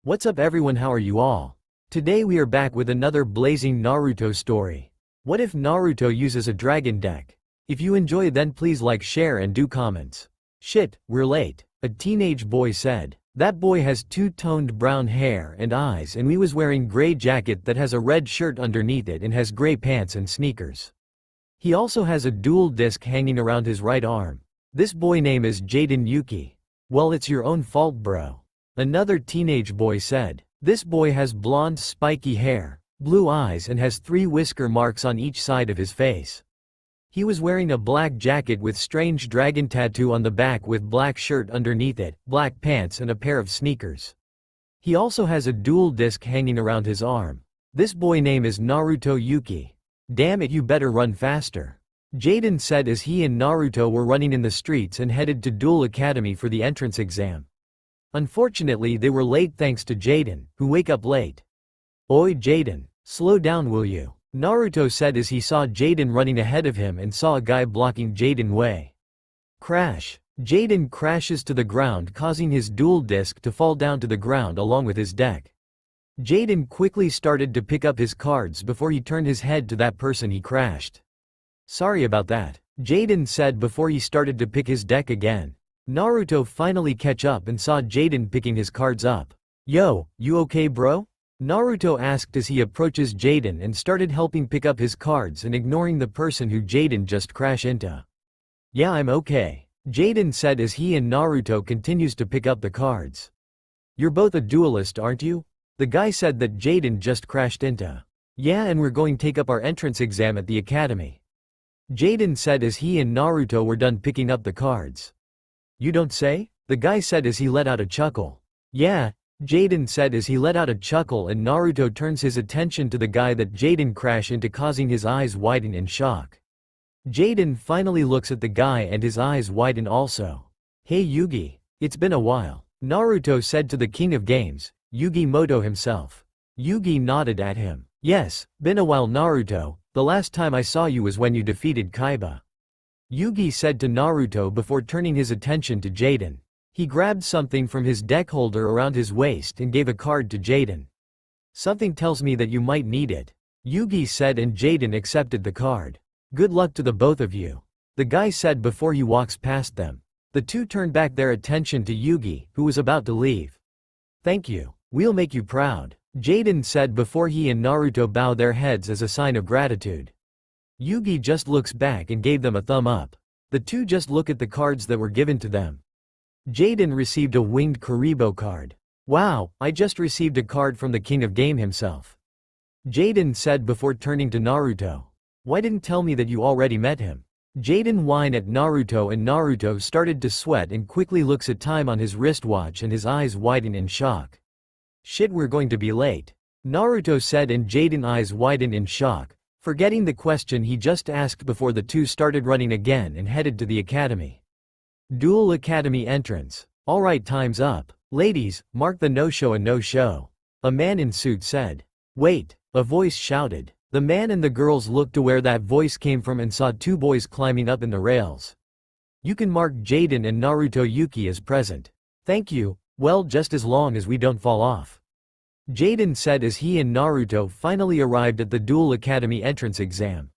What's up everyone, how are you all? Today we are back with another blazing Naruto story. What if Naruto uses a dragon deck? If you enjoy then please like, share and do comments. Shit, we're late. A teenage boy said. That boy has two-toned brown hair and eyes and we was wearing gray jacket that has a red shirt underneath it and has gray pants and sneakers. He also has a dual disc hanging around his right arm. This boy name is Jaden Yuki. Well, it's your own fault bro. Another teenage boy said. This boy has blonde spiky hair, blue eyes and has 3 whisker marks on each side of his face. He was wearing a black jacket with strange dragon tattoo on the back with black shirt underneath it, black pants and a pair of sneakers. He also has a dual disc hanging around his arm. This boy name is Naruto Yuki. Damn it, you better run faster. Jaden said as he and Naruto were running in the streets and headed to Duel Academy for the entrance exam. Unfortunately they were late thanks to Jaden, who wake up late. Oi Jaden, slow down will you? Naruto said as he saw Jaden running ahead of him and saw a guy blocking Jaden way. Crash. Jaden crashes to the ground causing his dual disc to fall down to the ground along with his deck. Jaden quickly started to pick up his cards before he turned his head to that person he crashed. Sorry about that, Jaden said before he started to pick his deck again. Naruto finally catch up and saw Jaden picking his cards up. Yo, you okay bro? Naruto asked as he approaches Jaden and started helping pick up his cards and ignoring the person who Jaden just crashed into. Yeah, I'm okay, Jaden said as he and Naruto continues to pick up the cards. You're both a duelist, aren't you? The guy said that Jaden just crashed into. Yeah, and we're going to take up our entrance exam at the academy. Jaden said as he and Naruto were done picking up the cards. You don't say? The guy said as he let out a chuckle. Yeah, Jaden said as he let out a chuckle and Naruto turns his attention to the guy that Jaden crashed into causing his eyes widen in shock. Jaden finally looks at the guy and his eyes widen also. Hey Yugi, it's been a while, Naruto said to the king of games, Yugi Moto himself. Yugi nodded at him. Yes, been a while Naruto, the last time I saw you was when you defeated Kaiba. Yugi said to Naruto before turning his attention to Jaden. He grabbed something from his deck holder around his waist and gave a card to Jaden. Something tells me that you might need it, Yugi said and Jaden accepted the card. Good luck to the both of you, the guy said before he walks past them. The two turned back their attention to Yugi, who was about to leave. Thank you, we'll make you proud, Jaden said before he and Naruto bow their heads as a sign of gratitude. Yugi just looks back and gave them a thumb up. The two just look at the cards that were given to them. Jaden received a winged Karibo card. Wow, I just received a card from the king of game himself, Jaden said before turning to Naruto. Why didn't tell me that you already met him? Jaden whined at Naruto and Naruto started to sweat and quickly looks at time on his wristwatch and his eyes widen in shock. Shit, we're going to be late, Naruto said and Jaden's eyes widened in shock, forgetting the question he just asked before the two started running again and headed to the academy. Duel Academy entrance. Alright, time's up. Ladies, mark the no-show a no-show, a man in suit said. Wait, a voice shouted. The man and the girls looked to where that voice came from and saw 2 boys climbing up in the rails. You can mark Jaden and Naruto Yuki as present. Thank you, well just as long as we don't fall off, Jaden said as he and Naruto finally arrived at the Duel Academy entrance exam.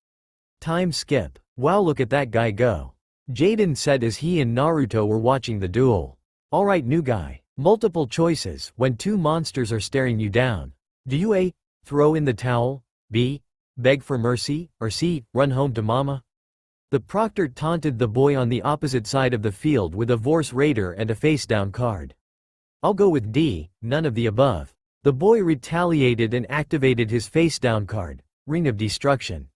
Time skip. Wow, look at that guy go, Jaden said as he and Naruto were watching the duel. Alright new guy, multiple choices. When 2 monsters are staring you down, do you A. throw in the towel, B. beg for mercy, or C. run home to mama? The proctor taunted the boy on the opposite side of the field with a Vorse Raider and a face-down card. I'll go with D, none of the above. The boy retaliated and activated his face-down card, Ring of Destruction.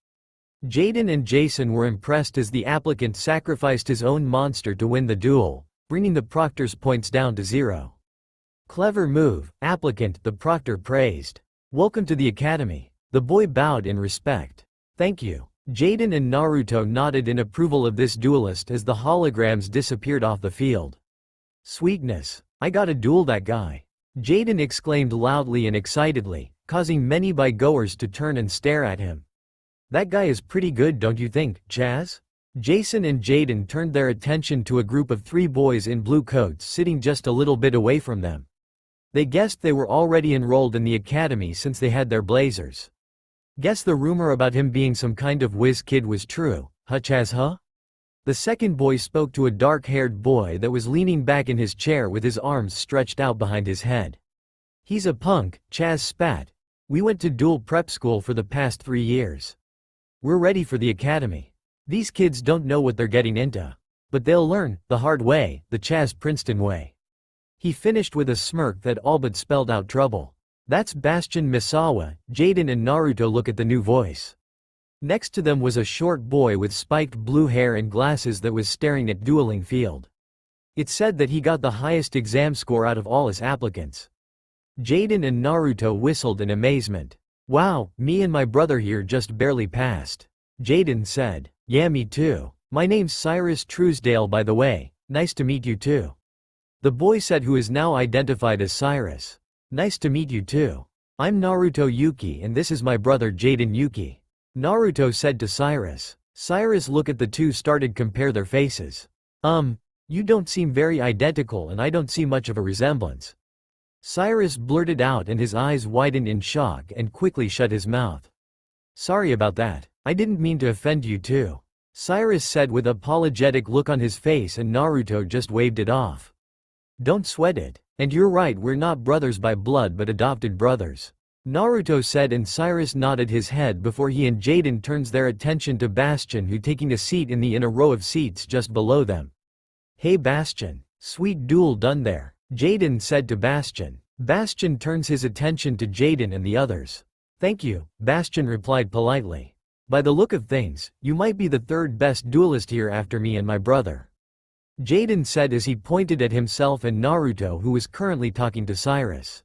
Jaden and Jason were impressed as the applicant sacrificed his own monster to win the duel, bringing the proctor's points down to 0. Clever move, applicant, the proctor praised. Welcome to the academy. The boy bowed in respect. Thank you. Jaden and Naruto nodded in approval of this duelist as the holograms disappeared off the field. Sweetness, I gotta duel that guy, Jaden exclaimed loudly and excitedly, causing many bygoers to turn and stare at him. That guy is pretty good, don't you think, Chaz? Jason and Jaden turned their attention to a group of 3 boys in blue coats sitting just a little bit away from them. They guessed they were already enrolled in the academy since they had their blazers. Guess the rumor about him being some kind of whiz kid was true, huh Chaz huh? The second boy spoke to a dark-haired boy that was leaning back in his chair with his arms stretched out behind his head. He's a punk, Chaz spat. We went to dual prep school for the past 3 years. We're ready for the academy. These kids don't know what they're getting into. But they'll learn, the hard way, the Chaz Princeton way. He finished with a smirk that all but spelled out trouble. That's Bastion Misawa. Jaden and Naruto look at the new voice. Next to them was a short boy with spiked blue hair and glasses that was staring at Dueling Field. It said that he got the highest exam score out of all his applicants. Jaden and Naruto whistled in amazement. Wow, me and my brother here just barely passed. Jaden said. Yeah, me too. My name's Cyrus Truesdale, by the way. Nice to meet you too. The boy said, who is now identified as Cyrus. Nice to meet you too. I'm Naruto Yuki and this is my brother Jaden Yuki. Naruto said to Cyrus. Cyrus looked at the two, started compare their faces. You don't seem very identical and I don't see much of a resemblance. Cyrus blurted out and his eyes widened in shock and quickly shut his mouth. Sorry about that. I didn't mean to offend you too. Cyrus said with apologetic look on his face and Naruto just waved it off. Don't sweat it. And you're right, we're not brothers by blood but adopted brothers. Naruto said and Cyrus nodded his head before he and Jaden turns their attention to Bastion, who taking a seat in a row of seats just below them. Hey Bastion. Sweet duel done there. Jaden said to Bastion. Bastion turns his attention to Jaden and the others. Thank you, Bastion replied politely. By the look of things, you might be the third best duelist here after me and my brother. Jaden said as he pointed at himself and Naruto, who was currently talking to Cyrus.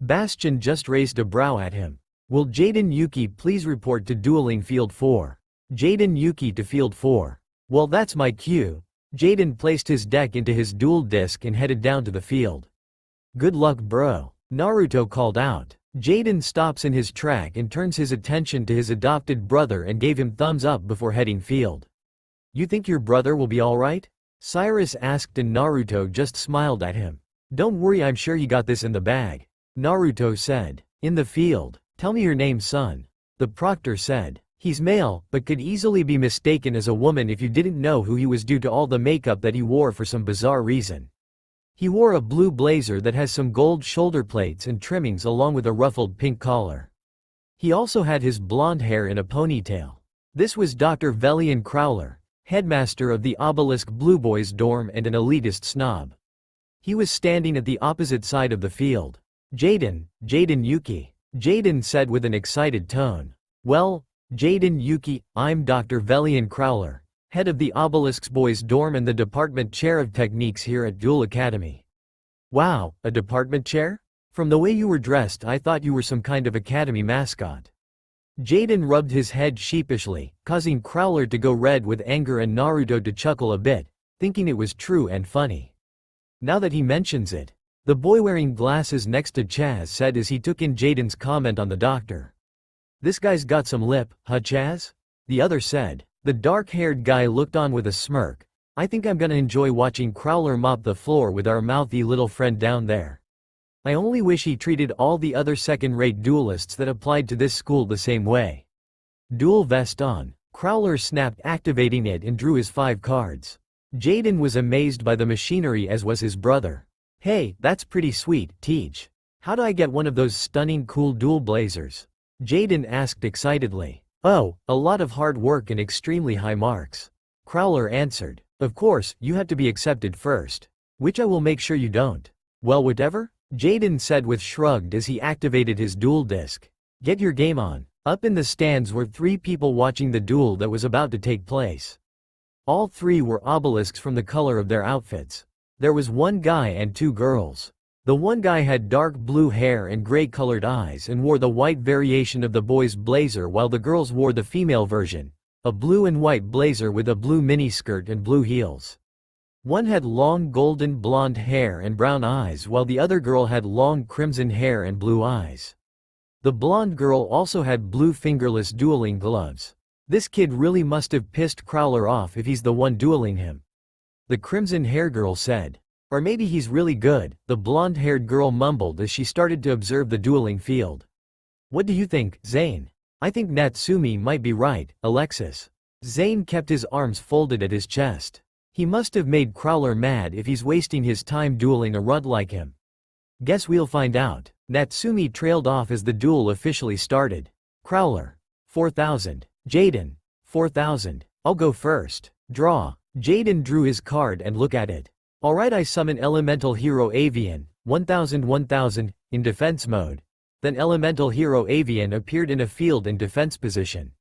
Bastion just raised a brow at him. Will Jaden Yuki please report to Dueling Field 4? Jaden Yuki to Field 4. Well, that's my cue. Jaden placed his deck into his duel disc and headed down to the field. Good luck bro. Naruto called out. Jaden stops in his track and turns his attention to his adopted brother and gave him thumbs up before heading field. You think your brother will be alright? Cyrus asked and Naruto just smiled at him. Don't worry, I'm sure he got this in the bag. Naruto said. In the field. Tell me your name son. The proctor said. He's male, but could easily be mistaken as a woman if you didn't know who he was due to all the makeup that he wore for some bizarre reason. He wore a blue blazer that has some gold shoulder plates and trimmings along with a ruffled pink collar. He also had his blonde hair in a ponytail. This was Dr. Velian Crowler, headmaster of the Obelisk Blue Boys dorm and an elitist snob. He was standing at the opposite side of the field. Jaden Yuki. Jaden said with an excited tone. Well, Jaden Yuki, I'm Dr. Velian Crowler, head of the Obelisk's boys dorm and the department chair of techniques here at Duel Academy. Wow, a department chair? From the way you were dressed I thought you were some kind of academy mascot. Jaden rubbed his head sheepishly, causing Crowler to go red with anger and Naruto to chuckle a bit, thinking it was true and funny. Now that he mentions it, the boy wearing glasses next to Chaz said as he took in Jaden's comment on the doctor. This guy's got some lip, huh Chaz? The other said. The dark-haired guy looked on with a smirk. I think I'm gonna enjoy watching Crowler mop the floor with our mouthy little friend down there. I only wish he treated all the other second-rate duelists that applied to this school the same way. Duel vest on. Crowler snapped, activating it, and drew his 5 cards. Jaden was amazed by the machinery, as was his brother. Hey, that's pretty sweet, Teach. How do I get one of those stunning cool duel blazers? Jaden asked excitedly. Oh, a lot of hard work and extremely high marks. Crowler answered. Of course, you have to be accepted first. Which I will make sure you don't. Well, whatever? Jaden said with shrugged as he activated his duel disc. Get your game on. Up in the stands were 3 people watching the duel that was about to take place. All 3 were obelisks from the color of their outfits. There was 1 guy and 2 girls. The 1 guy had dark blue hair and gray-colored eyes and wore the white variation of the boy's blazer, while the girls wore the female version, a blue and white blazer with a blue miniskirt and blue heels. One had long golden blonde hair and brown eyes, while the other girl had long crimson hair and blue eyes. The blonde girl also had blue fingerless dueling gloves. This kid really must have pissed Crowler off if he's the one dueling him. The crimson hair girl said. Or maybe he's really good, the blonde-haired girl mumbled as she started to observe the dueling field. What do you think, Zane? I think Natsumi might be right, Alexis. Zane kept his arms folded at his chest. He must have made Crowler mad if he's wasting his time dueling a runt like him. Guess we'll find out. Natsumi trailed off as the duel officially started. Crowler. 4,000. Jaden. 4,000. I'll go first. Draw. Jaden drew his card and look at it. Alright, I summon Elemental Hero Avian, 1000, in defense mode. Then Elemental Hero Avian appeared in a field in defense position.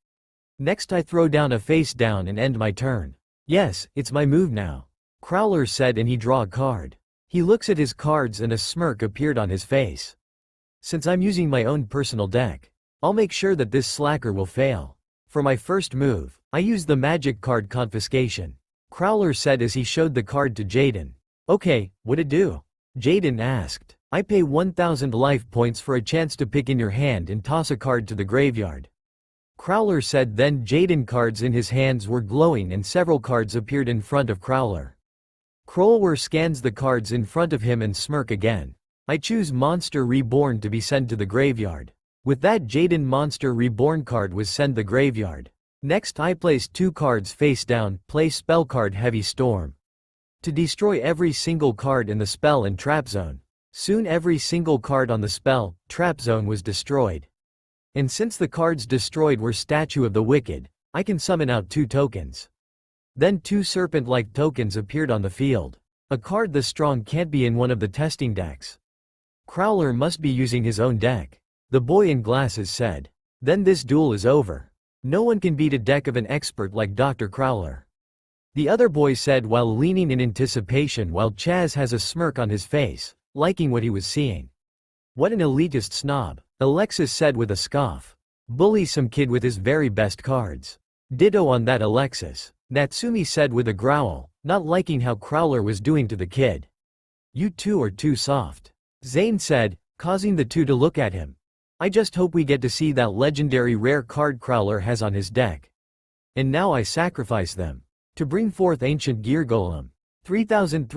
Next I throw down a face down and end my turn. Yes, it's my move now. Crowler said, and he draw a card. He looks at his cards and a smirk appeared on his face. Since I'm using my own personal deck, I'll make sure that this slacker will fail. For my first move, I use the magic card Confiscation. Crowler said as he showed the card to Jaden. Okay, what'd it do? Jaden asked. I pay 1,000 life points for a chance to pick in your hand and toss a card to the graveyard. Crowler said. Then Jaden cards in his hands were glowing and several cards appeared in front of Crowler. Crowler scans the cards in front of him and smirk again. I choose Monster Reborn to be sent to the graveyard. With that, Jaden Monster Reborn card was sent the graveyard. Next I place 2 cards face down, play spell card Heavy Storm. To destroy every single card in the spell and trap zone. Soon every single card on the spell, trap zone was destroyed. And since the cards destroyed were Statue of the Wicked, I can summon out 2 tokens. Then 2 serpent-like tokens appeared on the field. A card this strong can't be in one of the testing decks. Crowler must be using his own deck. The boy in glasses said. Then this duel is over. No one can beat a deck of an expert like Dr. Crowler. The other boy said while leaning in anticipation while Chaz has a smirk on his face, liking what he was seeing. What an elitist snob, Alexis said with a scoff. Bully some kid with his very best cards. Ditto on that, Alexis. Natsumi said with a growl, not liking how Crowler was doing to the kid. You two are too soft. Zane said, causing the two to look at him. I just hope we get to see that legendary rare card Crowler has on his deck. And now I sacrifice them. To bring forth Ancient Gear Golem. 3,000,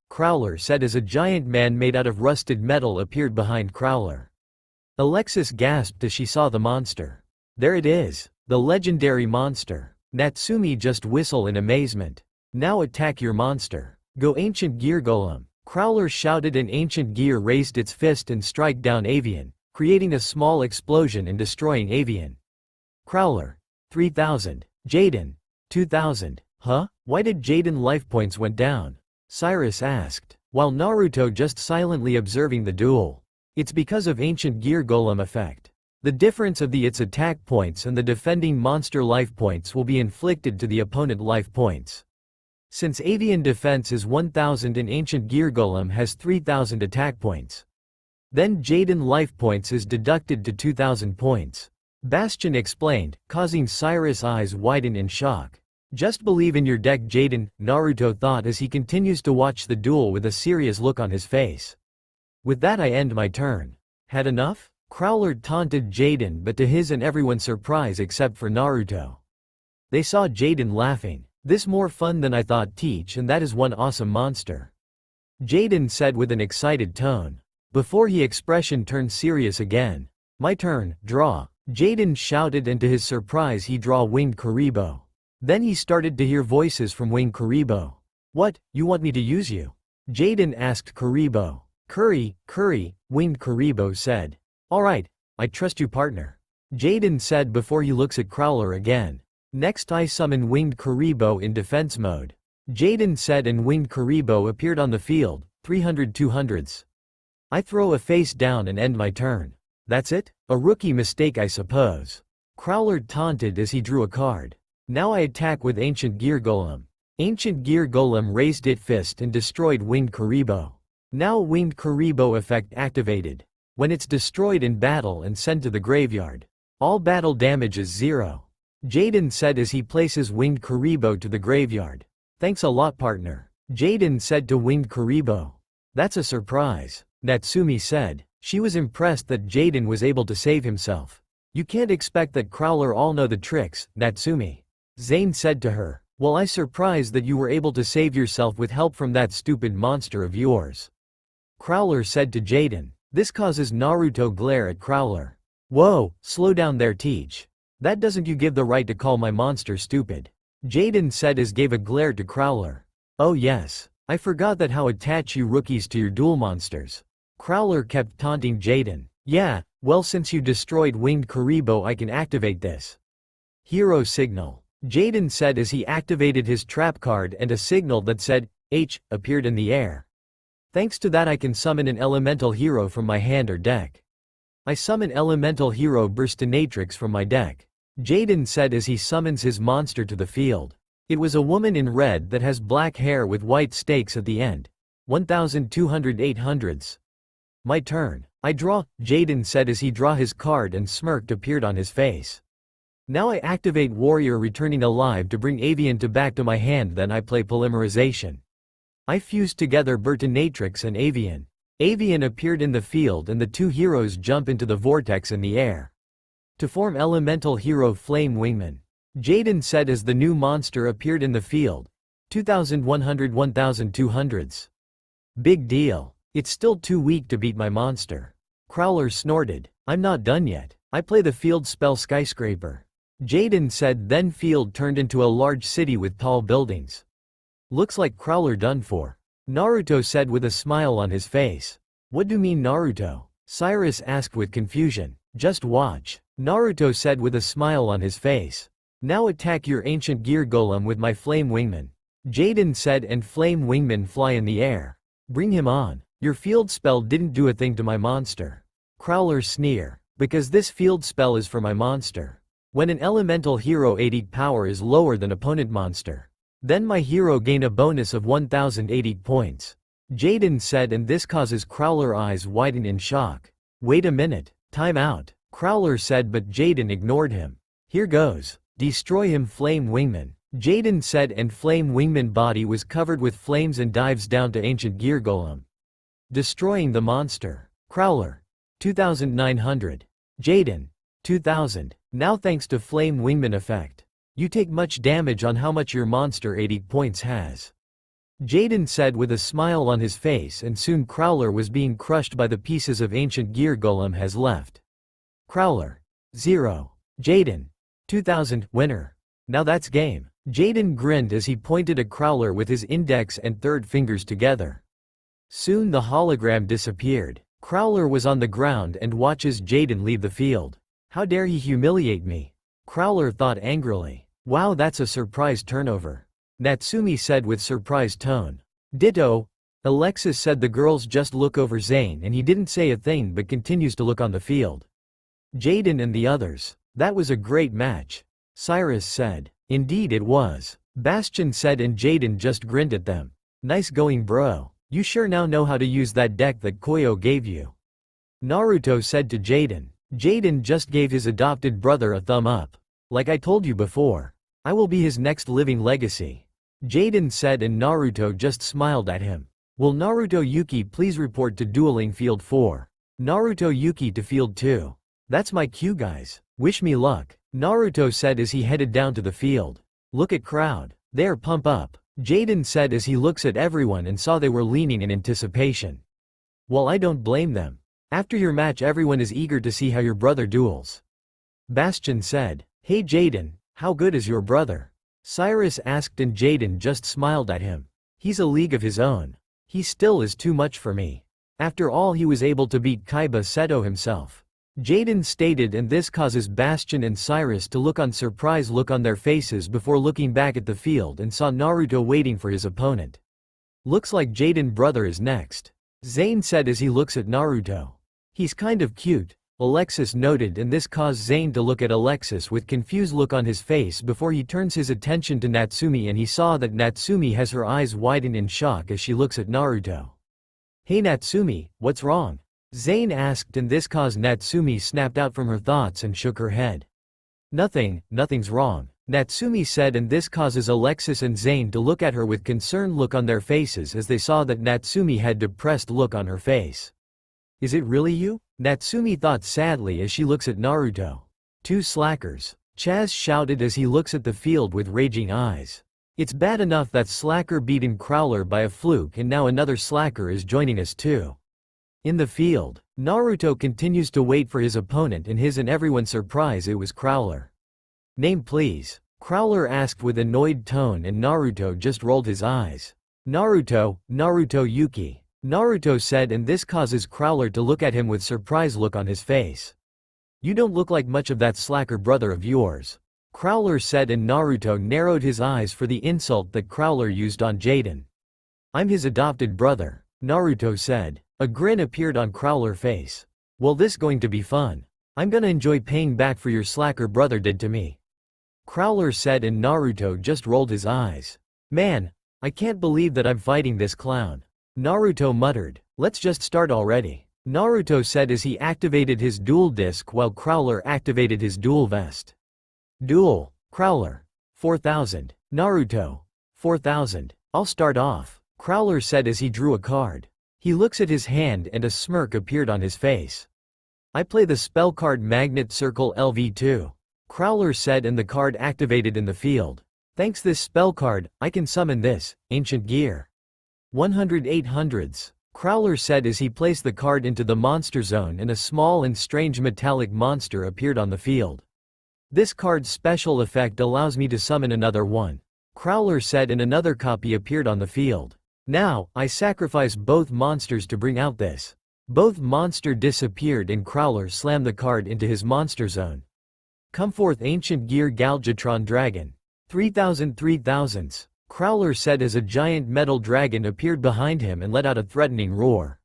Crowler said as a giant man made out of rusted metal appeared behind Crowler. Alexis gasped as she saw the monster. There it is, the legendary monster. Natsumi just whistle in amazement. Now attack your monster. Go Ancient Gear Golem. Crowler shouted and Ancient Gear raised its fist and strike down Avian, creating a small explosion and destroying Avian. Crowler. 3,000. Jaden. 2,000. Huh? Why did Jaden life points went down? Cyrus asked, while Naruto just silently observing the duel. It's because of Ancient Gear Golem effect. The difference of its attack points and the defending monster life points will be inflicted to the opponent life points. Since Avian defense is 1,000 and Ancient Gear Golem has 3,000 attack points. Then Jaden life points is deducted to 2,000 points. Bastion explained, causing Cyrus' eyes widen in shock. Just believe in your deck, Jaden, Naruto thought as he continues to watch the duel with a serious look on his face. With that I end my turn. Had enough? Crowler taunted Jaden, but to his and everyone's surprise except for Naruto. They saw Jaden laughing. This more fun than I thought, teach, and that is one awesome monster. Jaden said with an excited tone. Before his expression turned serious again. My turn, draw. Jaden shouted and to his surprise he draw Winged Kuribo. Then he started to hear voices from Winged Kuribo. What, you want me to use you? Jaden asked Kuribo. Curry, Winged Kuribo said. Alright, I trust you, partner. Jaden said before he looks at Crowler again. Next I summon Winged Kuribo in defense mode. Jaden said and Winged Kuribo appeared on the field, 200s. I throw a face down and end my turn. That's it? A rookie mistake I suppose. Crowler taunted as he drew a card. Now I attack with Ancient Gear Golem. Ancient Gear Golem raised its fist and destroyed Winged Kuribo. Now Winged Kuribo effect activated. When it's destroyed in battle and sent to the graveyard, all battle damage is 0. Jaden said as he places Winged Kuribo to the graveyard. Thanks a lot, partner. Jaden said to Winged Kuribo. That's a surprise, Natsumi said. She was impressed that Jaden was able to save himself. You can't expect that Crowler all know the tricks, Natsumi. Zane said to her. Well, I'm surprised that you were able to save yourself with help from that stupid monster of yours. Crowler said to Jaden. This causes Naruto glare at Crowler. Whoa, slow down there, Teach. That doesn't you give the right to call my monster stupid. Jaden said as gave a glare to Crowler. Oh yes, I forgot that how attach you rookies to your duel monsters. Crowler kept taunting Jaden. Yeah, well since you destroyed Winged Kuribo I can activate this. Hero signal. Jaden said as he activated his trap card and a signal that said, H, appeared in the air. Thanks to that I can summon an elemental hero from my hand or deck. I summon elemental hero Burstinatrix from my deck. Jaden said as he summons his monster to the field. It was a woman in red that has black hair with white stakes at the end. 1208 My turn. I draw, Jaden said as he draw his card and smirked appeared on his face. Now I activate Warrior Returning Alive to bring Avian back to my hand, then I play Polymerization. I fused together Burstinatrix and Avian. Avian appeared in the field and the two heroes jump into the vortex in the air. To form elemental hero Flame Wingman. Jaden said as the new monster appeared in the field. 1200 Big deal. It's still too weak to beat my monster. Crowler snorted. I'm not done yet. I play the field spell Skyscraper. Jaden said then field turned into a large city with tall buildings. Looks like Crowler done for. Naruto said with a smile on his face. What do you mean Naruto? Cyrus asked with confusion. Just watch. Naruto said with a smile on his face. Now attack your ancient gear golem with my Flame Wingman. Jaden said and Flame Wingman fly in the air. Bring him on. Your field spell didn't do a thing to my monster. Crowler sneer. Because this field spell is for my monster. When an elemental hero 80 power is lower than opponent monster. Then my hero gain a bonus of 1080 points. Jaden said and this causes Crowler eyes widen in shock. Wait a minute, time out. Crowler said but Jaden ignored him. Here goes. Destroy him Flame Wingman. Jaden said and Flame Wingman body was covered with flames and dives down to ancient gear golem. Destroying the monster. Crowler. 2900. Jaden. 2000. Now thanks to Flame Wingman effect. You take much damage on how much your monster 80 points has. Jaden said with a smile on his face and soon Crowler was being crushed by the pieces of ancient gear golem has left. Crowler. 0. Jaden. 2000. Winner. Now that's game. Jaden grinned as he pointed at Crowler with his index and third fingers together. Soon the hologram disappeared. Crowler was on the ground and watches Jaden leave the field. How dare he humiliate me? Crowler thought angrily. Wow, that's a surprise turnover. Natsumi said with surprised tone. Ditto. Alexis said the girls just look over Zane and he didn't say a thing but continues to look on the field. Jaden and the others. That was a great match. Cyrus said. Indeed it was. Bastion said and Jaden just grinned at them. Nice going bro. You sure now know how to use that deck that Koyo gave you. Naruto said to Jaden. Jaden just gave his adopted brother a thumb up. Like I told you before. I will be his next living legacy. Jaden said and Naruto just smiled at him. Will Naruto Yuki please report to Dueling Field 4? Naruto Yuki to Field 2. That's my cue guys. Wish me luck. Naruto said as he headed down to the field. Look at crowd. There pump up. Jaden said as he looks at everyone and saw they were leaning in anticipation. Well, I don't blame them. After your match everyone is eager to see how your brother duels. Bastion said. Hey Jaden, how good is your brother? Cyrus asked and Jaden just smiled at him. He's a league of his own. He still is too much for me. After all he was able to beat Kaiba Seto himself. Jaden stated and this causes Bastion and Cyrus to look on surprise look on their faces before looking back at the field and saw Naruto waiting for his opponent. Looks like Jaden brother is next. Zane said as he looks at Naruto. He's kind of cute, Alexis noted and this caused Zane to look at Alexis with confused look on his face before he turns his attention to Natsumi and he saw that Natsumi has her eyes widen in shock as she looks at Naruto. Hey Natsumi, what's wrong? Zane asked and this caused Natsumi snapped out from her thoughts and shook her head. Nothing's wrong, Natsumi said and this causes Alexis and Zane to look at her with concerned look on their faces as they saw that Natsumi had depressed look on her face. Is it really you? Natsumi thought sadly as she looks at Naruto. Two slackers. Chaz shouted as he looks at the field with raging eyes. It's bad enough that Slacker beaten Crowler by a fluke and now another Slacker is joining us too. In the field, Naruto continues to wait for his opponent and his and everyone's surprise it was Crowler. Name please. Crowler asked with annoyed tone and Naruto just rolled his eyes. Naruto Yuki. Naruto said and this causes Crowler to look at him with surprise look on his face. You don't look like much of that Slacker brother of yours. Crowler said and Naruto narrowed his eyes for the insult that Crowler used on Jaden. I'm his adopted brother, Naruto said. A grin appeared on Crowler's face. Well, this going to be fun. I'm gonna enjoy paying back for your Slacker brother did to me. Crowler said and Naruto just rolled his eyes. Man, I can't believe that I'm fighting this clown. Naruto muttered. Let's just start already. Naruto said as he activated his dual disc while Crowler activated his dual vest. Duel. Crowler. 4000. Naruto. 4000. I'll start off. Crowler said as he drew a card. He looks at his hand and a smirk appeared on his face. I play the spell card Magnet Circle LV2. Crowler said and the card activated in the field. Thanks this spell card, I can summon this, Ancient Gear. 100-800s. Crowler said as he placed the card into the monster zone and a small and strange metallic monster appeared on the field. This card's special effect allows me to summon another one. Crowler said and another copy appeared on the field. Now, I sacrifice both monsters to bring out this. Both monster disappeared and Crowler slammed the card into his monster zone. Come forth Ancient Gear Galgatron Dragon. 3000-3000s. Crowler said as a giant metal dragon appeared behind him and let out a threatening roar.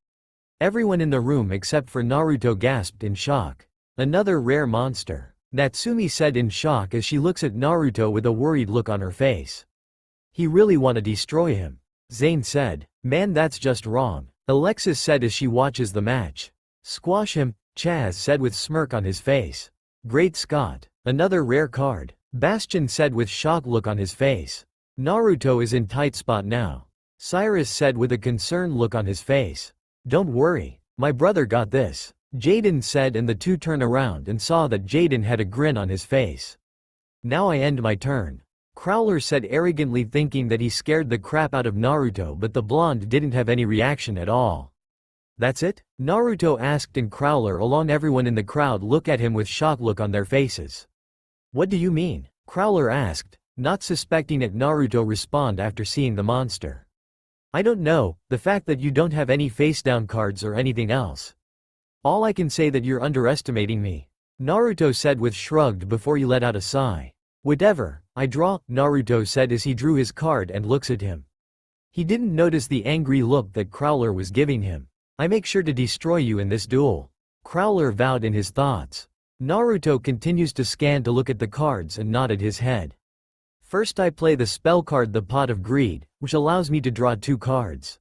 Everyone in the room except for Naruto gasped in shock. Another rare monster. Natsumi said in shock as she looks at Naruto with a worried look on her face. He really wanna destroy him. Zane said. Man, that's just wrong. Alexis said as she watches the match. Squash him, Chaz said with smirk on his face. Great Scott. Another rare card. Bastion said with shock look on his face. Naruto is in tight spot now. Cyrus said with a concerned look on his face. Don't worry. My brother got this. Jaden said and the two turned around and saw that Jaden had a grin on his face. Now I end my turn. Crowler said arrogantly thinking that he scared the crap out of Naruto but the blonde didn't have any reaction at all. That's it? Naruto asked and Crowler along everyone in the crowd look at him with shock look on their faces. What do you mean? Crowler asked, not suspecting that Naruto respond after seeing the monster. I don't know, the fact that you don't have any face down cards or anything else. All I can say that you're underestimating me. Naruto said with shrugged before he let out a sigh. Whatever, I draw, Naruto said as he drew his card and looks at him. He didn't notice the angry look that Crowler was giving him. I make sure to destroy you in this duel. Crowler vowed in his thoughts. Naruto continues to scan to look at the cards and nodded his head. First I play the spell card the Pot of Greed, which allows me to draw 2 cards.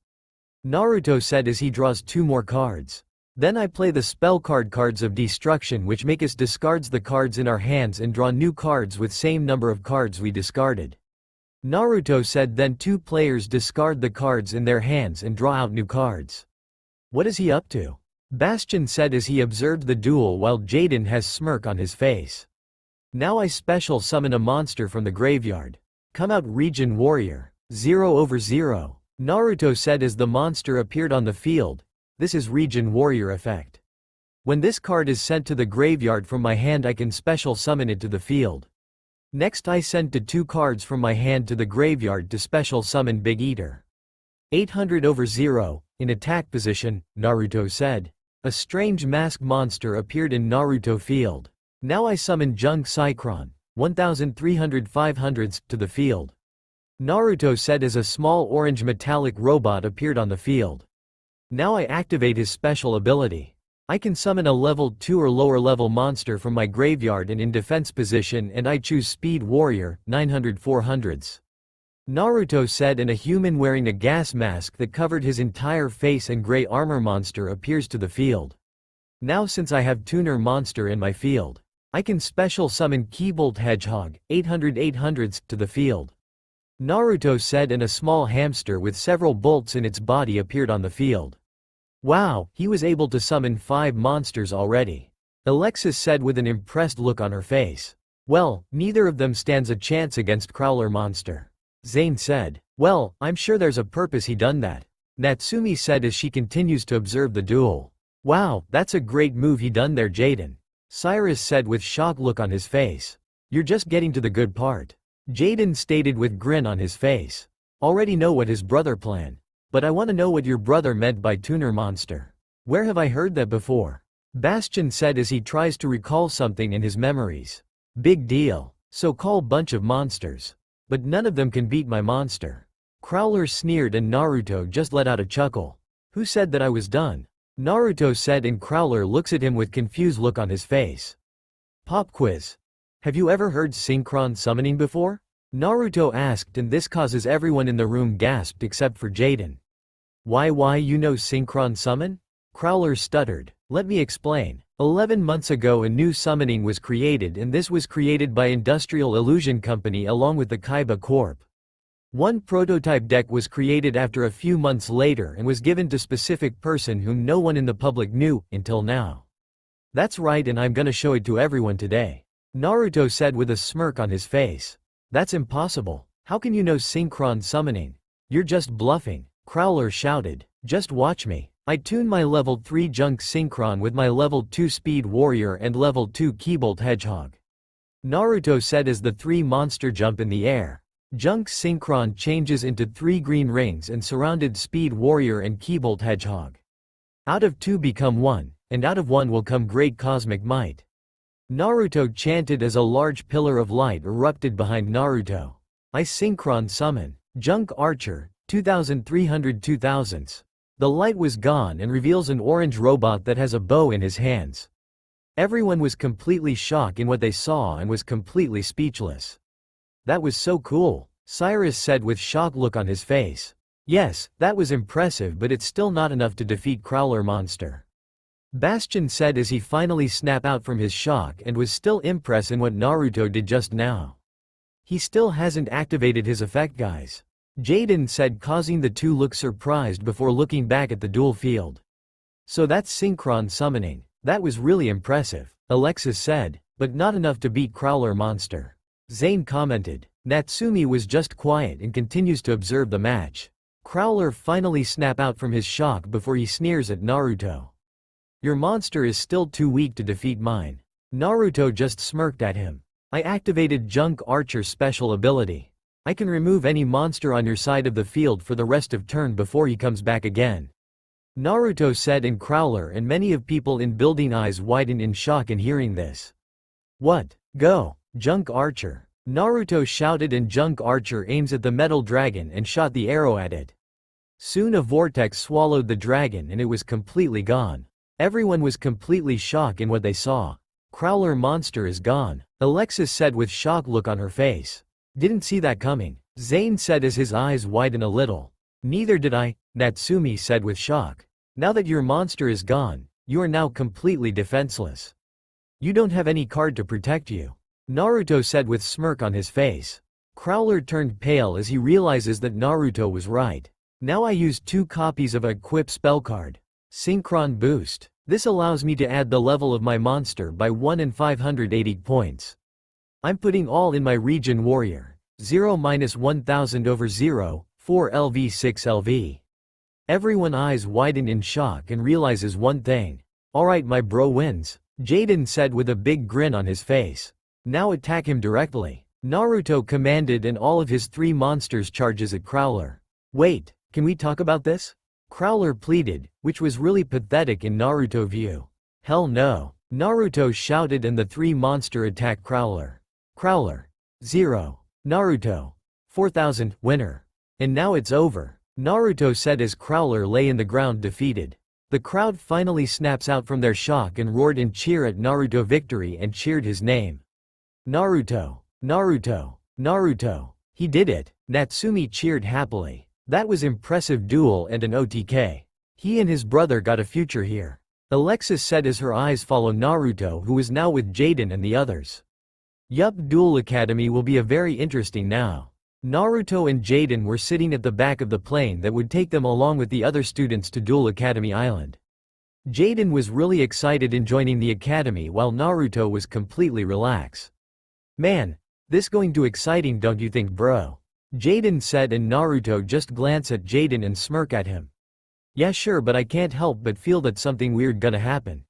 Naruto said as he draws 2 more cards. Then I play the spell card Cards of Destruction which make us discards the cards in our hands and draw new cards with same number of cards we discarded. Naruto said then 2 players discard the cards in their hands and draw out new cards. What is he up to? Bastion said as he observed the duel while Jaden has smirk on his face. Now I special summon a monster from the graveyard. Come out Region Warrior. 0/0. Naruto said as the monster appeared on the field. This is Region Warrior effect. When this card is sent to the graveyard from my hand I can special summon it to the field. Next I send to 2 cards from my hand to the graveyard to special summon Big Eater. 800/0. In attack position, Naruto said. A strange masked monster appeared in Naruto field. Now I summon Junk Cycron, 1300-500s, to the field. Naruto said as a small orange metallic robot appeared on the field. Now I activate his special ability. I can summon a level 2 or lower level monster from my graveyard and in defense position and I choose Speed Warrior, 900-400s. Naruto said and a human wearing a gas mask that covered his entire face and gray armor monster appears to the field. Now since I have Tuner monster in my field, I can special summon Keybolt Hedgehog, 800-800s, to the field. Naruto said and a small hamster with several bolts in its body appeared on the field. Wow, he was able to summon 5 monsters already. Alexis said with an impressed look on her face. Well, neither of them stands a chance against Crowler monster. Zane said. Well, I'm sure there's a purpose he done that. Natsumi said as she continues to observe the duel. Wow, that's a great move he done there, Jaden. Cyrus said with shocked look on his face. You're just getting to the good part. Jaden stated with grin on his face. Already know what his brother planned. But I want to know what your brother meant by tuner monster. Where have I heard that before? Bastion said as he tries to recall something in his memories. Big deal. So-called bunch of monsters. But none of them can beat my monster. Crowler sneered and Naruto just let out a chuckle. Who said that I was done? Naruto said and Crowler looks at him with confused look on his face. Pop quiz. Have you ever heard synchron summoning before? Naruto asked and this causes everyone in the room gasped except for Jaden. Why you know synchron summon? Crowler stuttered. Let me explain. 11 months ago a new summoning was created and this was created by Industrial Illusion Company along with the Kaiba Corp. One prototype deck was created after a few months later and was given to specific person whom no one in the public knew, until now. That's right and I'm gonna show it to everyone today. Naruto said with a smirk on his face. That's impossible. How can you know synchron summoning? You're just bluffing. Crowler shouted. Just watch me. I tune my level 3 junk synchron with my level 2 speed warrior and level 2 keybolt hedgehog. Naruto said as the three monster jump in the air. Junk synchron changes into 3 green rings and surrounded speed warrior and keybolt hedgehog. Out of 2 become 1, and out of 1 will come great cosmic might. Naruto chanted as a large pillar of light erupted behind Naruto. I synchron summon. Junk Archer, 2300 2000s. The light was gone and reveals an orange robot that has a bow in his hands. Everyone was completely shocked in what they saw and was completely speechless. That was so cool, Cyrus said with shocked look on his face. Yes, that was impressive but it's still not enough to defeat Crowler monster. Bastion said as he finally snapped out from his shock and was still impressed in what Naruto did just now. He still hasn't activated his effect guys. Jaden said causing the two look surprised before looking back at the duel field. So that's synchron summoning. That was really impressive, Alexis said, but not enough to beat Crowler monster. Zane commented. Natsumi was just quiet and continues to observe the match. Crowler finally snapped out from his shock before he sneers at Naruto. Your monster is still too weak to defeat mine. Naruto just smirked at him. I activated Junk Archer special ability. I can remove any monster on your side of the field for the rest of turn before he comes back again. Naruto said and Crowler and many of people in building eyes widened in shock in hearing this. What? Go, Junk Archer. Naruto shouted and Junk Archer aims at the metal dragon and shot the arrow at it. Soon a vortex swallowed the dragon and it was completely gone. Everyone was completely shocked in what they saw. Crowler monster is gone, Alexis said with shocked look on her face. Didn't see that coming, Zane said as his eyes widened a little. Neither did I, Natsumi said with shock. Now that your monster is gone, you are now completely defenseless. You don't have any card to protect you, Naruto said with smirk on his face. Crowler turned pale as he realizes that Naruto was right. Now I use 2 copies of a equip spell card. Synchron Boost. This allows me to add the level of my monster by 1 in 580 points. I'm putting all in my region warrior. 0-1000 over 0, 4 LV 6 LV. Everyone eyes widen in shock and realizes one thing. Alright my bro wins, Jaden said with a big grin on his face. Now attack him directly. Naruto commanded and all of his 3 monsters charges at Crowler. Wait, can we talk about this? Crowler pleaded, which was really pathetic in Naruto view. Hell no. Naruto shouted and the 3 monster attacked Crowler. Crowler. 0. Naruto. 4000, winner. And now it's over, Naruto said as Crowler lay in the ground defeated. The crowd finally snaps out from their shock and roared in cheer at Naruto victory and cheered his name. Naruto. Naruto. Naruto. He did it, Natsumi cheered happily. That was impressive duel and an OTK. He and his brother got a future here, Alexis said as her eyes follow Naruto who is now with Jaden and the others. Yup, Duel Academy will be a very interesting now. Naruto and Jaden were sitting at the back of the plane that would take them along with the other students to Duel Academy Island. Jaden was really excited in joining the academy while Naruto was completely relaxed. Man, this going to exciting don't you think bro? Jaden said, and Naruto just glance at Jaden and smirk at him. Yeah sure, but I can't help but feel that something weird gonna happen.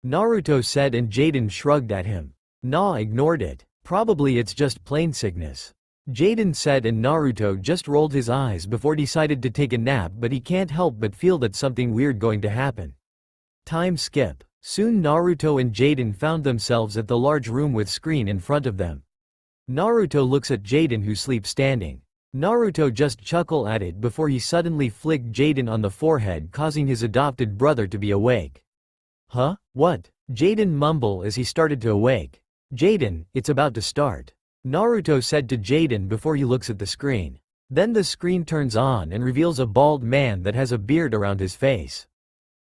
Naruto said, and Jaden shrugged at him. Nah, ignored it. Probably it's just plain sickness. Jaden said, and Naruto just rolled his eyes before decided to take a nap, but he can't help but feel that something weird going to happen. Time skip. Soon Naruto and Jaden found themselves at the large room with screen in front of them. Naruto looks at Jaden, who sleeps standing. Naruto just chuckle at it before he suddenly flicked Jaden on the forehead, causing his adopted brother to be awake. Huh? What? Jaden mumbled as he started to awake. Jaden, it's about to start, Naruto said to Jaden before he looks at the screen. Then the screen turns on and reveals a bald man that has a beard around his face.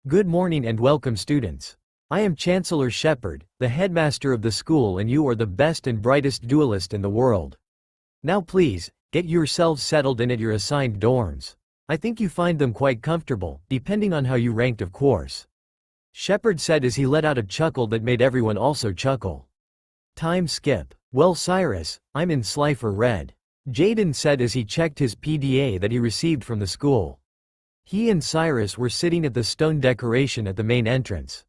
Good morning and welcome students. I am Chancellor Shepard, the headmaster of the school, and you are the best and brightest duelist in the world. Now please, get yourselves settled in at your assigned dorms. I think you find them quite comfortable, depending on how you ranked of course. Shepard said as he let out a chuckle that made everyone also chuckle. Time skip. Well Cyrus, I'm in Slifer Red, Jaden said as he checked his PDA that he received from the school. He and Cyrus were sitting at the stone decoration at the main entrance.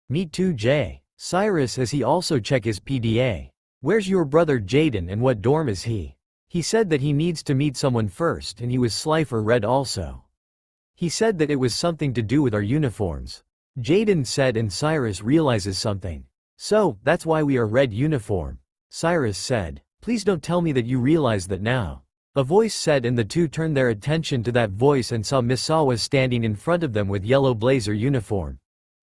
Me too Jay, Cyrus as he also checked his PDA. Where's your brother Jaden and what dorm is he? He said that he needs to meet someone first and he was Slifer Red also. He said that it was something to do with our uniforms. Jaden said, and Cyrus realizes something. So, that's why we are red uniform. Cyrus said, please don't tell me that you realize that now. A voice said, and the two turned their attention to that voice and saw Misawa standing in front of them with yellow blazer uniform.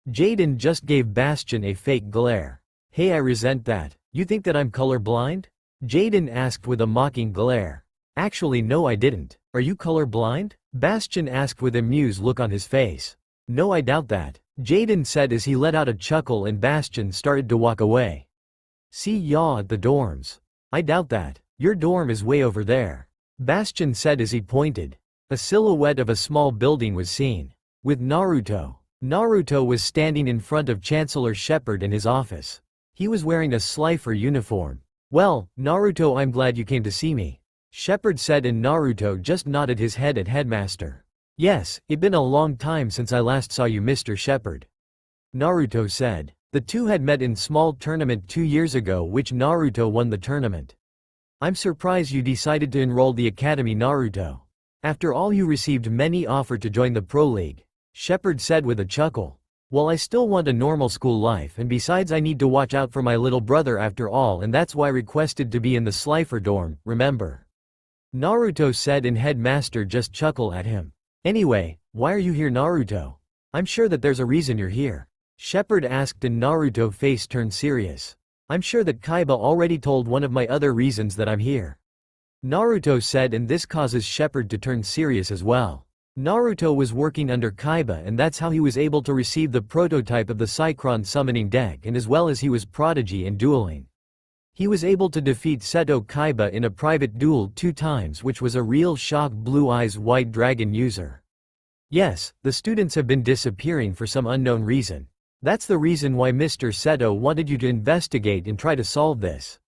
Jaden just gave Bastion a fake glare. Hey, I resent that. You think that I'm colorblind? Jaden asked with a mocking glare. Actually no, I didn't. Are you colorblind? Bastion asked with amused look on his face. No, I doubt that, Jaden said as he let out a chuckle, and Bastion started to walk away. See y'all at the dorms. I doubt that. Your dorm is way over there, Bastion said as he pointed. A silhouette of a small building was seen. With Naruto. Naruto was standing in front of Chancellor Shepard in his office. He was wearing a Slifer uniform. Well, Naruto, I'm glad you came to see me, Shepard said, and Naruto just nodded his head at Headmaster. Yes, it's been a long time since I last saw you, Mr. Shepard, Naruto said. The two had met in small tournament 2 years ago, which Naruto won the tournament. I'm surprised you decided to enroll the academy, Naruto. After all, you received many offers to join the Pro League, Shepard said with a chuckle. Well, I still want a normal school life, and besides I need to watch out for my little brother after all, and that's why I requested to be in the Slifer dorm, remember? Naruto said, and Headmaster just chuckled at him. Anyway, why are you here, Naruto? I'm sure that there's a reason you're here, Shepard asked, and Naruto face turned serious. I'm sure that Kaiba already told one of my other reasons that I'm here, Naruto said, and this causes Shepard to turn serious as well. Naruto was working under Kaiba, and that's how he was able to receive the prototype of the Cycron summoning deck, and as well as he was prodigy in dueling. He was able to defeat Seto Kaiba in a private duel 2 times, which was a real shock. Blue Eyes White Dragon user. Yes, the students have been disappearing for some unknown reason. That's the reason why Mr. Seto wanted you to investigate and try to solve this,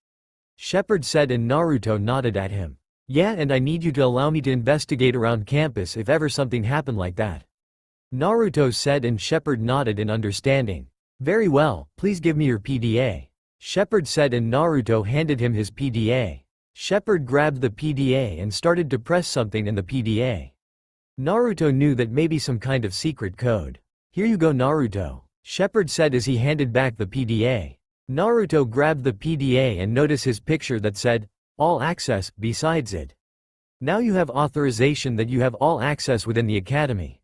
Shepard said, and Naruto nodded at him. Yeah, and I need you to allow me to investigate around campus if ever something happened like that, Naruto said, and Shepard nodded in understanding. Very well, please give me your PDA, Shepard said, and Naruto handed him his PDA. Shepard grabbed the PDA and started to press something in the PDA. Naruto knew that maybe some kind of secret code. Here you go, Naruto, Shepard said as he handed back the PDA. Naruto grabbed the PDA and noticed his picture that said, All Access, besides it. Now you have authorization that you have all access within the academy,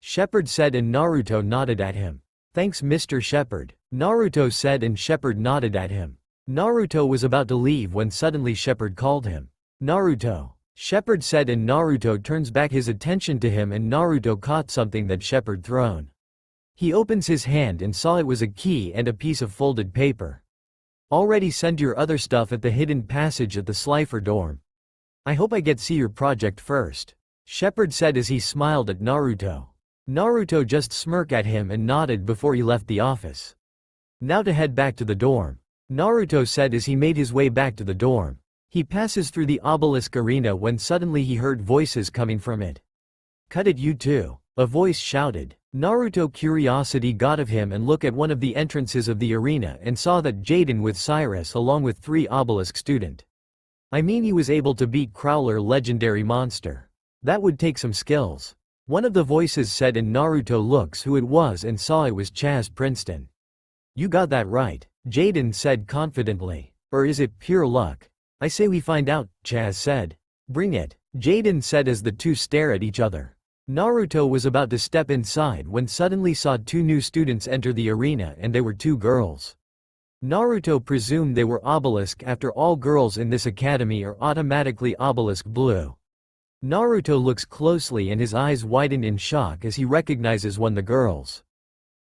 Shepard said, and Naruto nodded at him. Thanks, Mr. Shepard, Naruto said, and Shepard nodded at him. Naruto was about to leave when suddenly Shepard called him. Naruto, Shepard said, and Naruto turns back his attention to him, and Naruto caught something that Shepard thrown. He opens his hand and saw it was a key and a piece of folded paper. Already send your other stuff at the hidden passage at the Slifer dorm. I hope I get see your project first, Shepard said as he smiled at Naruto. Naruto just smirked at him and nodded before he left the office. Now to head back to the dorm, Naruto said as he made his way back to the dorm. He passes through the obelisk arena when suddenly he heard voices coming from it. "Cut it, you two," a voice shouted. Naruto curiosity got of him and looked at one of the entrances of the arena and saw that Jaden with Cyrus along with 3 obelisk student. I mean, he was able to beat Crowler legendary monster. That would take some skills. One of the voices said, and Naruto looks who it was and saw it was Chaz Princeton. "You got that right," Jaden said confidently. "Or is it pure luck?" "I say we find out," Chaz said. "Bring it," Jaden said as the two stare at each other. Naruto was about to step inside when suddenly saw 2 new students enter the arena, and they were 2 girls. Naruto presumed they were obelisk after all girls in this academy are automatically obelisk blue. Naruto looks closely and his eyes widen in shock as he recognizes one of the girls.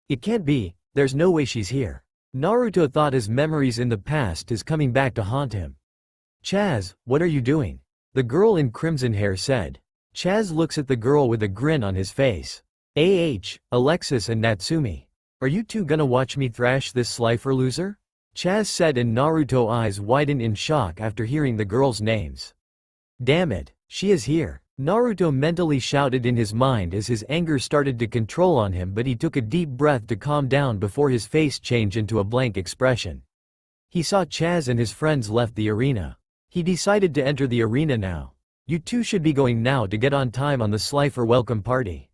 "It can't be, there's no way she's here." Naruto thought his memories in the past is coming back to haunt him. "Chaz, what are you doing?" the girl in crimson hair said. Chaz looks at the girl with a grin on his face. Alexis and Natsumi. "Are you two gonna watch me thrash this Slifer loser?" Chaz said, and Naruto's eyes widened in shock after hearing the girls' names. "Damn it, she is here," Naruto mentally shouted in his mind as his anger started to control on him, but he took a deep breath to calm down before his face changed into a blank expression. He saw Chaz and his friends left the arena. He decided to enter the arena now. "You two should be going now to get on time on the Slifer welcome party,"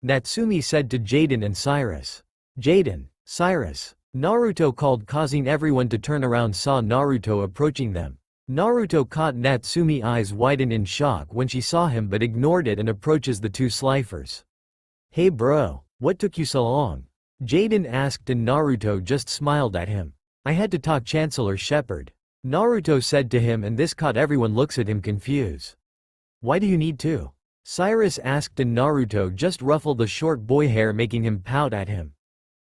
Natsumi said to Jaden and Cyrus. "Jaden, Cyrus," Naruto called, causing everyone to turn around. Saw Naruto approaching them. Naruto caught Natsumi's eyes widen in shock when she saw him but ignored it and approaches the 2 Slifers. "Hey bro, what took you so long?" Jaden asked, and Naruto just smiled at him. "I had to talk Chancellor Shepard," Naruto said to him, and this caught everyone looks at him confused. "Why do you need to?" Cyrus asked, and Naruto just ruffled the short boy hair, making him pout at him.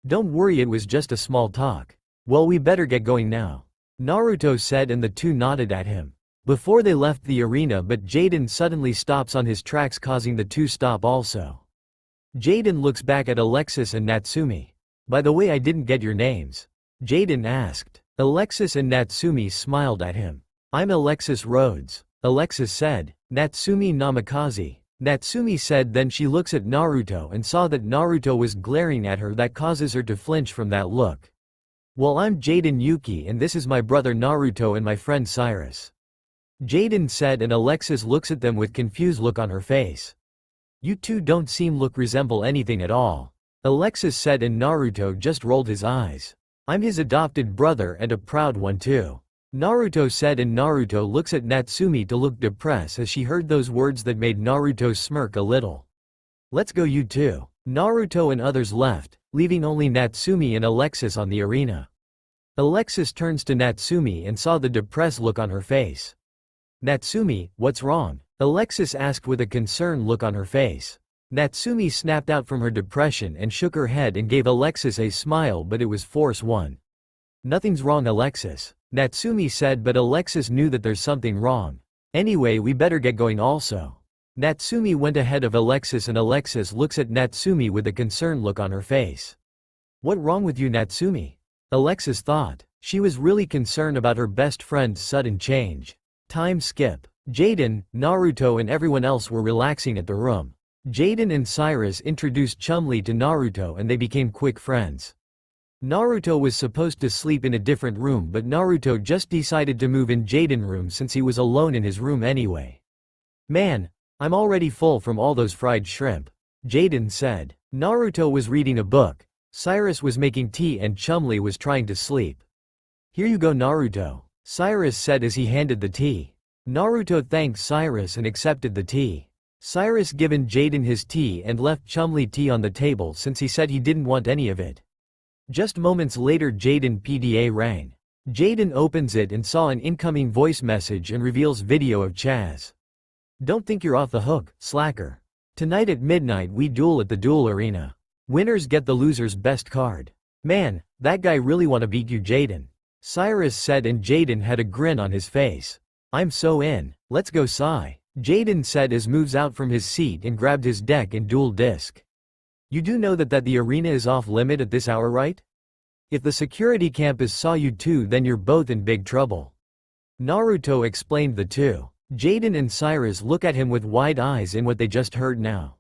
"Don't worry, it was just a small talk." "Well, we better get going now," Naruto said, and the 2 nodded at him. Before they left the arena, but Jaden suddenly stops on his tracks, causing the 2 stop also. Jaden looks back at Alexis and Natsumi. "By the way, I didn't get your names," Jaden asked. Alexis and Natsumi smiled at him. "I'm Alexis Rhodes," Alexis said. "Natsumi Namikaze," Natsumi said. Then she looks at Naruto and saw that Naruto was glaring at her, that causes her to flinch from that look. "Well, I'm Jaden Yuki, and this is my brother Naruto and my friend Cyrus," Jaden said, and Alexis looks at them with confused look on her face. "You two don't resemble anything at all," Alexis said, and Naruto just rolled his eyes. "I'm his adopted brother, and a proud one too," Naruto said, and Naruto looks at Natsumi to look depressed as she heard those words that made Naruto smirk a little. "Let's go, you two." Naruto and others left, leaving only Natsumi and Alexis on the arena. Alexis turns to Natsumi and saw the depressed look on her face. "Natsumi, what's wrong?" Alexis asked with a concerned look on her face. Natsumi snapped out from her depression and shook her head and gave Alexis a smile, but it was forced one. "Nothing's wrong, Alexis," Natsumi said, but Alexis knew that there's something wrong. "Anyway, we better get going also." Natsumi went ahead of Alexis, and Alexis looks at Natsumi with a concerned look on her face. "What wrong with you, Natsumi?" Alexis thought. She was really concerned about her best friend's sudden change. Time skip. Jaden, Naruto and everyone else were relaxing at the room. Jaden and Cyrus introduced Chumli to Naruto and they became quick friends. Naruto was supposed to sleep in a different room, but Naruto just decided to move in Jaden's room since he was alone in his room anyway. "Man, I'm already full from all those fried shrimp," Jaden said. Naruto was reading a book. Cyrus was making tea and Chumli was trying to sleep. "Here you go, Naruto," Cyrus said as he handed the tea. Naruto thanked Cyrus and accepted the tea. Cyrus given Jaden his tea and left Chumli tea on the table since he said he didn't want any of it. Just moments later, Jaden PDA rang. Jaden opens it and saw an incoming voice message and reveals video of Chaz. "Don't think you're off the hook, slacker. Tonight at midnight we duel at the duel arena. Winners get the loser's best card." "Man, that guy really wanna beat you, Jaden," Cyrus said, and Jaden had a grin on his face. "I'm so in. Let's go, Sai," Jaden said as moves out from his seat and grabbed his deck and duel disc. "You do know that the arena is off limit at this hour, right? If the security campus saw you two, then you're both in big trouble." Naruto explained the two. Jaden and Cyrus look at him with wide eyes in what they just heard now.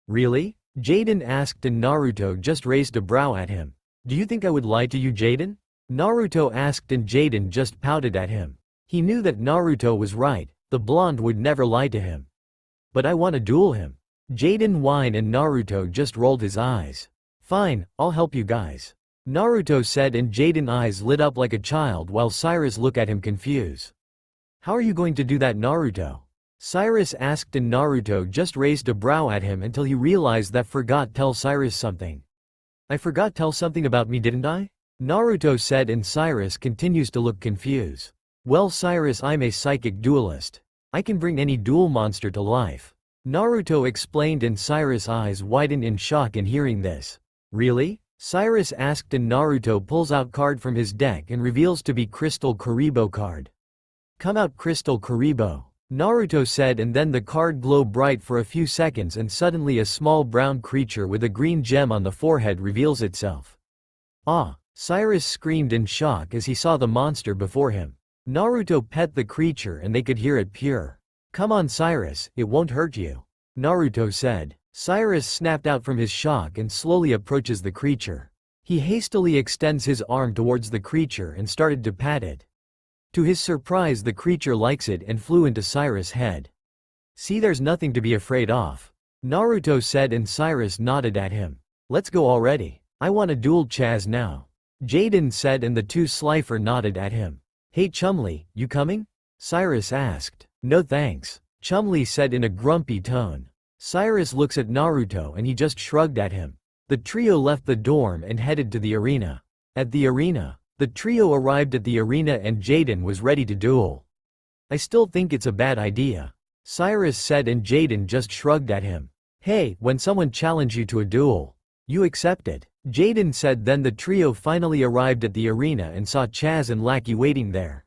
Really? Jaden asked and Naruto just raised a brow at him. Do you think I would lie to you, Jaden? Naruto asked and Jaden just pouted at him. He knew that Naruto was right, the blonde would never lie to him. But I want to duel him. Jaden whined and Naruto just rolled his eyes. Fine, I'll help you guys. Naruto said and Jaden's eyes lit up like a child while Cyrus looked at him confused. How are you going to do that, Naruto? Cyrus asked and Naruto just raised a brow at him until he realized that forgot tell Cyrus something. I forgot tell something about me, didn't I? Naruto said and Cyrus continues to look confused. Well, Cyrus, I'm a psychic duelist. I can bring any duel monster to life. Naruto explained and Cyrus' eyes widened in shock in hearing this. Really? Cyrus asked and Naruto pulls out card from his deck and reveals to be Crystal Kuribo card. Come out, Crystal Kuribo. Naruto said and then the card glowed bright for a few seconds and suddenly a small brown creature with a green gem on the forehead reveals itself. Ah! Cyrus screamed in shock as he saw the monster before him. Naruto pet the creature and they could hear it purr. Come on, Cyrus, it won't hurt you. Naruto said. Cyrus snapped out from his shock and slowly approaches the creature. He hastily extends his arm towards the creature and started to pat it. To his surprise, the creature likes it and flew into Cyrus' head. See, there's nothing to be afraid of. Naruto said and Cyrus nodded at him. Let's go already. I want to duel Chaz now. Jaden said and the two Slifer nodded at him. Hey Chumlee, you coming? Cyrus asked. No thanks. Chumlee said in a grumpy tone. Cyrus looks at Naruto and he just shrugged at him. The trio left the dorm and headed to the arena. At the arena, the trio arrived at the arena and Jaden was ready to duel. I still think it's a bad idea. Cyrus said and Jaden just shrugged at him. Hey, when someone challenge you to a duel, you accept it. Jaden said. Then the trio finally arrived at the arena and saw Chaz and Lackey waiting there.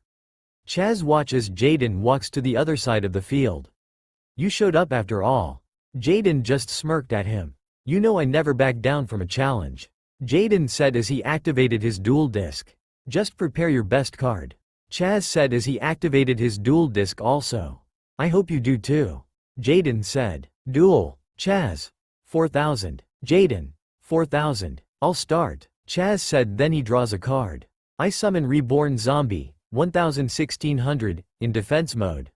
Chaz watches Jaden walks to the other side of the field. You showed up after all. Jaden just smirked at him. You know I never back down from a challenge. Jaden said as he activated his duel disc. Just prepare your best card. Chaz said as he activated his duel disc also. I hope you do too. Jaden said. Duel. Chaz. 4,000. Jaden. 4,000. I'll start. Chaz said. Then he draws a card. I summon Reborn Zombie, 1600, in defense mode.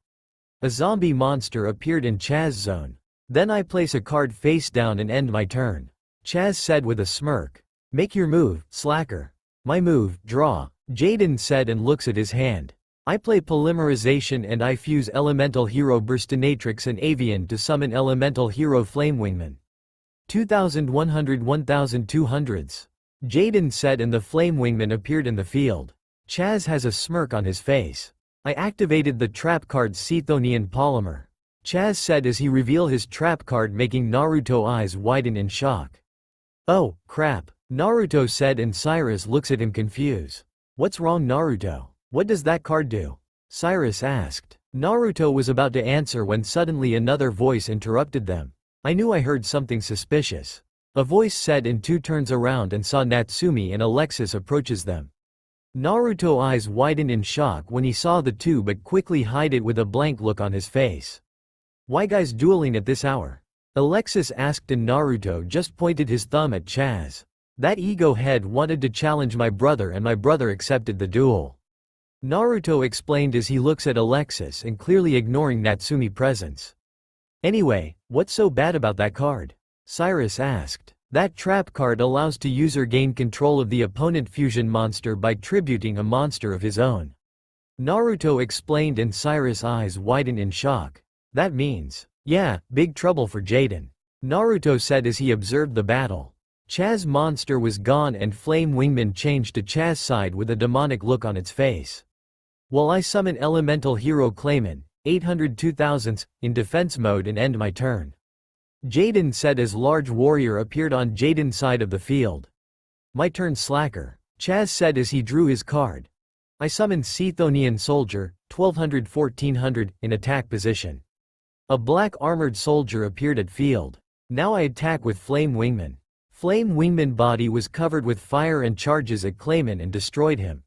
A zombie monster appeared in Chaz's zone. Then I place a card face down and end my turn. Chaz said with a smirk. Make your move, slacker. My move, draw. Jaden said and looks at his hand. I play Polymerization and I fuse Elemental Hero Burstinatrix and Avian to summon Elemental Hero Flamewingman. 2100 1200s. Jaden said and the Flamewingman appeared in the field. Chaz has a smirk on his face. I activated the trap card Cethonian Polymer. Chaz said as he revealed his trap card, making Naruto eyes widen in shock. Oh, crap, Naruto said and Cyrus looks at him confused. What's wrong, Naruto? What does that card do? Cyrus asked. Naruto was about to answer when suddenly another voice interrupted them. I knew I heard something suspicious. A voice said and two turns around and saw Natsumi and Alexis approaches them. Naruto eyes widened in shock when he saw the two but quickly hid it with a blank look on his face. Why guys dueling at this hour? Alexis asked and Naruto just pointed his thumb at Chaz. That ego head wanted to challenge my brother and my brother accepted the duel. Naruto explained as he looks at Alexis and clearly ignoring Natsumi's presence. Anyway, what's so bad about that card? Cyrus asked. That trap card allows the user gain control of the opponent fusion monster by tributing a monster of his own. Naruto explained and Cyrus' eyes widened in shock. That means, yeah, big trouble for Jaden. Naruto said as he observed the battle. Chaz's monster was gone and Flame Wingman changed to Chaz's side with a demonic look on its face. While I summon Elemental Hero Clayman, 800 2000s, in defense mode and end my turn. Jaden said as large warrior appeared on Jaden's side of the field. My turn, slacker. Chaz said as he drew his card. I summoned Cethonian Soldier, 1200 1400, in attack position. A black armored soldier appeared at field. Now I attack with Flame Wingman. Flame Wingman body was covered with fire and charges at Clayman and destroyed him.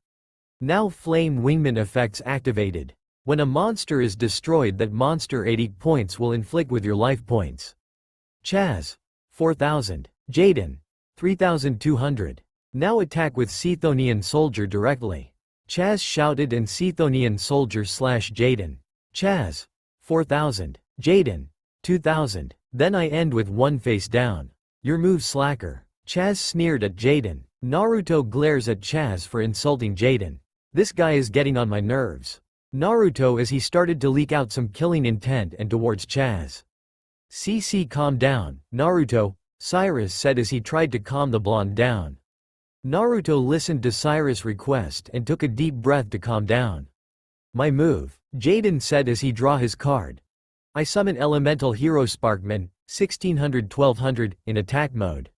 Now flame wingman effects activated. When a monster is destroyed, that monster 80 points will inflict with your life points. Chaz. 4000. Jaden. 3200. Now attack with Sethonian soldier directly. Chaz shouted and Sethonian soldier / Jaden. Chaz. 4000. Jaden. 2000. Then I end with one face down. Your move slacker. Chaz sneered at Jaden. Naruto glares at Chaz for insulting Jaden. This guy is getting on my nerves. Naruto as he started to leak out some killing intent and towards Chaz. CC calm down, Naruto, Cyrus said as he tried to calm the blonde down. Naruto listened to Cyrus' request and took a deep breath to calm down. My move, Jaden said as he draw his card. I summon elemental hero Sparkman, 1600-1200, in attack mode.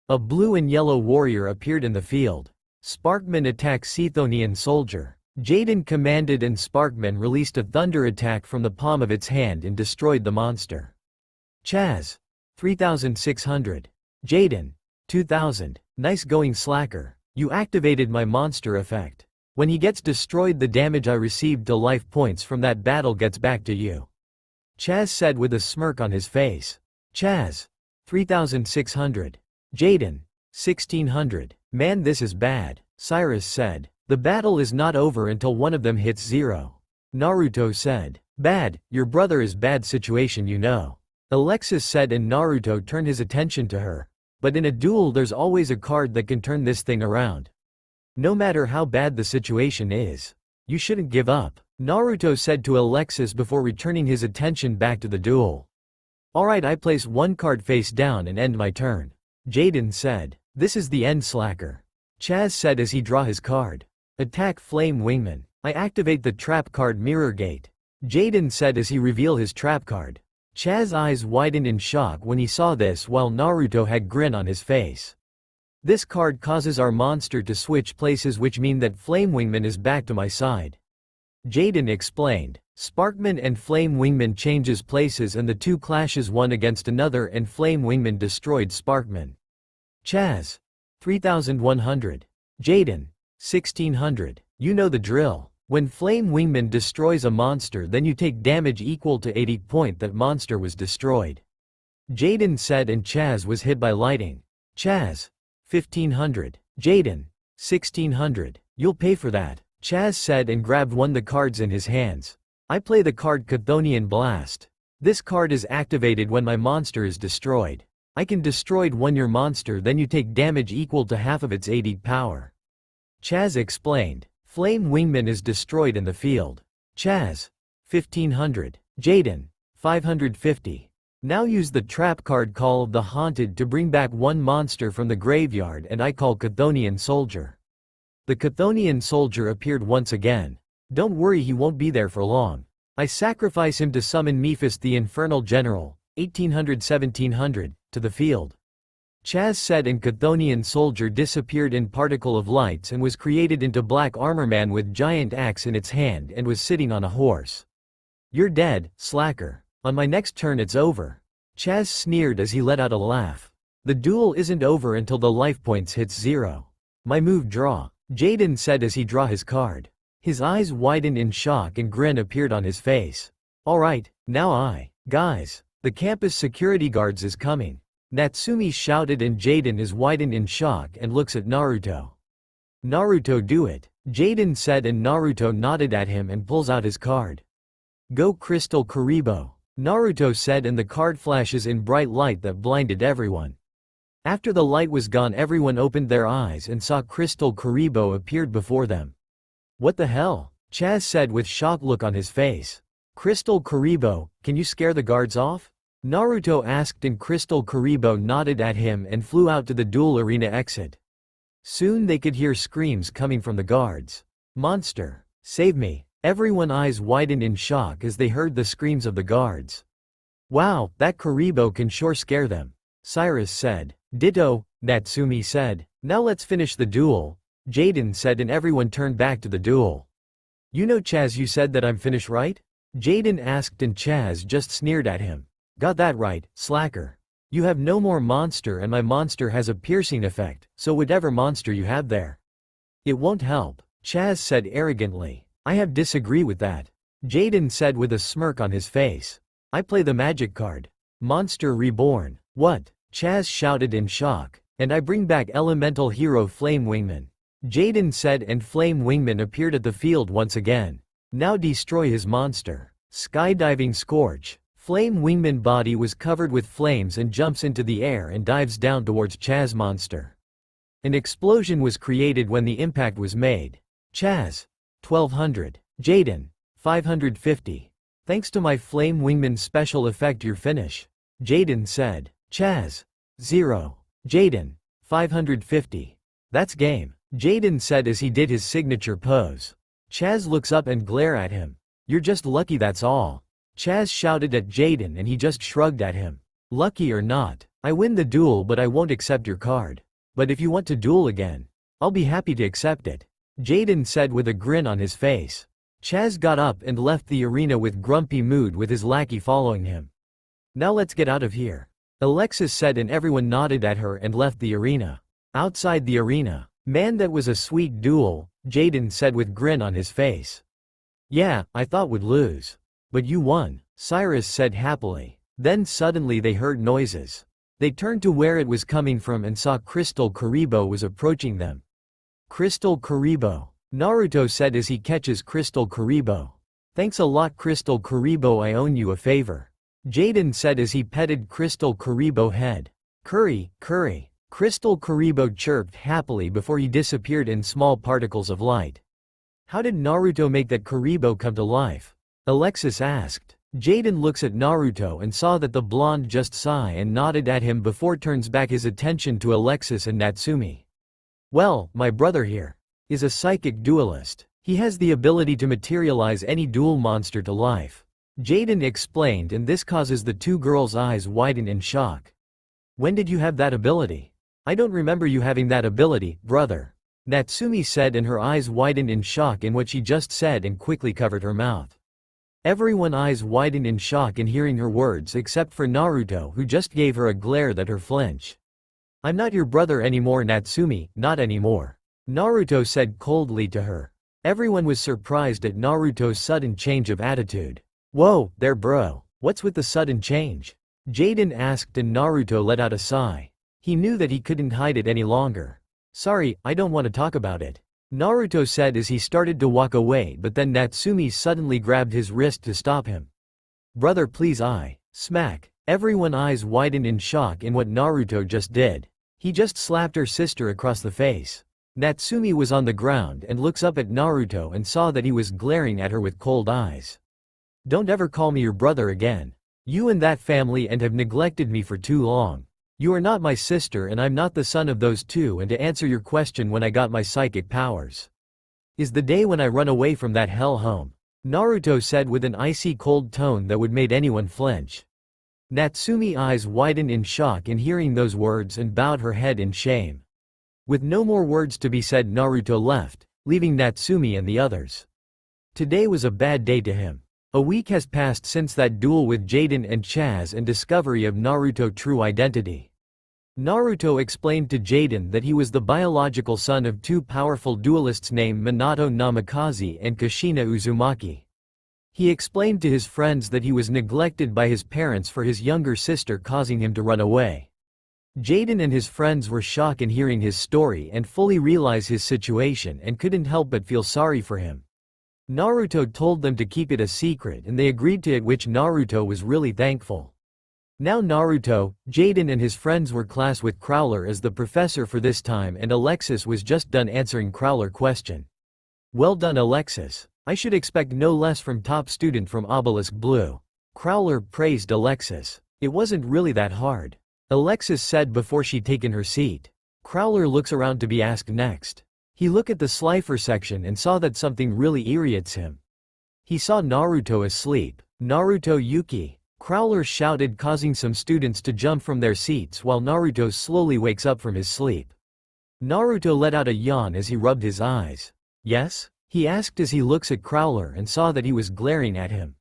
A blue and yellow warrior appeared in the field. Sparkman attacks Sethonian soldier. Jaden commanded and Sparkman released a thunder attack from the palm of its hand and destroyed the monster. Chaz. 3600. Jaden. 2000. Nice going slacker. You activated my monster effect. When he gets destroyed, the damage I received to life points from that battle gets back to you. Chaz said with a smirk on his face. Chaz. 3600. Jaden. 1600. Man, this is bad, Cyrus said. The battle is not over until one of them hits 0. Naruto said. Bad, your brother is bad situation, you know. Alexis said, and Naruto turned his attention to her. But in a duel there's always a card that can turn this thing around. No matter how bad the situation is, you shouldn't give up, Naruto said to Alexis before returning his attention back to the duel. Alright, I place one card face down and end my turn. Jaden said. This is the end slacker. Chaz said as he draw his card. Attack Flame Wingman. I activate the trap card Mirror Gate. Jaden said as he revealed his trap card. Chaz's eyes widened in shock when he saw this while Naruto had grin on his face. This card causes our monster to switch places, which mean that Flame Wingman is back to my side. Jaden explained. Sparkman and Flame Wingman changes places and the two clashes one against another and Flame Wingman destroyed Sparkman. Chaz. 3100. Jaden. 1600. You know the drill. When Flame Wingman destroys a monster, then you take damage equal to 80 point that monster was destroyed. Jaden said, and Chaz was hit by lightning. Chaz. 1500. Jaden. 1600. You'll pay for that, Chaz said and grabbed one of the cards in his hands. I play the card Chthonian Blast. This card is activated when my monster is destroyed. I can destroy your monster, then you take damage equal to half of its 80 power. Chaz explained. Flame Wingman is destroyed in the field. Chaz. 1500. Jaden. 550. Now use the trap card Call of the Haunted to bring back one monster from the graveyard, and I call Chthonian Soldier. The Chthonian Soldier appeared once again. Don't worry, he won't be there for long. I sacrifice him to summon Mephist the Infernal General, 1800-1700, to the field. Chaz said, and Chthonian Soldier disappeared in particle of lights and was created into Black Armor Man with giant axe in its hand and was sitting on a horse. You're dead, slacker. On my next turn it's over. Chaz sneered as he let out a laugh. The duel isn't over until the life points hits 0. My move draw, Jaden said as he draw his card. His eyes widened in shock and grin appeared on his face. Alright, now guys, the campus security guards is coming. Natsumi shouted and Jaden is widened in shock and looks at Naruto. Naruto, do it, Jaden said, and Naruto nodded at him and pulls out his card. Go Crystal Kuribo, Naruto said, and the card flashes in bright light that blinded everyone. After the light was gone, everyone opened their eyes and saw Crystal Kuribo appeared before them. What the hell? Chaz said with shock look on his face. Crystal Kuribo, can you scare the guards off? Naruto asked, and Crystal Kuribo nodded at him and flew out to the duel arena exit. Soon they could hear screams coming from the guards. Monster, save me. Everyone's eyes widened in shock as they heard the screams of the guards. Wow, that Kuribo can sure scare them, Cyrus said. Ditto, Natsumi said. Now let's finish the duel, Jaden said, and everyone turned back to the duel. You know, Chaz, you said that I'm finished, right? Jaden asked, and Chaz just sneered at him. Got that right, slacker. You have no more monster, and my monster has a piercing effect, so whatever monster you have there, it won't help. Chaz said arrogantly. I have disagree with that. Jaden said with a smirk on his face. I play the magic card. Monster Reborn. What? Chaz shouted in shock. And I bring back elemental hero Flame Wingman. Jaden said, and Flame Wingman appeared at the field once again. Now destroy his monster. Skydiving Scorch. Flame Wingman body was covered with flames and jumps into the air and dives down towards Chaz monster. An explosion was created when the impact was made. Chaz. 1200. Jaden. 550. Thanks to my Flame Wingman special effect you're finish. Jaden said. Chaz. 0. Jaden. 550. That's game. Jaden said as he did his signature pose. Chaz looks up and glare at him. You're just lucky, that's all. Chaz shouted at Jaden and he just shrugged at him. Lucky or not, I win the duel but I won't accept your card. But if you want to duel again, I'll be happy to accept it. Jaden said with a grin on his face. Chaz got up and left the arena with grumpy mood with his lackey following him. Now let's get out of here. Alexis said and everyone nodded at her and left the arena. Outside the arena. Man, that was a sweet duel, Jaden said with grin on his face. Yeah, I thought would lose. But you won, Cyrus said happily. Then suddenly they heard noises. They turned to where it was coming from and saw Crystal Karibo was approaching them. Crystal Karibo. Naruto said as he catches Crystal Karibo. Thanks a lot Crystal Karibo, I owe you a favor. Jaden said as he petted Crystal Karibo head. Curry, curry. Crystal Karibo chirped happily before he disappeared in small particles of light. How did Naruto make that Karibo come to life? Alexis asked. Jaden looks at Naruto and saw that the blonde just sighed and nodded at him before turns back his attention to Alexis and Natsumi. Well, my brother here is a psychic duelist. He has the ability to materialize any duel monster to life. Jaden explained, and this causes the two girls' eyes widen in shock. When did you have that ability? I don't remember you having that ability, brother. Natsumi said and her eyes widened in shock in what she just said and quickly covered her mouth. Everyone's eyes widened in shock in hearing her words except for Naruto, who just gave her a glare that her flinch. I'm not your brother anymore, Natsumi, not anymore. Naruto said coldly to her. Everyone was surprised at Naruto's sudden change of attitude. Whoa, there bro, what's with the sudden change? Jaden asked and Naruto let out a sigh. He knew that he couldn't hide it any longer. Sorry, I don't want to talk about it. Naruto said as he started to walk away, but then Natsumi suddenly grabbed his wrist to stop him. Brother please, smack. Everyone's eyes widened in shock in what Naruto just did. He just slapped her sister across the face. Natsumi was on the ground and looks up at Naruto and saw that he was glaring at her with cold eyes. Don't ever call me your brother again. You and that family and have neglected me for too long. You are not my sister and I'm not the son of those two, and to answer your question, when I got my psychic powers is the day when I run away from that hell home. Naruto said with an icy cold tone that would made anyone flinch. Natsumi's eyes widened in shock in hearing those words and bowed her head in shame. With no more words to be said, Naruto left, leaving Natsumi and the others. Today was a bad day to him. A week has passed since that duel with Jaden and Chaz and discovery of Naruto's true identity. Naruto explained to Jaden that he was the biological son of two powerful duelists named Minato Namikaze and Kushina Uzumaki. He explained to his friends that he was neglected by his parents for his younger sister causing him to run away. Jaden and his friends were shocked in hearing his story and fully realized his situation and couldn't help but feel sorry for him. Naruto told them to keep it a secret and they agreed to it, which Naruto was really thankful. Now Naruto, Jaden and his friends were class with Crowler as the professor for this time, and Alexis was just done answering Crowler's question. Well done Alexis. I should expect no less from top student from Obelisk Blue. Crowler praised Alexis. It wasn't really that hard, Alexis said before she'd taken her seat. Crowler looks around to be asked next. He looked at the Slifer section and saw that something really irritates him. He saw Naruto asleep. Naruto Yuki, Crowler shouted, causing some students to jump from their seats while Naruto slowly wakes up from his sleep. Naruto let out a yawn as he rubbed his eyes. Yes? He asked as he looks at Crowler and saw that he was glaring at him.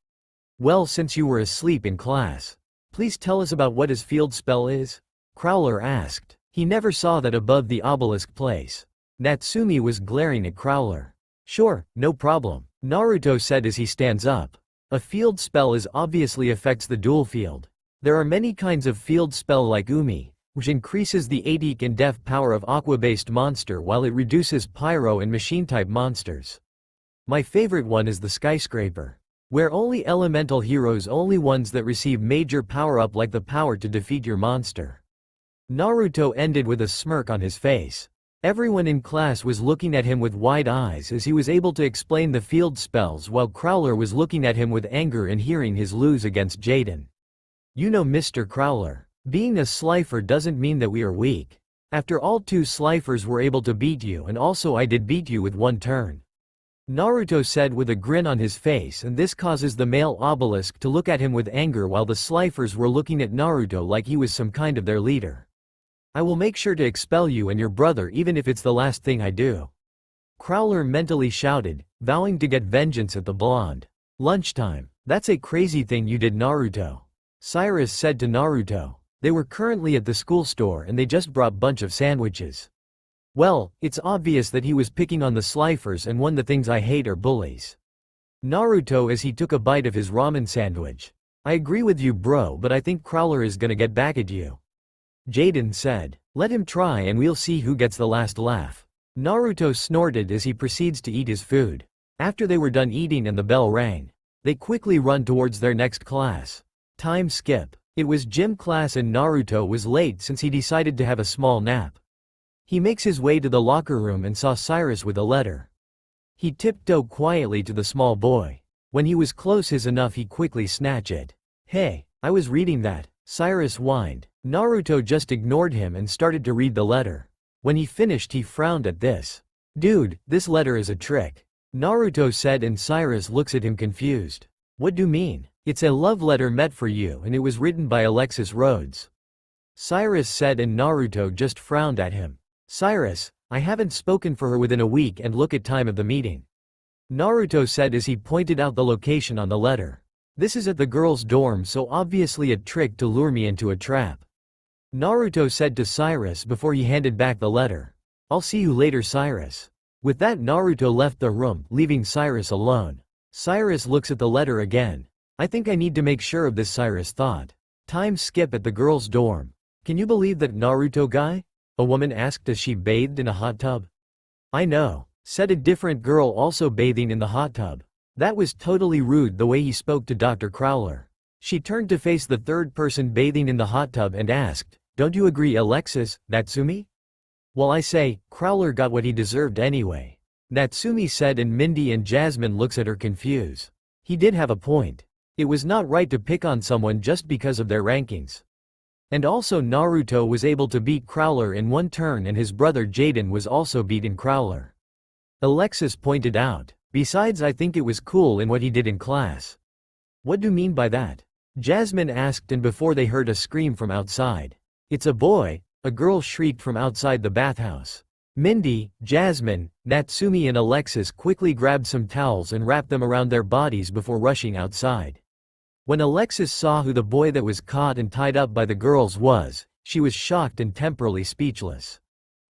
Well, since you were asleep in class, please tell us about what his field spell is? Crowler asked. He never saw that above the obelisk place. Natsumi was glaring at Crowler. Sure, no problem, Naruto said as he stands up. A field spell obviously affects the dual field. There are many kinds of field spell like Umi, which increases the ATIC and def power of aqua-based monster while it reduces pyro and machine-type monsters. My favorite one is the skyscraper, where only elemental heroes, only ones that receive major power-up like the power to defeat your monster. Naruto ended with a smirk on his face. Everyone in class was looking at him with wide eyes as he was able to explain the field spells while Crowler was looking at him with anger and hearing his lose against Jaden. You know, Mr. Crowler, being a Slifer doesn't mean that we are weak. After all, 2 Slifers were able to beat you, and also I did beat you with 1 turn. Naruto said with a grin on his face, and this causes the male obelisk to look at him with anger while the Slifers were looking at Naruto like he was some kind of their leader. I will make sure to expel you and your brother even if it's the last thing I do. Crowler mentally shouted, vowing to get vengeance at the blonde. Lunchtime. That's a crazy thing you did, Naruto. Cyrus said to Naruto. They were currently at the school store and they just brought bunch of sandwiches. Well, it's obvious that he was picking on the Slifers, and one of the things I hate are bullies. Naruto as he took a bite of his ramen sandwich. I agree with you, bro, but I think Crowler is gonna get back at you. Jaden said. Let him try and we'll see who gets the last laugh. Naruto snorted as he proceeds to eat his food. After they were done eating and the bell rang, they quickly run towards their next class. Time skip. It was gym class and Naruto was late since he decided to have a small nap. He makes his way to the locker room and saw Cyrus with a letter. He tiptoed quietly to the small boy. When he was close enough he quickly snatched it. Hey, I was reading that, Cyrus whined. Naruto just ignored him and started to read the letter. When he finished he frowned at this. Dude, this letter is a trick, Naruto said, and Cyrus looks at him confused. What do you mean? It's a love letter meant for you and it was written by Alexis Rhodes, Cyrus said, and Naruto just frowned at him. Cyrus, I haven't spoken for her within a week and look at time of the meeting, Naruto said as he pointed out the location on the letter. This is at the girls' dorm, so obviously a trick to lure me into a trap, Naruto said to Cyrus before he handed back the letter. I'll see you later, Cyrus. With that, Naruto left the room, leaving Cyrus alone. Cyrus looks at the letter again. I think I need to make sure of this, Cyrus thought. Time skip at the girls' dorm. Can you believe that, Naruto guy? A woman asked as she bathed in a hot tub. I know, said a different girl also bathing in the hot tub. That was totally rude the way he spoke to Dr. Crowler. She turned to face the third person bathing in the hot tub and asked, don't you agree, Alexis, Natsumi? Well, I say, Crowler got what he deserved anyway, Natsumi said, and Mindy and Jasmine looks at her confused. He did have a point. It was not right to pick on someone just because of their rankings. And also Naruto was able to beat Crowler in 1 turn and his brother Jaden was also beaten Crowler, Alexis pointed out. Besides, I think it was cool in what he did in class. What do you mean by that? Jasmine asked, and before they heard a scream from outside. It's a boy, a girl shrieked from outside the bathhouse. Mindy, Jasmine, Natsumi and Alexis quickly grabbed some towels and wrapped them around their bodies before rushing outside. When Alexis saw who the boy that was caught and tied up by the girls was, she was shocked and temporarily speechless.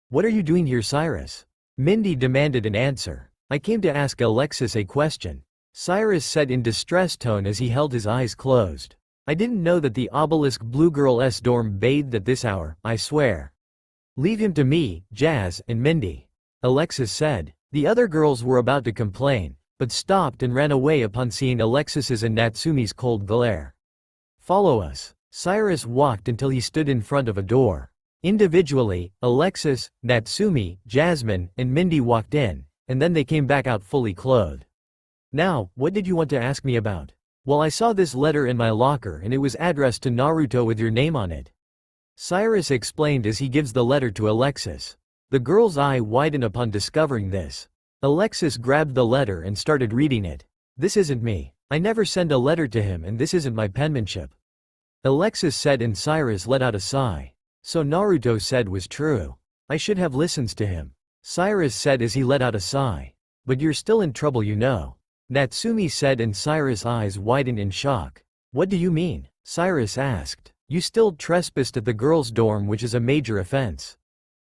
What are you doing here, Cyrus? Mindy demanded an answer. I came to ask Alexis a question, Cyrus said in distressed tone as he held his eyes closed. I didn't know that the obelisk blue girl's dorm bathed at this hour, I swear. Leave him to me, Jazz and Mindy, Alexis said. The other girls were about to complain, but stopped and ran away upon seeing Alexis's and Natsumi's cold glare. Follow us. Cyrus walked until he stood in front of a door. Individually, Alexis, Natsumi, Jasmine, and Mindy walked in, and then they came back out fully clothed. Now, what did you want to ask me about? Well, I saw this letter in my locker and it was addressed to Naruto with your name on it, Cyrus explained as he gives the letter to Alexis. The girl's eye widened upon discovering this. Alexis grabbed the letter and started reading it. This isn't me. I never send a letter to him and this isn't my penmanship, Alexis said, and Cyrus let out a sigh. So Naruto said was true. I should have listened to him, Cyrus said as he let out a sigh. But you're still in trouble, you know, Natsumi said, and Cyrus' eyes widened in shock. What do you mean? Cyrus asked. You still trespassed at the girls' dorm, which is a major offense,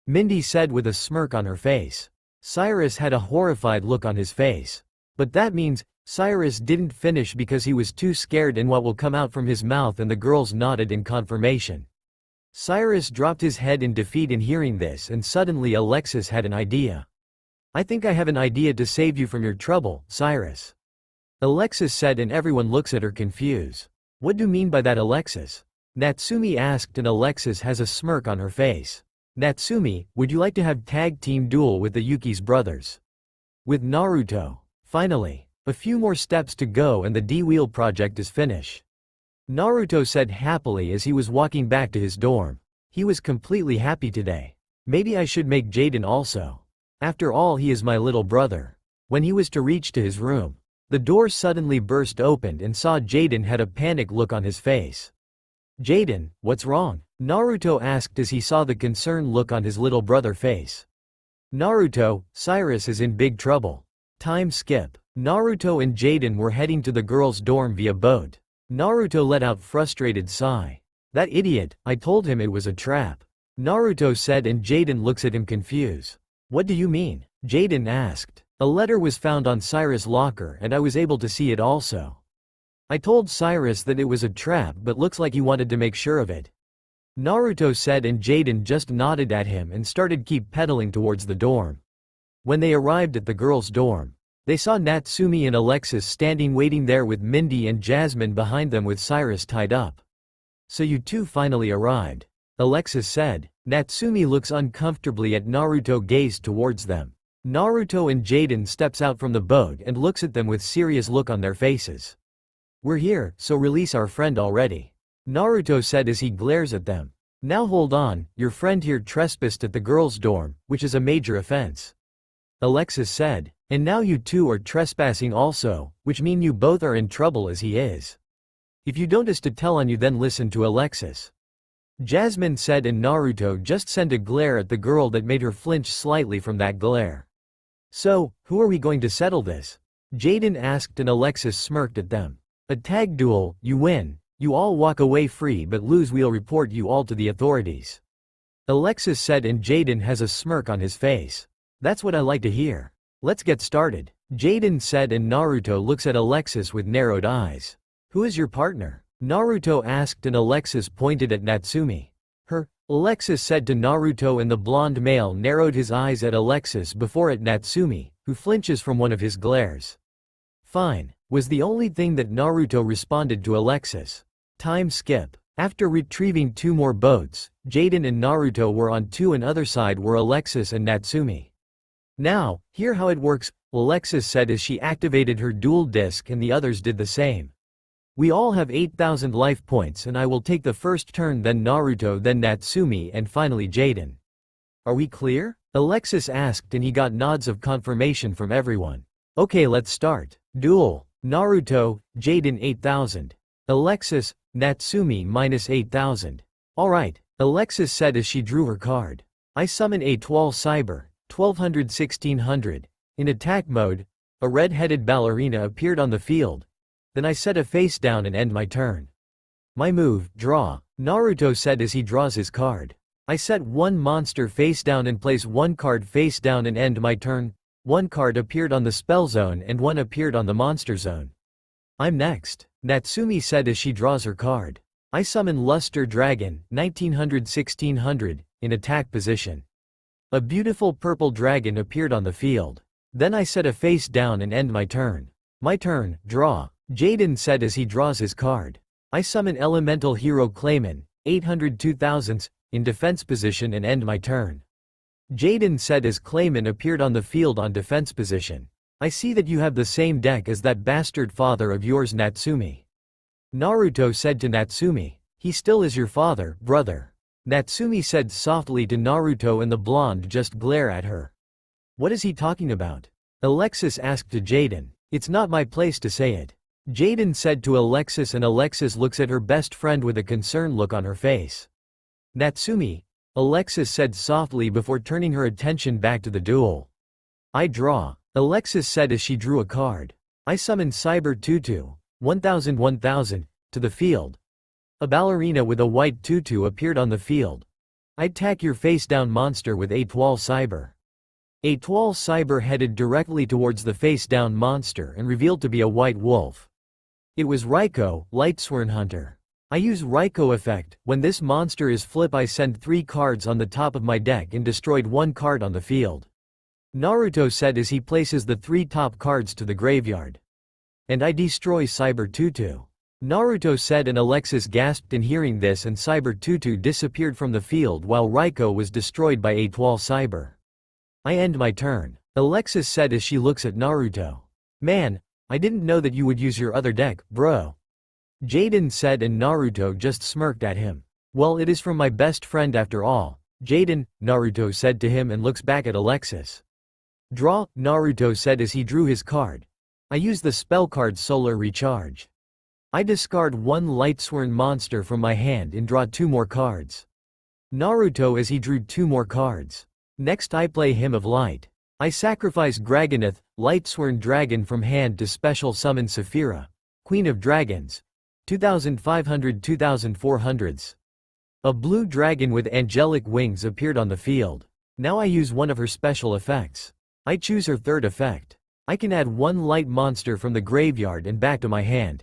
Mindy said with a smirk on her face. Cyrus had a horrified look on his face. But that means, Cyrus didn't finish because he was too scared in what will come out from his mouth, and the girls nodded in confirmation. Cyrus dropped his head in defeat in hearing this, and suddenly Alexis had an idea. I think I have an idea to save you from your trouble, Cyrus. Alexis said, and everyone looks at her confused. What do you mean by that, Alexis? Natsumi asked, and Alexis has a smirk on her face. Natsumi, would you like to have tag team duel with the Yuki's brothers? With Naruto. Finally. A few more steps to go and the D-Wheel project is finished. Naruto said happily as he was walking back to his dorm. He was completely happy today. Maybe I should make Jaden also. After all, he is my little brother. When he was to reach to his room, the door suddenly burst open and saw Jaden had a panic look on his face. Jaden, what's wrong? Naruto asked as he saw the concerned look on his little brother's face. Naruto, Cyrus is in big trouble. Time skip. Naruto and Jaden were heading to the girls' dorm via boat. Naruto let out frustrated sigh. That idiot, I told him it was a trap. Naruto said, and Jaden looks at him confused. What do you mean? Jaden asked. A letter was found on Cyrus' locker and I was able to see it also. I told Cyrus that it was a trap, but looks like he wanted to make sure of it. Naruto said, and Jaden just nodded at him and started keep pedaling towards the dorm. When they arrived at the girls' dorm, they saw Natsumi and Alexis standing waiting there with Mindy and Jasmine behind them with Cyrus tied up. So you two finally arrived, Alexis said. Natsumi looks uncomfortably at Naruto, gazed towards them. Naruto and Jaden steps out from the boat and looks at them with serious look on their faces. We're here, so release our friend already, Naruto said as he glares at them. Now hold on, your friend here trespassed at the girls' dorm, which is a major offense, Alexis said. And now you two are trespassing also, which mean you both are in trouble as he is. If you don't, is to tell on you, then listen to Alexis, Jasmine said, and Naruto just sent a glare at the girl that made her flinch slightly from that glare. So, who are we going to settle this? Jaden asked, and Alexis smirked at them. A tag duel, you win, you all walk away free, but lose, we'll report you all to the authorities, Alexis said, and Jaden has a smirk on his face. That's what I like to hear. Let's get started, Jaden said, and Naruto looks at Alexis with narrowed eyes. Who is your partner? Naruto asked, and Alexis pointed at Natsumi. Her, Alexis said to Naruto, and the blonde male narrowed his eyes at Alexis before at Natsumi, who flinches from one of his glares. Fine, was the only thing that Naruto responded to Alexis. Time skip. After retrieving two more boats, Jaden and Naruto were on two, and other side were Alexis and Natsumi. Now, hear how it works, Alexis said as she activated her dual disc, and the others did the same. We all have 8,000 life points, and I will take the first turn, then Naruto, then Natsumi, and finally Jaden. Are we clear? Alexis asked, and he got nods of confirmation from everyone. Okay, let's start. Duel. Naruto, Jaden 8,000. Alexis, Natsumi minus 8,000. Alright, Alexis said as she drew her card. I summon a Twal Cyber. 1200-1600. In attack mode, a red-headed ballerina appeared on the field. Then I set a face down and end my turn. My move, draw, Naruto said as he draws his card. I set one monster face down and place one card face down and end my turn. One card appeared on the spell zone and one appeared on the monster zone. I'm next, Natsumi said as she draws her card. I summon Luster Dragon, 1900-1600, in attack position. A beautiful purple dragon appeared on the field. Then I set a face down and end my turn. My turn, draw, Jaden said as he draws his card. I summon Elemental Hero Clayman, 800-2000s, in defense position and end my turn. Jaden said as Clayman appeared on the field on defense position. I see that you have the same deck as that bastard father of yours, Natsumi. Naruto said to Natsumi. He still is your father, brother. Natsumi said softly to Naruto, and the blonde just glare at her. What is he talking about? Alexis asked to Jaden. It's not my place to say it, Jaden said to Alexis, and Alexis looks at her best friend with a concerned look on her face. Natsumi, Alexis said softly before turning her attention back to the duel. I draw, Alexis said as she drew a card. I summon Cyber Tutu, 1000-1000, to the field. A ballerina with a white tutu appeared on the field. I attack your face down monster with a Twal Cyber. Étoile Cyber headed directly towards the face-down monster and revealed to be a white wolf. It was Raiko, Lightsworn Hunter. I use Raiko effect. When this monster is flip, I send 3 cards on the top of my deck and destroyed 1 card on the field. Naruto said as he places the 3 top cards to the graveyard. And I destroy Cyber Tutu. Naruto said, and Alexis gasped in hearing this, and Cyber Tutu disappeared from the field while Raiko was destroyed by Étoile Cyber. I end my turn. Alexis said as she looks at Naruto. Man, I didn't know that you would use your other deck, bro. Jaden said, and Naruto just smirked at him. Well, it is from my best friend after all. Jaden, Naruto said to him and looks back at Alexis. Draw, Naruto said as he drew his card. I use the spell card Solar Recharge. I discard 1 Lightsworn monster from my hand and draw 2 more cards. Naruto as he drew 2 more cards. Next I play Hymn of Light. I sacrifice Gragoneth, Lightsworn Dragon from hand to special summon Saphira, Queen of Dragons. 2500-2400s. A blue dragon with angelic wings appeared on the field. Now I use one of her special effects. I choose her 3rd effect. I can add 1 light monster from the graveyard and back to my hand.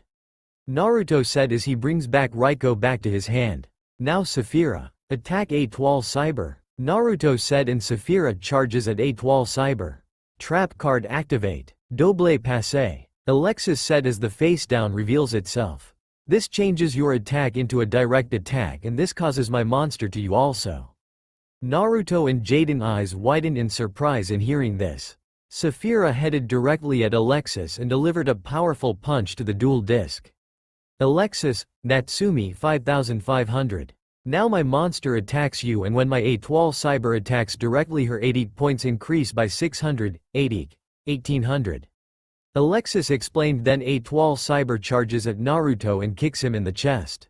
Naruto said as he brings back Raiko back to his hand. Now Saphira. Attack Étoile Cyber. Naruto said, and Saphira charges at Étoile Cyber. Trap card activate. Double passe. Alexis said as the face down reveals itself. This changes your attack into a direct attack, and this causes my monster to you also. Naruto and Jaden eyes widen in surprise in hearing this. Saphira headed directly at Alexis and delivered a powerful punch to the dual disc. Alexis, Natsumi 5500. Now my monster attacks you, and when my Étoile Cyber attacks directly, her 80 points increase by 600, 80, 1800. Alexis explained. Then Étoile Cyber charges at Naruto and kicks him in the chest.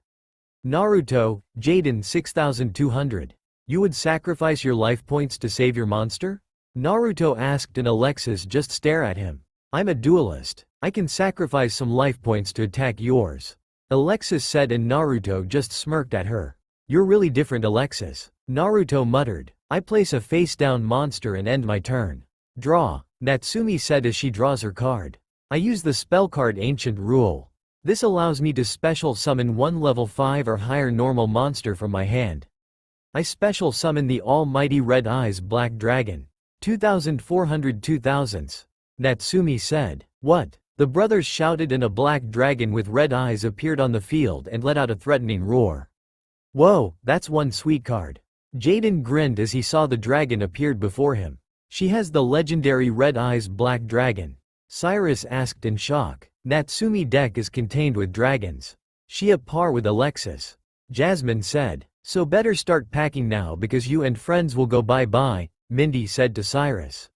Naruto, Jaden 6200. You would sacrifice your life points to save your monster? Naruto asked, and Alexis just stare at him. I'm a duelist. I can sacrifice some life points to attack yours. Alexis said, and Naruto just smirked at her. You're really different, Alexis. Naruto muttered. I place a face-down monster and end my turn. Draw, Natsumi said as she draws her card. I use the spell card Ancient Rule. This allows me to special summon 1 level 5 or higher normal monster from my hand. I special summon the almighty Red Eyes Black Dragon. 2400 2000s. Natsumi said. What? The brothers shouted, and a black dragon with red eyes appeared on the field and let out a threatening roar. Whoa, that's one sweet card. Jaden grinned as he saw the dragon appeared before him. She has the legendary Red Eyes Black Dragon. Cyrus asked in shock. Natsumi deck is contained with dragons. She at par with Alexis. Jasmine said. So better start packing now because you and friends will go bye-bye, Mindy said to Cyrus.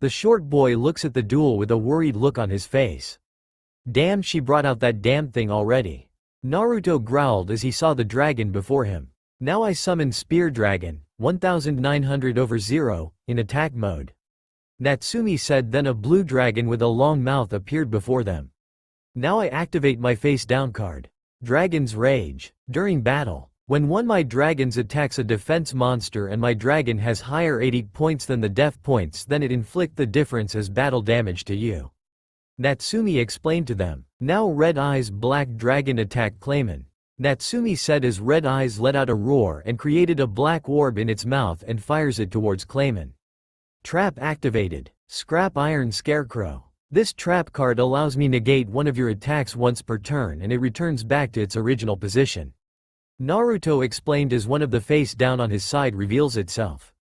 The short boy looks at the duel with a worried look on his face. Damn, she brought out that damn thing already. Naruto growled as he saw the dragon before him. Now I summon Spear Dragon, 1900/0, in attack mode. Natsumi said. Then a blue dragon with a long mouth appeared before them. Now I activate my face down card. Dragon's Rage. During battle, when one my dragons attacks a defense monster and my dragon has higher 80 points than the def points, then it inflict the difference as battle damage to you. Natsumi explained to them. Now Red Eyes Black Dragon attack Clayman. Natsumi said as Red Eyes let out a roar and created a black orb in its mouth and fires it towards Clayman. Trap activated. Scrap Iron Scarecrow. This trap card allows me negate one of your attacks once per turn and it returns back to its original position. Naruto explained as one of the face down on his side reveals itself.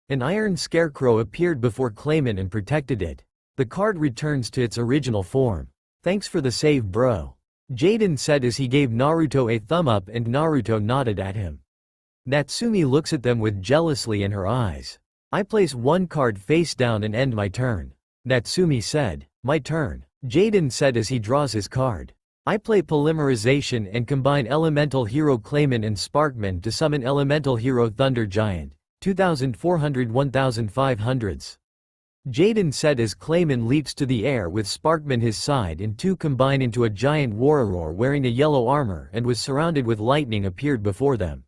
An iron scarecrow appeared before Clayman and protected it. The card returns to its original form. Thanks for the save, bro. Jaden said as he gave Naruto a thumb up and Naruto nodded at him. Natsumi looks at them with jealousy in her eyes. I place one card face down and end my turn. Natsumi said. My turn. Jaden said as he draws his card. I play Polymerization and combine Elemental Hero Clayman and Sparkman to summon Elemental Hero Thunder Giant, 2400-1500s. Jaden said as Clayman leaps to the air with Sparkman his side and two combine into a giant Warrior wearing a yellow armor and was surrounded with lightning appeared before them.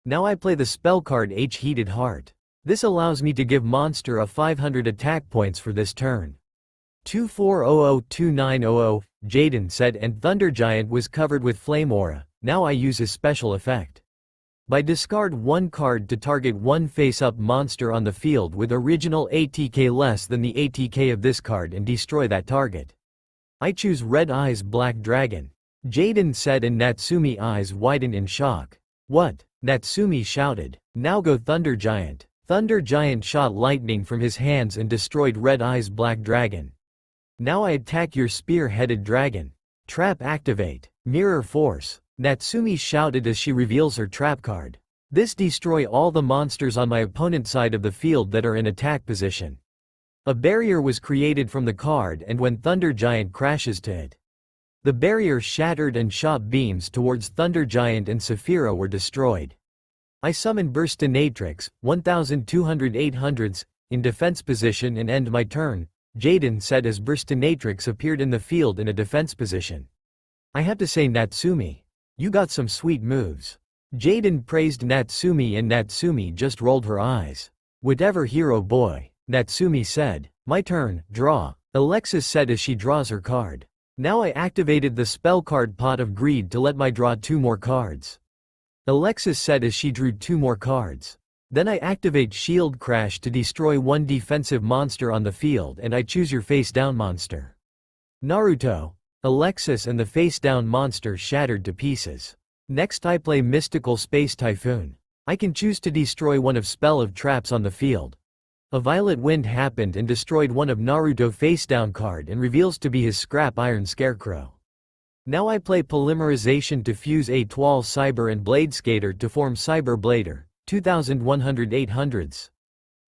Now I play the spell card H Heated Heart. This allows me to give monster a 500 attack points for this turn. 24002900, Jaden said, and Thunder Giant was covered with flame aura. Now I use his special effect. By discard one card to target one face-up monster on the field with original ATK less than the ATK of this card and destroy that target. I choose Red Eyes Black Dragon. Jaden said, and Natsumi eyes widened in shock. What? Natsumi shouted. Now go Thunder Giant. Thunder Giant shot lightning from his hands and destroyed Red Eyes Black Dragon. Now I attack your spear-headed dragon. Trap activate. Mirror Force. Natsumi shouted as she reveals her trap card. This destroy all the monsters on my opponent's side of the field that are in attack position. A barrier was created from the card, and when Thunder Giant crashes to it, the barrier shattered and shot beams towards Thunder Giant and Saphira were destroyed. I summon Burstinatrix, 1200-800s, in defense position and end my turn, Jaden said as Burstinatrix appeared in the field in a defense position. I have to say, Natsumi, you got some sweet moves. Jaden praised Natsumi and Natsumi just rolled her eyes. Whatever, hero boy, Natsumi said. My turn, draw, Alexis said as she draws her card. Now I activated the spell card Pot of Greed to let my draw 2 more cards. Alexis said as she drew 2 more cards. Then I activate Shield Crash to destroy one defensive monster on the field, and I choose your face-down monster. Naruto. Alexis and the face-down monster shattered to pieces. Next I play Mystical Space Typhoon. I can choose to destroy one of Spell of Traps on the field. A Violet Wind happened and destroyed one of Naruto face-down card and reveals to be his Scrap Iron Scarecrow. Now I play Polymerization to fuse a Twal Cyber and Blade Skater to form Cyber Blader, 2100-800s.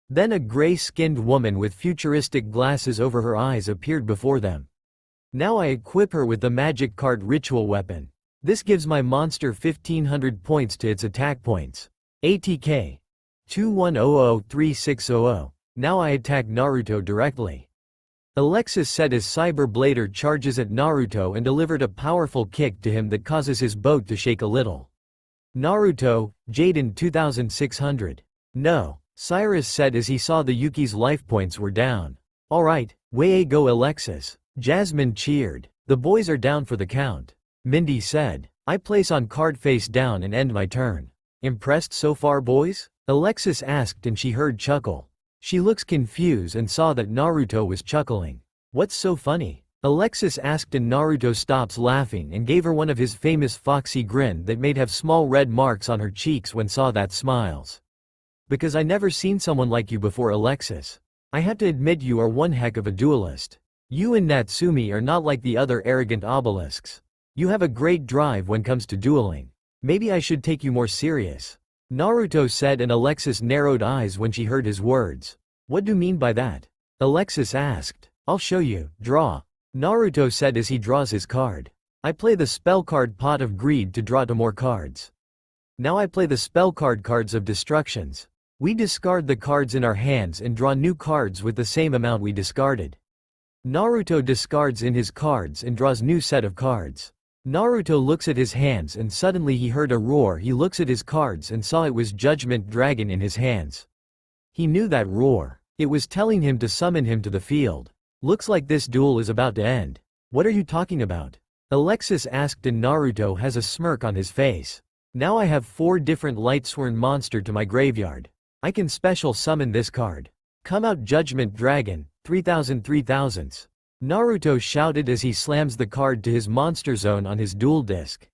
Then a gray-skinned woman with futuristic glasses over her eyes appeared before them. Now I equip her with the magic card Ritual Weapon. This gives my monster 1500 points to its attack points. ATK 2100-3600. Now I attack Naruto directly. Alexis said as Cyber Blader charges at Naruto and delivered a powerful kick to him that causes his boat to shake a little. Naruto, Jaden 2600. No, Cyrus said as he saw the Yuki's life points were down. Alright, way go Alexis. Jasmine cheered. The boys are down for the count. Mindy said. I place on card face down and end my turn. Impressed so far, boys? Alexis asked and she heard chuckle. She looks confused and saw that Naruto was chuckling. What's so funny? Alexis asked and Naruto stops laughing and gave her one of his famous foxy grin that made have small red marks on her cheeks when saw that smiles. Because I never seen someone like you before, Alexis. I have to admit you are one heck of a duelist. You and Natsumi are not like the other arrogant obelisks. You have a great drive when comes to dueling. Maybe I should take you more serious. Naruto said and Alexis narrowed eyes when she heard his words. What do you mean by that? Alexis asked. I'll show you, draw. Naruto said as he draws his card. I play the spell card Pot of Greed to draw 2 more cards. Now I play the spell card Cards of Destructions. We discard the cards in our hands and draw new cards with the same amount we discarded. Naruto discards in his cards and draws new set of cards. Naruto looks at his hands and suddenly he heard a roar. He looks at his cards and saw it was Judgment Dragon in his hands. He knew that roar. It was telling him to summon him to the field. Looks like this duel is about to end. What are you talking about? Alexis asked and Naruto has a smirk on his face. Now I have 4 different Lightsworn monster to my graveyard. I can special summon this card. Come out Judgment Dragon, 3000-3000s. Naruto shouted as he slams the card to his monster zone on his duel disc.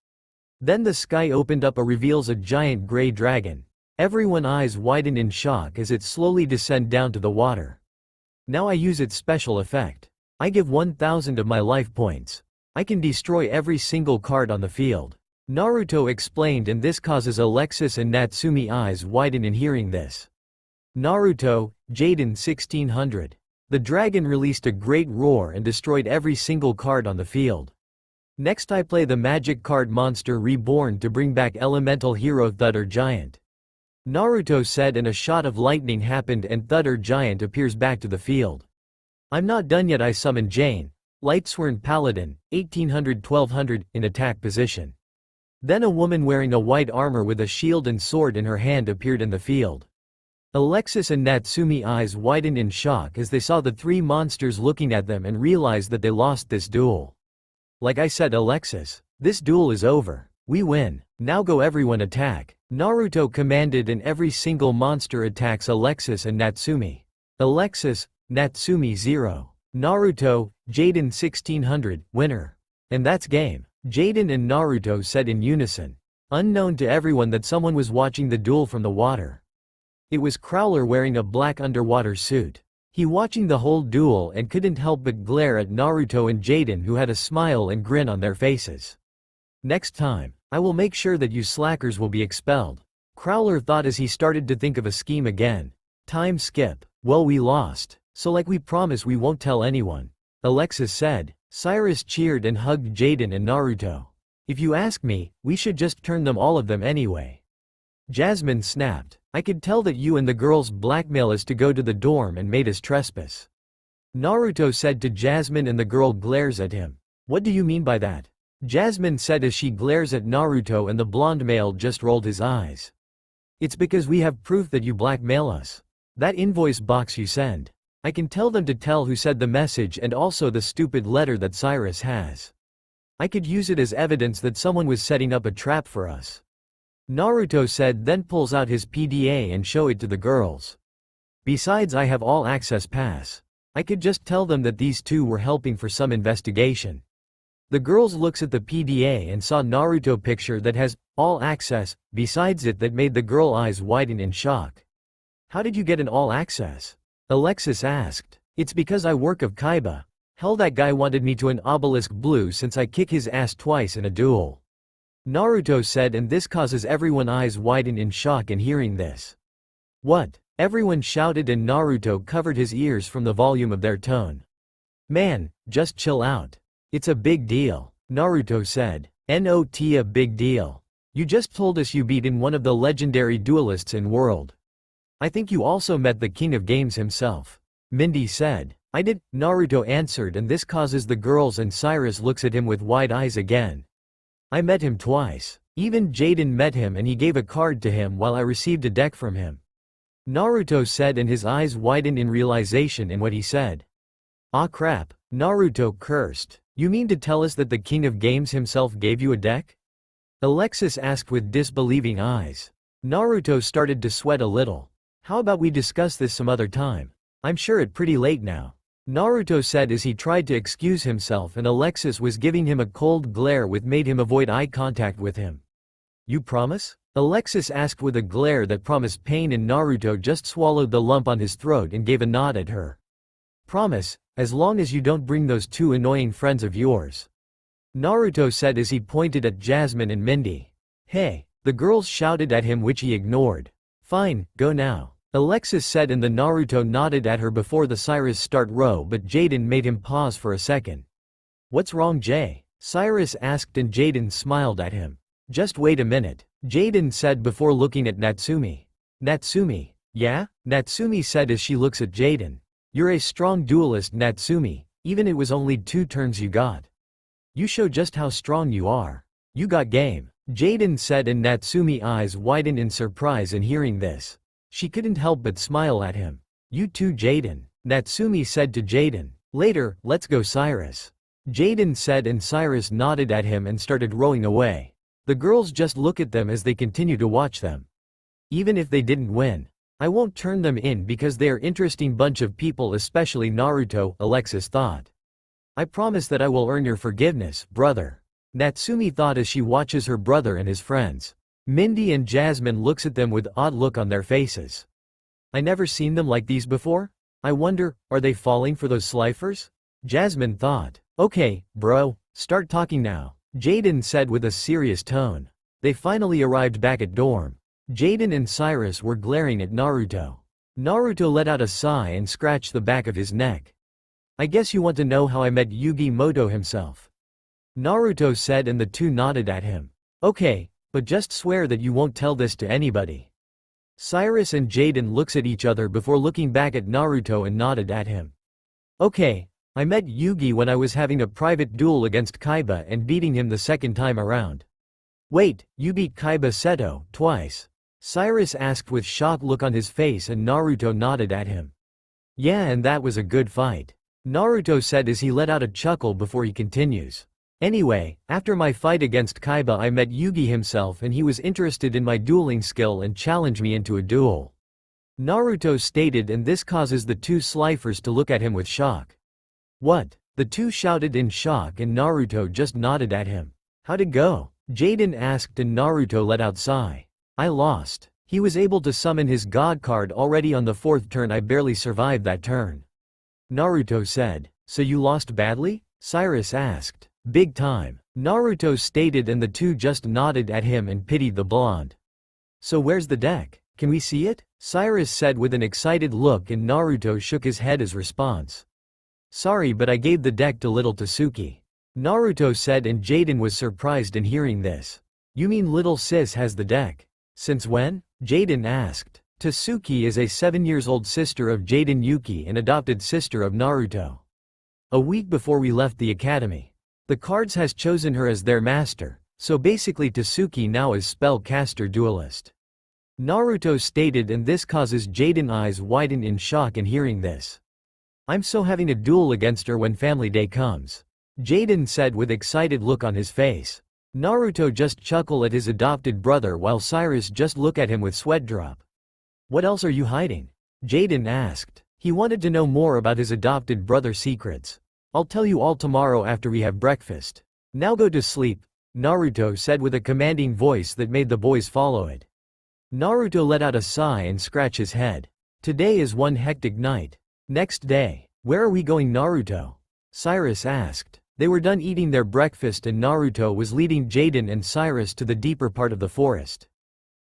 Then the sky opened up and reveals a giant gray dragon. Everyone's eyes widened in shock as it slowly descended down to the water. Now I use its special effect. I give 1000 of my life points. I can destroy every single card on the field. Naruto explained, and this causes Alexis and Natsumi eyes widen in hearing this. Naruto, Jaden 1600. The dragon released a great roar and destroyed every single card on the field. Next I play the magic card Monster Reborn to bring back elemental hero Thunder Giant. Naruto said and a shot of lightning happened and Thunder Giant appears back to the field. I'm not done yet. I summon Jane, Lightsworn Paladin, 1800-1200, in attack position. Then a woman wearing a white armor with a shield and sword in her hand appeared in the field. Alexis and Natsumi's eyes widened in shock as they saw the three monsters looking at them and realized that they lost this duel. Like I said, Alexis, this duel is over. We win. Now go everyone attack. Naruto commanded and every single monster attacks Alexis and Natsumi. Alexis, Natsumi 0. Naruto, Jaden 1600, winner. And that's game. Jaden and Naruto said in unison. Unknown to everyone that someone was watching the duel from the water. It was Crowler wearing a black underwater suit. He watching the whole duel and couldn't help but glare at Naruto and Jaden, who had a smile and grin on their faces. Next time, I will make sure that you slackers will be expelled. Crowler thought as he started to think of a scheme again. Time skip. Well, we lost, so like we promise we won't tell anyone. Alexis said. Cyrus cheered and hugged Jaden and Naruto. If you ask me, we should just turn them all of them anyway. Jasmine snapped. I could tell that you and the girls blackmail us to go to the dorm and made us trespass. Naruto said to Jasmine, and the girl glares at him. What do you mean by that? Jasmine said as she glares at Naruto, and the blonde male just rolled his eyes. It's because we have proof that you blackmail us. That invoice box you send. I can tell them to tell who said the message and also the stupid letter that Cyrus has. I could use it as evidence that someone was setting up a trap for us. Naruto said, then pulls out his PDA and show it to the girls. Besides, I have all access pass. I could just tell them that these two were helping for some investigation. The girls looks at the PDA and saw Naruto picture that has all access besides it, that made the girl eyes widen in shock. How did you get an all access? Alexis asked. It's because I work of Kaiba. Hell, that guy wanted me to an obelisk blue since I kick his ass twice in a duel. Naruto said, and this causes everyone's eyes widen in shock in hearing this. What? Everyone shouted, and Naruto covered his ears from the volume of their tone. Man, just chill out. It's a big deal, Naruto said. Not a big deal. You just told us you beat in one of the legendary duelists in world. I think you also met the king of games himself. Mindy said. I did, Naruto answered, and this causes the girls and Cyrus looks at him with wide eyes again. I met him twice. Even Jaden met him and he gave a card to him while I received a deck from him. Naruto said, and his eyes widened in realization in what he said. Ah crap, Naruto cursed. You mean to tell us that the king of games himself gave you a deck? Alexis asked with disbelieving eyes. Naruto started to sweat a little. How about we discuss this some other time? I'm sure it's pretty late now. Naruto said as he tried to excuse himself, and Alexis was giving him a cold glare which made him avoid eye contact with him. You promise? Alexis asked with a glare that promised pain, and Naruto just swallowed the lump on his throat and gave a nod at her. Promise, as long as you don't bring those two annoying friends of yours. Naruto said as he pointed at Jasmine and Mindy. Hey, the girls shouted at him, which he ignored. Fine, go now. Alexis said, and the Naruto nodded at her before the Cyrus start row, but Jaden made him pause for a second. What's wrong, Jay? Cyrus asked, and Jaden smiled at him. Just wait a minute, Jaden said before looking at Natsumi. Natsumi? Yeah? Natsumi said as she looks at Jaden. You're a strong duelist, Natsumi, even it was only 2 turns you got. You show just how strong you are. You got game, Jaden said, and Natsumi's eyes widened in surprise in hearing this. She couldn't help but smile at him. You too, Jaden, Natsumi said to Jaden. Later, let's go, Cyrus. Jaden said, and Cyrus nodded at him and started rowing away. The girls just look at them as they continue to watch them. Even if they didn't win, I won't turn them in because they are interesting bunch of people, especially Naruto, Alexis thought. I promise that I will earn your forgiveness, brother. Natsumi thought as she watches her brother and his friends. Mindy and Jasmine looks at them with odd look on their faces. I never seen them like these before? I wonder, are they falling for those slifers? Jasmine thought. Okay, bro, start talking now, Jaden said with a serious tone. They finally arrived back at dorm. Jaden and Cyrus were glaring at Naruto. Naruto let out a sigh and scratched the back of his neck. I guess you want to know how I met Yugi Moto himself. Naruto said, and the two nodded at him. Okay, but just swear that you won't tell this to anybody. Cyrus and Jaden looks at each other before looking back at Naruto and nodded at him. Okay, I met Yugi when I was having a private duel against Kaiba and beating him the second time around. Wait, you beat Kaiba Seto twice? Cyrus asked with shocked look on his face, and Naruto nodded at him. Yeah, and that was a good fight, Naruto said as he let out a chuckle before he continues. Anyway, after my fight against Kaiba I met Yugi himself and he was interested in my dueling skill and challenged me into a duel, Naruto stated, and this causes the two Slifer's to look at him with shock. What? The two shouted in shock and Naruto just nodded at him. How'd it go? Jaden asked and Naruto let out sigh. I lost. He was able to summon his god card already on the 4th turn. I barely survived that turn, Naruto said. So you lost badly? Cyrus asked. Big time, Naruto stated, and the two just nodded at him and pitied the blonde. So where's the deck? Can we see it? Cyrus said with an excited look, and Naruto shook his head as response. Sorry, but I gave the deck to little Tasuki, Naruto said, and Jaden was surprised in hearing this. You mean little sis has the deck? Since when? Jaden asked. Tasuki is a 7-year-old sister of Jaden Yuki and adopted sister of Naruto. A week before we left the academy, the cards has chosen her as their master, so basically Tasuki now is spellcaster duelist, Naruto stated, and this causes Jaden's eyes widen in shock in hearing this. I'm so having a duel against her when family day comes, Jaden said with excited look on his face. Naruto just chuckle at his adopted brother while Cyrus just look at him with sweat drop. What else are you hiding? Jaden asked. He wanted to know more about his adopted brother's secrets. I'll tell you all tomorrow after we have breakfast. Now go to sleep, Naruto said with a commanding voice that made the boys follow it. Naruto let out a sigh and scratched his head. Today is one hectic night. Next day. Where are we going, Naruto? Cyrus asked. They were done eating their breakfast and Naruto was leading Jaden and Cyrus to the deeper part of the forest.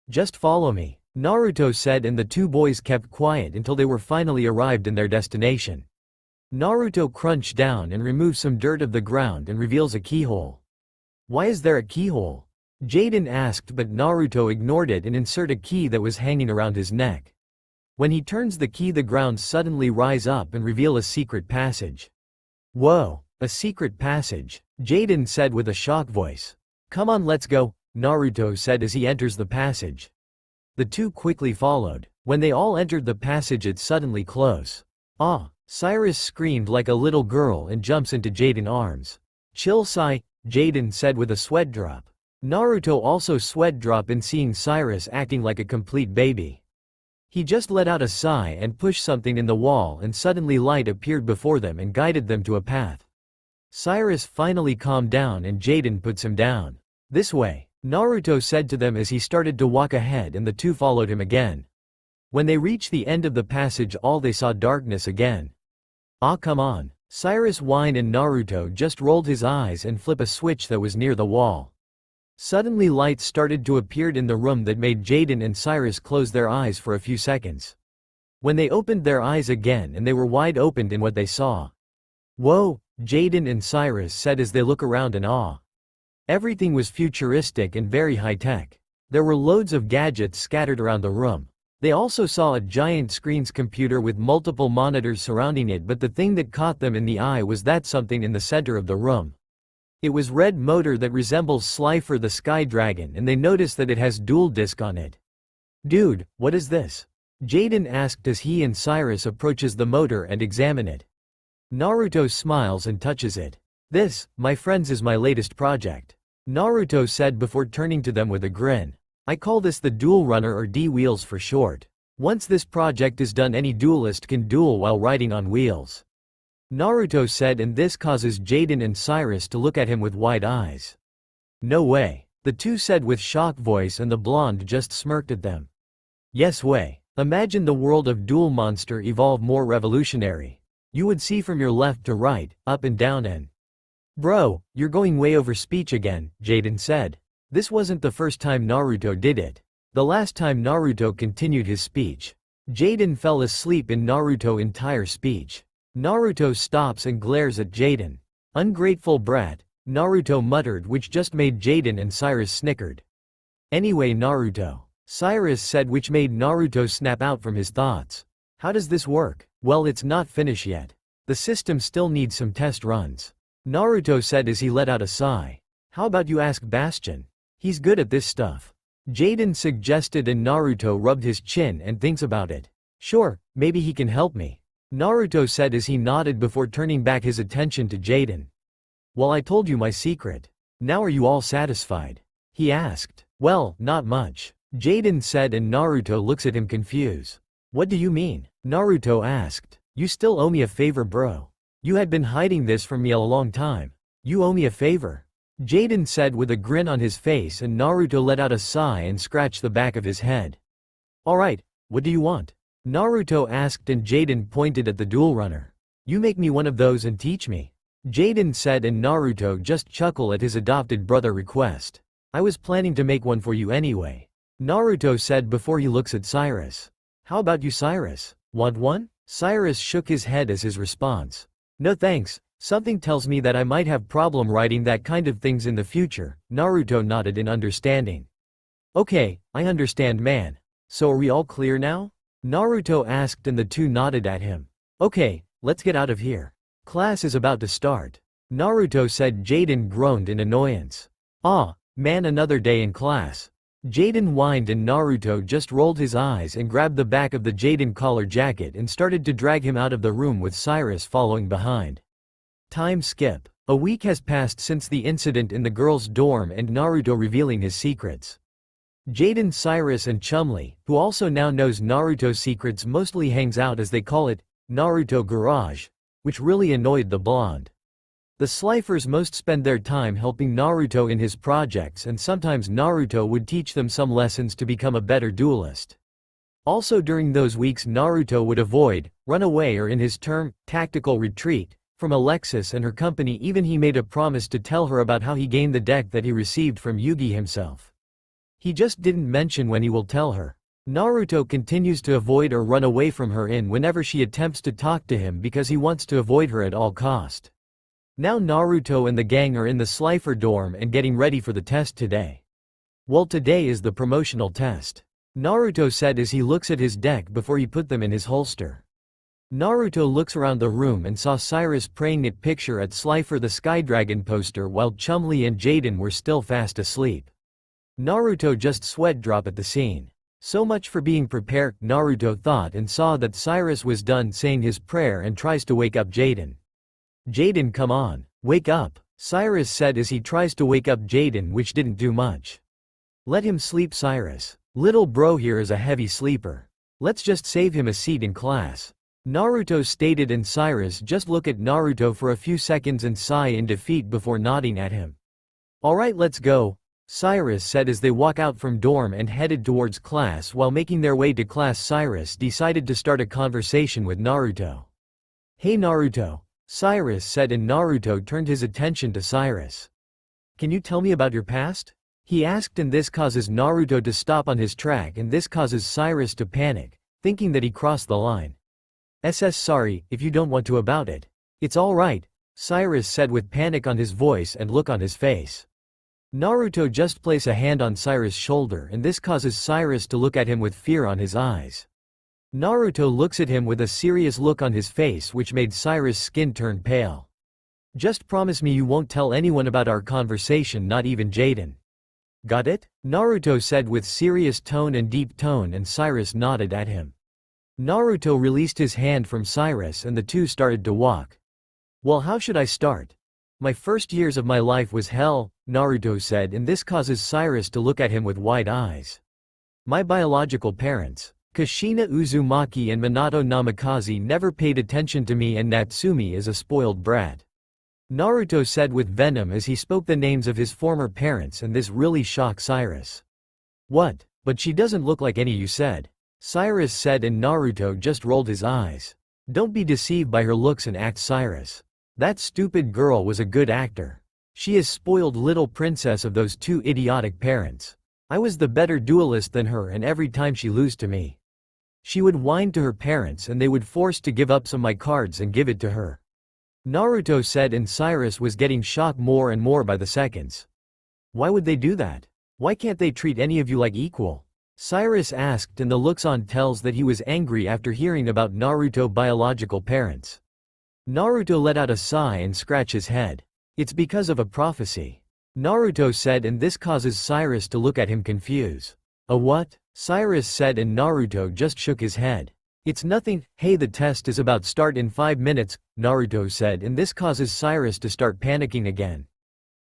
Just follow me, Naruto said, and the two boys kept quiet until they were finally arrived in their destination. Naruto crunched down and removed some dirt of the ground and reveals a keyhole. Why is there a keyhole? Jaden asked, but Naruto ignored it and inserted a key that was hanging around his neck. When he turns the key, the ground suddenly rise up and reveal a secret passage. Whoa, a secret passage, Jaden said with a shocked voice. Come on, let's go, Naruto said as he enters the passage. The two quickly followed. When they all entered the passage, it suddenly closed. Ah! Cyrus screamed like a little girl and jumps into Jaden's arms. Chill, Sai, Jaden said with a sweat drop. Naruto also sweat drop in seeing Cyrus acting like a complete baby. He just let out a sigh and pushed something in the wall, and suddenly light appeared before them and guided them to a path. Cyrus finally calmed down and Jaden puts him down. This way, Naruto said to them as he started to walk ahead, and the two followed him again. When they reached the end of the passage, all they saw darkness again. Ah, come on, Cyrus whined, and Naruto just rolled his eyes and flipped a switch that was near the wall. Suddenly lights started to appear in the room that made Jaden and Cyrus close their eyes for a few seconds. When they opened their eyes again, and they were wide opened in what they saw. Whoa, Jaden and Cyrus said as they look around in awe. Everything was futuristic and very high-tech. There were loads of gadgets scattered around the room. They also saw a giant screen's computer with multiple monitors surrounding it, but the thing that caught them in the eye was that something in the center of the room. It was red motor that resembles Slifer the Sky Dragon, and they noticed that it has dual disc on it. Dude, what is this? Jaden asked as he and Cyrus approaches the motor and examine it. Naruto smiles and touches it. This, my friends, is my latest project, Naruto said before turning to them with a grin. I call this the Duel Runner, or D-Wheels for short. Once this project is done, any duelist can duel while riding on wheels, Naruto said, and this causes Jaden and Cyrus to look at him with wide eyes. No way, the two said with shocked voice, and the blonde just smirked at them. Yes way. Imagine the world of Duel Monster evolve more revolutionary. You would see from your left to right, up and down, and bro, you're going way over speech again, Jaden said. This wasn't the first time Naruto did it. The last time Naruto continued his speech, Jaden fell asleep in Naruto's entire speech. Naruto stops and glares at Jaden. Ungrateful brat, Naruto muttered, which just made Jaden and Cyrus snickered. Anyway, Naruto, Cyrus said, which made Naruto snap out from his thoughts. How does this work? Well, it's not finished yet. The system still needs some test runs, Naruto said as he let out a sigh. How about you ask Bastion? He's good at this stuff. Jaden suggested and Naruto rubbed his chin and thinks about it. Sure, maybe he can help me, Naruto said as he nodded before turning back his attention to Jaden. Well, I told you my secret. Now are you all satisfied? He asked. Well, not much, Jaden said and Naruto looks at him confused. What do you mean? Naruto asked. You still owe me a favor, bro. You had been hiding this from me a long time. You owe me a favor, Jaden said with a grin on his face and Naruto let out a sigh and scratched the back of his head. Alright, what do you want? Naruto asked and Jaden pointed at the duel runner. You make me one of those and teach me, Jaden said and Naruto just chuckled at his adopted brother request. I was planning to make one for you anyway, Naruto said before he looks at Cyrus. How about you, Cyrus? Want one? Cyrus shook his head as his response. No thanks, something tells me that I might have problem writing that kind of things in the future, Naruto nodded in understanding. Okay, I understand, man. So are we all clear now? Naruto asked and the two nodded at him. Okay, let's get out of here. Class is about to start, Naruto said. Jaden groaned in annoyance. Ah, man, another day in class. Jaden whined and Naruto just rolled his eyes and grabbed the back of the Jaden collar jacket and started to drag him out of the room with Cyrus following behind. Time skip. A week has passed since the incident in the girls' dorm and Naruto revealing his secrets. Jaden, Cyrus and Chumlee, who also now knows Naruto's secrets, mostly hangs out, as they call it, Naruto Garage, which really annoyed the blonde. The Slifers most spend their time helping Naruto in his projects and sometimes Naruto would teach them some lessons to become a better duelist. Also during those weeks Naruto would avoid, run away or in his term, tactical retreat, from Alexis and her company. Even he made a promise to tell her about how he gained the deck that he received from Yugi himself. He just didn't mention when he will tell her. Naruto continues to avoid or run away from her whenever she attempts to talk to him because he wants to avoid her at all cost. Now Naruto and the gang are in the Slifer dorm and getting ready for the test today. Well, today is the promotional test, Naruto said as he looks at his deck before he put them in his holster. Naruto looks around the room and saw Cyrus praying at picture at Slifer the Skydragon poster while Chumlee and Jaden were still fast asleep. Naruto just sweat drop at the scene. So much for being prepared, Naruto thought, and saw that Cyrus was done saying his prayer and tries to wake up Jaden. Jaden, come on, wake up, Cyrus said as he tries to wake up Jaden, which didn't do much. Let him sleep, Cyrus. Little bro here is a heavy sleeper. Let's just save him a seat in class, Naruto stated, and Cyrus just looked at Naruto for a few seconds and sigh in defeat before nodding at him. Alright, let's go, Cyrus said as they walk out from dorm and headed towards class. While making their way to class, Cyrus decided to start a conversation with Naruto. Hey Naruto, Cyrus said, and Naruto turned his attention to Cyrus. Can you tell me about your past? He asked, and this causes Naruto to stop on his track and this causes Cyrus to panic, thinking that he crossed the line. Sorry, if you don't want to about it. It's alright, Cyrus said with panic on his voice and look on his face. Naruto just places a hand on Cyrus' shoulder and this causes Cyrus to look at him with fear on his eyes. Naruto looks at him with a serious look on his face, which made Cyrus' skin turn pale. Just promise me you won't tell anyone about our conversation, not even Jaden. Got it? Naruto said with serious tone and deep tone, and Cyrus nodded at him. Naruto released his hand from Cyrus and the two started to walk. Well, how should I start? My first years of my life was hell, Naruto said, and this causes Cyrus to look at him with wide eyes. My biological parents, Kushina Uzumaki and Minato Namikaze, never paid attention to me, and Natsumi is a spoiled brat, Naruto said with venom as he spoke the names of his former parents, and this really shocked Cyrus. What? But she doesn't look like any, you said, Cyrus said, and Naruto just rolled his eyes. Don't be deceived by her looks and acts, Cyrus. That stupid girl was a good actor. She is spoiled little princess of those two idiotic parents. I was the better duelist than her, and every time she lose to me, she would whine to her parents and they would force to give up some of my cards and give it to her, Naruto said, and Cyrus was getting shocked more and more by the seconds. Why would they do that? Why can't they treat any of you like equal? Cyrus asked, and the looks on tells that he was angry after hearing about Naruto's biological parents. Naruto let out a sigh and scratched his head. It's because of a prophecy. Naruto said, and this causes Cyrus to look at him confused. A what? Cyrus said, and Naruto just shook his head. It's nothing. Hey, the test is about start in 5 minutes, Naruto said, and this causes Cyrus to start panicking again.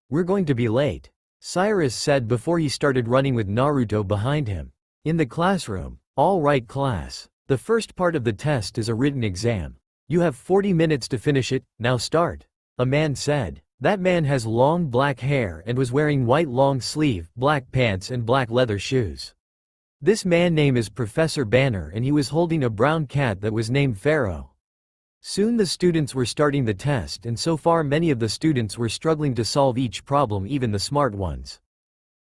We're going to be late, Cyrus said before he started running with Naruto behind him. In the classroom. All right, class. The first part of the test is a written exam. You have 40 minutes to finish it, now start. A man said. That man has long black hair and was wearing white long sleeve, black pants and black leather shoes. This man name is Professor Banner, and he was holding a brown cat that was named Pharaoh. Soon the students were starting the test, and so far many of the students were struggling to solve each problem, even the smart ones.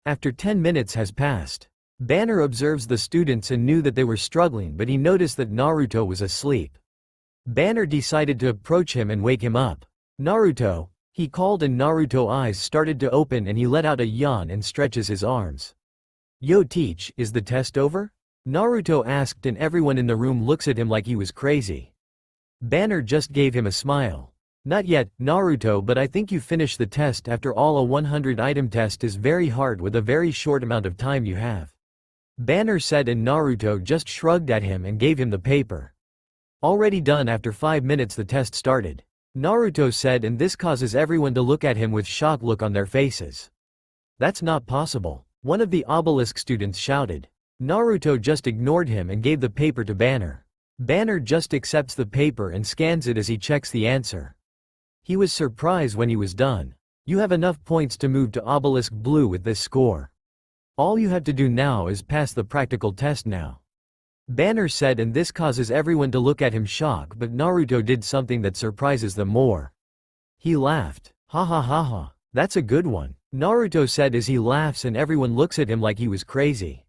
After 10 minutes has passed, Banner observes the students and knew that they were struggling, but he noticed that Naruto was asleep. Banner decided to approach him and wake him up. Naruto, he called, and Naruto's eyes started to open and he let out a yawn and stretches his arms. Yo teach, is the test over? Naruto asked, and everyone in the room looks at him like he was crazy. Banner just gave him a smile. Not yet, Naruto, but I think you finished the test. After all, a 100-item test is very hard with a very short amount of time you have. Banner said, and Naruto just shrugged at him and gave him the paper. Already done. After 5 minutes the test started. Naruto said, and this causes everyone to look at him with shock look on their faces. That's not possible, one of the obelisk students shouted. Naruto just ignored him and gave the paper to Banner. Banner just accepts the paper and scans it as he checks the answer. He was surprised when he was done. You have enough points to move to obelisk blue with this score. All you have to do now is pass the practical test now. Banner said, and this causes everyone to look at him shocked, but Naruto did something that surprises them more. He laughed. Ha ha ha ha, that's a good one, Naruto said as he laughs, and everyone looks at him like he was crazy.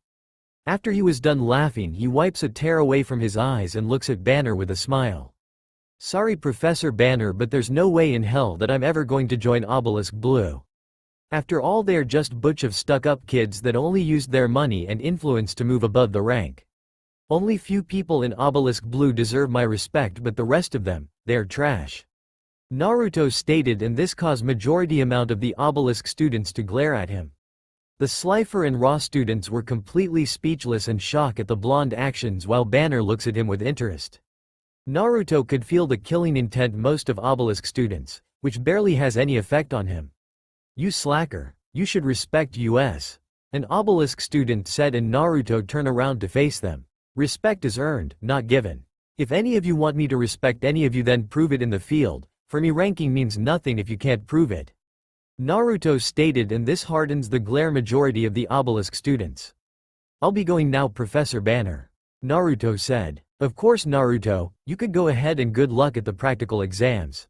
After he was done laughing, he wipes a tear away from his eyes and looks at Banner with a smile. Sorry, Professor Banner, but there's no way in hell that I'm ever going to join obelisk blue. After all, they're just bunch of stuck-up kids that only used their money and influence to move above the rank. Only few people in obelisk blue deserve my respect, but the rest of them, they're trash, Naruto stated, and this caused majority amount of the obelisk students to glare at him. The Slifer and Raw students were completely speechless and shocked at the blonde actions, while Banner looks at him with interest. Naruto could feel the killing intent most of obelisk students, which barely has any effect on him. You slacker, you should respect us, an obelisk student said, and Naruto turned around to face them. Respect is earned, not given. If any of you want me to respect any of you, then prove it in the field. For me, ranking means nothing if you can't prove it, Naruto stated, and this hardens the glare majority of the obelisk students. I'll be going now, Professor Banner, Naruto said. Of course, Naruto, you could go ahead, and good luck at the practical exams,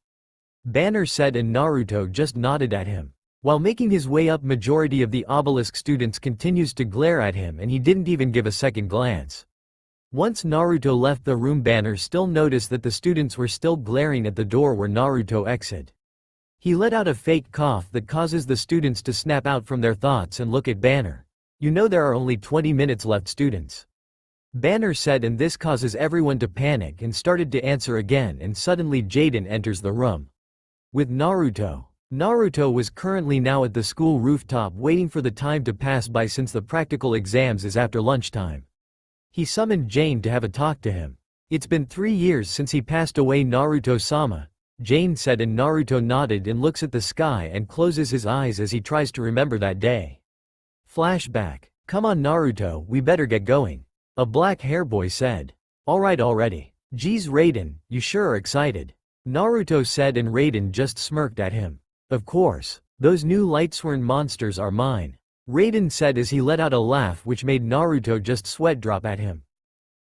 Banner said, and Naruto just nodded at him. While making his way up, majority of the obelisk students continues to glare at him, and he didn't even give a second glance. Once Naruto left the room, Banner still noticed that the students were still glaring at the door where Naruto exited. He let out a fake cough that causes the students to snap out from their thoughts and look at Banner. You know there are only 20 minutes left, students, Banner said, and this causes everyone to panic and started to answer again, and suddenly Jaden enters the room with Naruto. Naruto was currently now at the school rooftop waiting for the time to pass by, since the practical exams is after lunchtime. He summoned Jane to have a talk to him. It's been 3 years since he passed away, Naruto-sama, Jane said, and Naruto nodded and looks at the sky and closes his eyes as he tries to remember that day. Flashback. Come on, Naruto, we better get going, a black hair boy said. Alright already. Geez, Raiden, you sure are excited, Naruto said, and Raiden just smirked at him. Of course. Those new Lightsworn monsters are mine, Raiden said as he let out a laugh which made Naruto just sweat drop at him.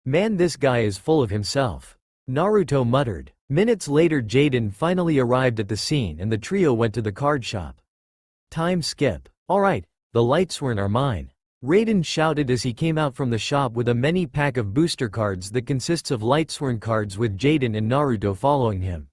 Man, this guy is full of himself, Naruto muttered. Minutes later, Jaden finally arrived at the scene and the trio went to the card shop. Time skip. Alright, the Lightsworn are mine, Raiden shouted as he came out from the shop with a mini pack of booster cards that consists of Lightsworn cards, with Jaden and Naruto following him.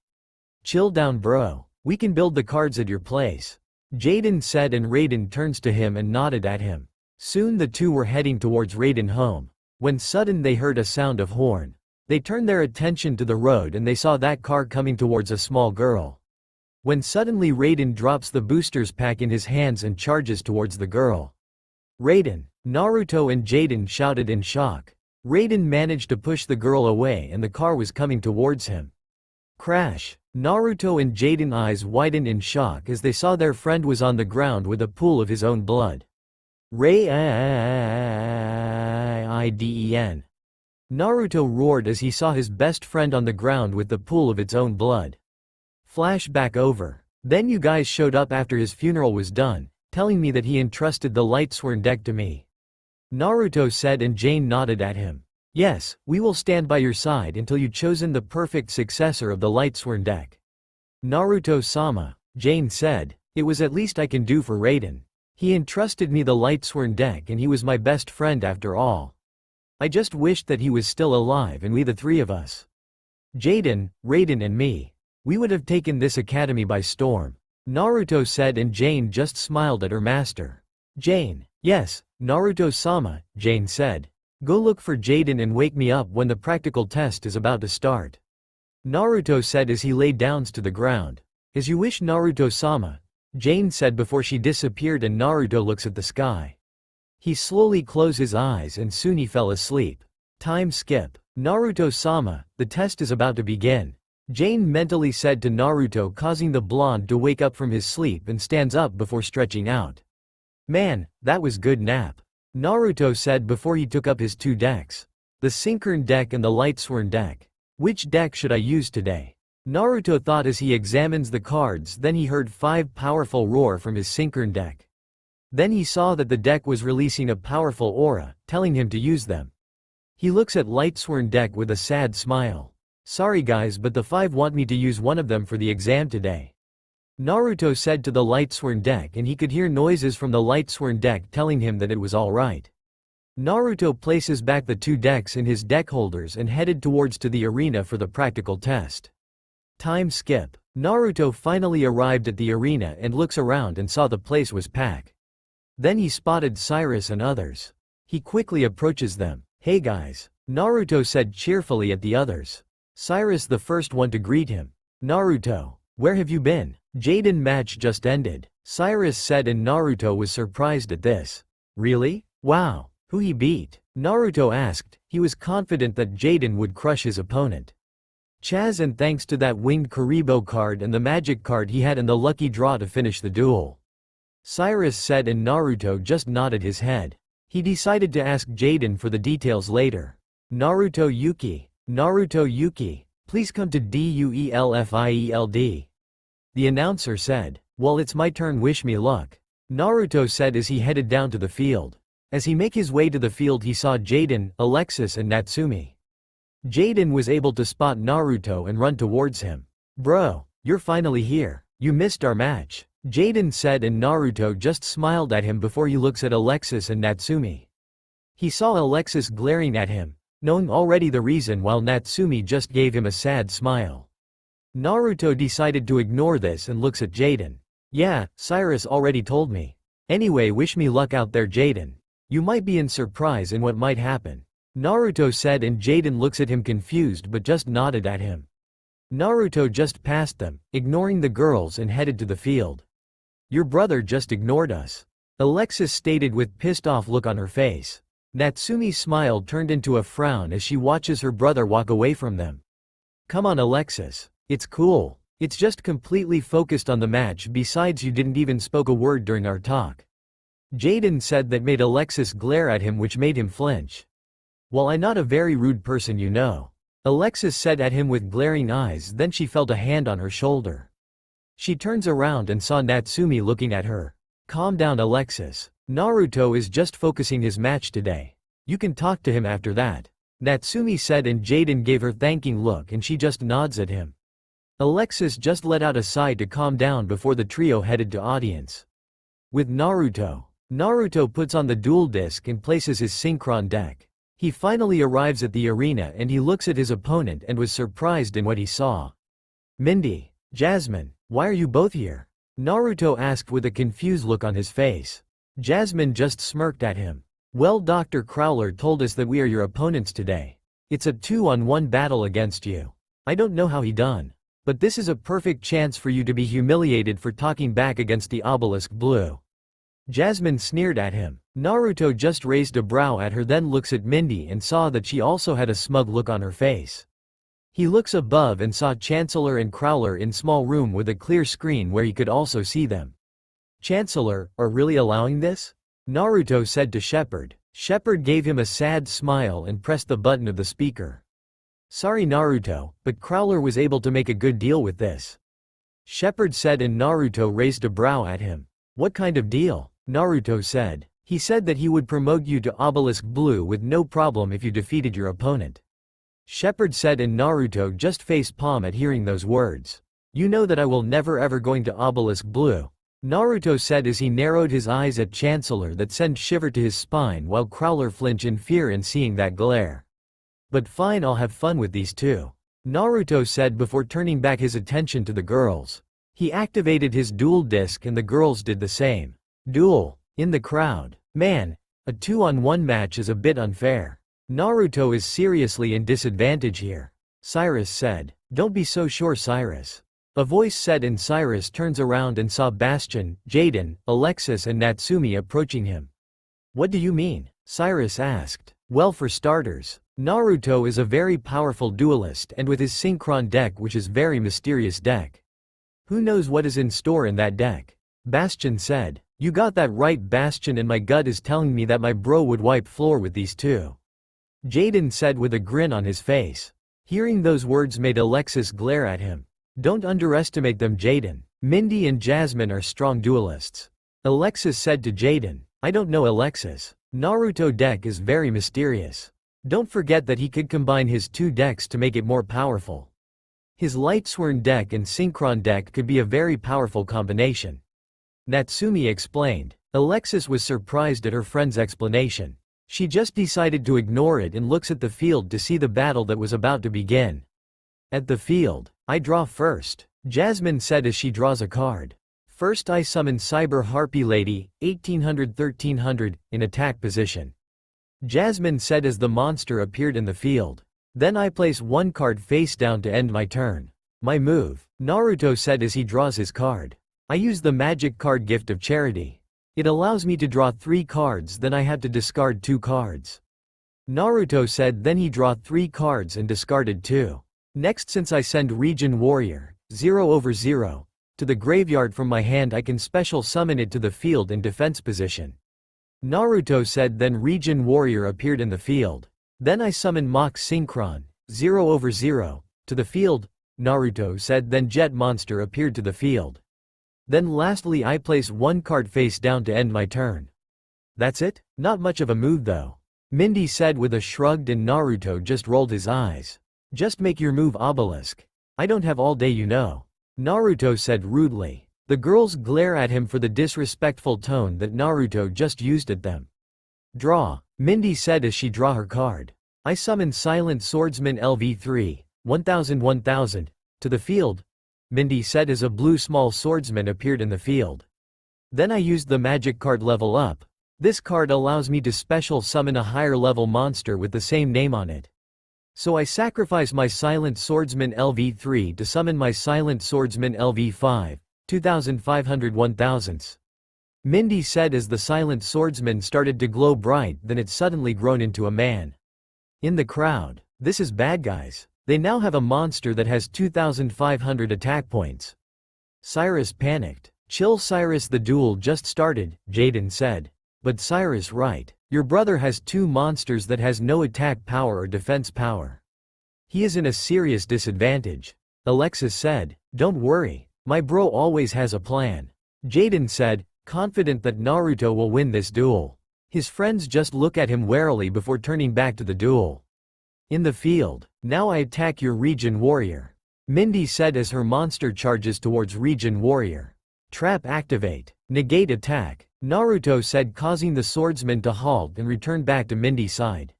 Chill down, bro. We can build the cards at your place, Jaden said, and Raiden turns to him and nodded at him. Soon the two were heading towards Raiden home, when sudden they heard a sound of horn. They turned their attention to the road and they saw that car coming towards a small girl. when suddenly Raiden drops the booster's pack in his hands and charges towards the girl. Raiden, Naruto and Jaden shouted in shock. Raiden managed to push the girl away and the car was coming towards him. Crash! Naruto and Jaden eyes widened in shock as they saw their friend was on the ground with a pool of his own blood. Raiden. Naruto roared as he saw his best friend on the ground with the pool of its own blood. Flashback over. Then you guys showed up after his funeral was done, telling me that he entrusted the Lightsworn deck to me. Naruto said and Jane nodded at him. Yes, we will stand by your side until you've chosen the perfect successor of the Lightsworn deck. Naruto-sama, Jane said, it was at least I can do for Raiden. He entrusted me the Lightsworn deck and he was my best friend after all. I just wished that he was still alive and we the three of us. Jaden, Raiden and me. We would have taken this academy by storm. Naruto said and Jane just smiled at her master. Jane, yes, Naruto-sama, Jane said. Go look for Jaden and wake me up when the practical test is about to start. Naruto said as he lay down to the ground. As you wish Naruto-sama, Jane said before she disappeared and Naruto looks at the sky. He slowly closed his eyes and soon he fell asleep. Time skip. Naruto-sama, the test is about to begin. Jane mentally said to Naruto, causing the blonde to wake up from his sleep and stands up before stretching out. Man, that was good nap. Naruto said before he took up his two decks. The Synchron deck and the Lightsworn deck. Which deck should I use today? Naruto thought as he examines the cards, then he heard 5 powerful roar from his Synchron deck. Then he saw that the deck was releasing a powerful aura, telling him to use them. He looks at Lightsworn deck with a sad smile. Sorry guys, but the 5 want me to use one of them for the exam today. Naruto said to the Lightsworn deck and he could hear noises from the Lightsworn deck telling him that it was alright. Naruto places back the 2 decks in his deck holders and headed towards to the arena for the practical test. Time skip. Naruto finally arrived at the arena and looks around and saw the place was packed. Then he spotted Cyrus and others. He quickly approaches them. Hey guys, Naruto said cheerfully at the others. Cyrus the first one to greet him. Naruto, where have you been? Jaden match just ended. Cyrus said and Naruto was surprised at this. Really? Wow, who he beat? Naruto asked. He was confident that Jaden would crush his opponent. Chaz, and thanks to that winged Karibo card and the magic card he had in the lucky draw to finish the duel. Cyrus said and Naruto just nodded his head. He decided to ask Jaden for the details later. Naruto Yuki, please come to DUELFIELD. The announcer said. Well, it's my turn, wish me luck. Naruto said as he headed down to the field. As he make his way to the field he saw Jaden, Alexis and Natsumi. Jaden was able to spot Naruto and run towards him. Bro, you're finally here. You missed our match. Jaden said and Naruto just smiled at him before he looks at Alexis and Natsumi. He saw Alexis glaring at him, knowing already the reason, while Natsumi just gave him a sad smile. Naruto decided to ignore this and looks at Jaden. Yeah, Cyrus already told me. Anyway, wish me luck out there, Jaden. You might be in surprise in what might happen. Naruto said and Jaden looks at him confused but just nodded at him. Naruto just passed them, ignoring the girls, and headed to the field. Your brother just ignored us, Alexis stated with pissed off look on her face. Natsumi's smile turned into a frown as she watches her brother walk away from them. Come on Alexis, it's cool. It's just completely focused on the match, besides you didn't even spoke a word during our talk. Jaden said that made Alexis glare at him, which made him flinch. Well, I'm not a very rude person, you know. Alexis said at him with glaring eyes, then she felt a hand on her shoulder. She turns around and saw Natsumi looking at her. Calm down Alexis. Naruto is just focusing his match today. You can talk to him after that. Natsumi said and Jaden gave her thanking look and she just nods at him. Alexis just let out a sigh to calm down before the trio headed to audience. With Naruto. Naruto puts on the dual disc and places his Synchron deck. He finally arrives at the arena and he looks at his opponent and was surprised in what he saw. Mindy, Jasmine, why are you both here? Naruto asked with a confused look on his face. Jasmine just smirked at him. Well, Dr. Crowler told us that we are your opponents today. It's a 2-on-1 battle against you. I don't know how he done. But this is a perfect chance for you to be humiliated for talking back against the obelisk blue. Jasmine sneered at him. Naruto just raised a brow at her, then looks at Mindy and saw that she also had a smug look on her face. He looks above and saw Chancellor and Crowler in small room with a clear screen where he could also see them. Chancellor, are really allowing this? Naruto said to Shepard. Shepard gave him a sad smile and pressed the button of the speaker. Sorry Naruto, but Crowler was able to make a good deal with this. Shepard said, and Naruto raised a brow at him. What kind of deal? Naruto said. He said that he would promote you to Obelisk Blue with no problem if you defeated your opponent. Shepard said, and Naruto just face palm at hearing those words. You know that I will never ever going to Obelisk Blue. Naruto said as he narrowed his eyes at Chancellor that sent shiver to his spine while Crowler flinched in fear in seeing that glare. But fine, I'll have fun with these two. Naruto said before turning back his attention to the girls. He activated his duel disc and the girls did the same. Duel. In the crowd. Man, a 2-on-1 match is a bit unfair. Naruto is seriously in disadvantage here. Cyrus said. Don't be so sure, Cyrus. A voice said, and Cyrus turns around and saw Bastion, Jaden, Alexis and Natsumi approaching him. What do you mean? Cyrus asked. Well, for starters, Naruto is a very powerful duelist and with his Synchron deck, which is very mysterious deck. Who knows what is in store in that deck? Bastion said. You got that right, Bastion, and my gut is telling me that my bro would wipe floor with these two. Jaden said with a grin on his face. Hearing those words made Alexis glare at him. Don't underestimate them, Jaden. Mindy and Jasmine are strong duelists. Alexis said to Jaden. I don't know, Alexis. Naruto deck is very mysterious. Don't forget that he could combine his two decks to make it more powerful. His Light Swern deck and Synchron deck could be a very powerful combination. Natsumi explained. Alexis was surprised at her friend's explanation. She just decided to ignore it and looks at the field to see the battle that was about to begin. At the field, I draw first, Jasmine said as she draws a card. First I summon Cyber Harpy Lady, 1800-1300, in attack position. Jasmine said as the monster appeared in the field. Then I place one card face down to end my turn. My move, Naruto said as he draws his card. I use the magic card Gift of Charity. It allows me to draw 3 cards, then I have to discard 2 cards. Naruto said then he draw 3 cards and discarded 2. Next, since I send Region Warrior, 0/0, to the graveyard from my hand, I can special summon it to the field in defense position. Naruto said then Region Warrior appeared in the field. Then I summon Mach Synchron, 0/0, to the field. Naruto said then Jet Monster appeared to the field. Then lastly I place 1 card face down to end my turn. That's it? Not much of a move though. Mindy said with a shrug, and Naruto just rolled his eyes. Just make your move, Obelisk. I don't have all day, you know. Naruto said rudely. The girls glare at him for the disrespectful tone that Naruto just used at them. Draw, Mindy said as she draw her card. I summon Silent Swordsman LV3, 1000, to the field. Mindy said as a blue small swordsman appeared in the field. Then I used the magic card Level Up. This card allows me to special summon a higher level monster with the same name on it. So I sacrifice my Silent Swordsman LV3 to summon my Silent Swordsman LV5, 2500 1000s. Mindy said as the Silent Swordsman started to glow bright, then it suddenly grown into a man. In the crowd, this is bad, guys. They now have a monster that has 2500 attack points. Cyrus panicked. Chill, Cyrus, the duel just started, Jaden said. But Cyrus, right. Your brother has 2 monsters that has no attack power or defense power. He is in a serious disadvantage. Alexis said. Don't worry. My bro always has a plan. Jaden said, confident that Naruto will win this duel. His friends just look at him warily before turning back to the duel. In the field, now I attack your Region Warrior. Mindy said as her monster charges towards Region Warrior. Trap activate. Negate attack. Naruto said, causing the swordsman to halt and return back to Mindy's side.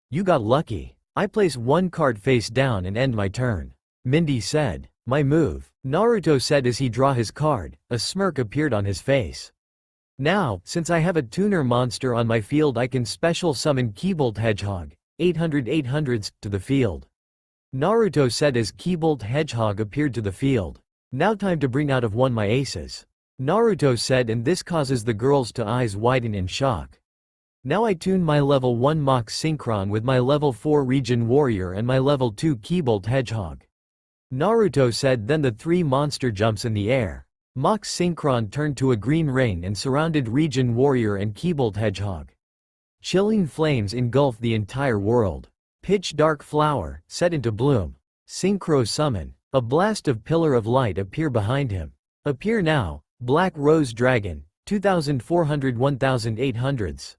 You got lucky. I place 1 card face down and end my turn. Mindy said. My move. Naruto said as he draw his card. A smirk appeared on his face. Now, since I have a tuner monster on my field, I can special summon Keybolt Hedgehog, 800 800s, to the field. Naruto said as Keybolt Hedgehog appeared to the field. Now time to bring out of one my aces. Naruto said, and this causes the girls to eyes widen in shock. Now I tune my level 1 Mach Synchron with my level 4 Region Warrior and my level 2 Keybolt Hedgehog. Naruto said, then the three monster jumps in the air. Mach Synchron turned to a green rain and surrounded Region Warrior and Keybolt Hedgehog. Chilling flames engulfed the entire world. Pitch dark flower, set into bloom. Synchro summon. A blast of pillar of light appear behind him. Appear now, Black Rose Dragon, 2400-1800s.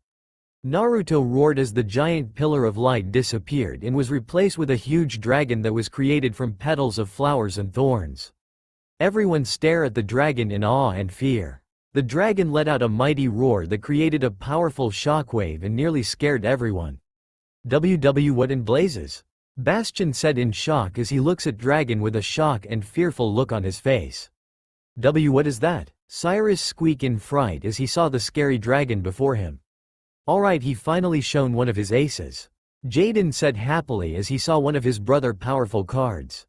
Naruto roared as the giant pillar of light disappeared and was replaced with a huge dragon that was created from petals of flowers and thorns. Everyone stared at the dragon in awe and fear. The dragon let out a mighty roar that created a powerful shockwave and nearly scared everyone. What in blazes? Bastion said in shock as he looks at dragon with a shock and fearful look on his face. What is that? Cyrus squeaked in fright as he saw the scary dragon before him. Alright, he finally shown one of his aces. Jaden said happily as he saw one of his brother powerful cards.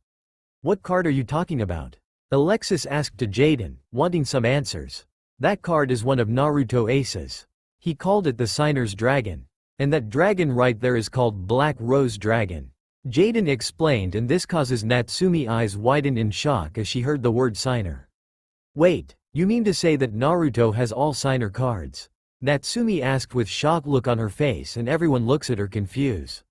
What card are you talking about? Alexis asked to Jaden, wanting some answers. That card is one of Naruto aces. He called it the Signer's Dragon. And that dragon right there is called Black Rose Dragon. Jaden explained, and this causes Natsumi eyes widen in shock as she heard the word Signer. Wait, you mean to say that Naruto has all Signer cards? Natsumi asked with shock look on her face, and everyone looks at her confused.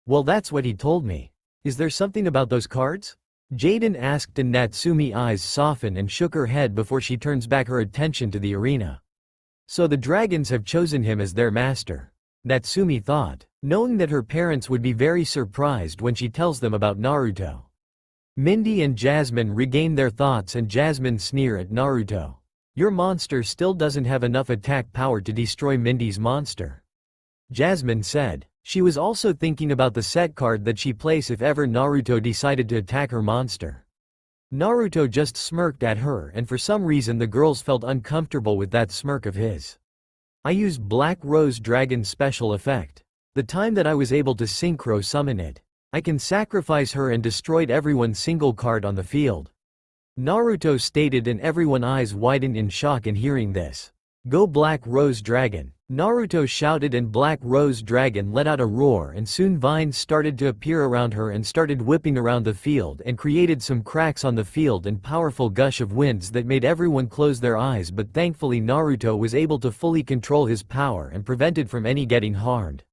Well, that's what he told me. Is there something about those cards? Jaden asked, and Natsumi eyes soften and shook her head before she turns back her attention to the arena. So the dragons have chosen him as their master. Natsumi thought, knowing that her parents would be very surprised when she tells them about Naruto. Mindy and Jasmine regain their thoughts, and Jasmine sneer at Naruto. Your monster still doesn't have enough attack power to destroy Mindy's monster. Jasmine said. She was also thinking about the set card that she plays if ever Naruto decided to attack her monster. Naruto just smirked at her, and for some reason the girls felt uncomfortable with that smirk of his. I used Black Rose Dragon special effect. The time that I was able to synchro summon it, I can sacrifice her and destroyed everyone's single card on the field. Naruto stated, and everyone's eyes widened in shock in hearing this. Go Black Rose Dragon. Naruto shouted, and Black Rose Dragon let out a roar, and soon vines started to appear around her and started whipping around the field and created some cracks on the field and powerful gush of winds that made everyone close their eyes, but thankfully Naruto was able to fully control his power and prevented from any getting harmed.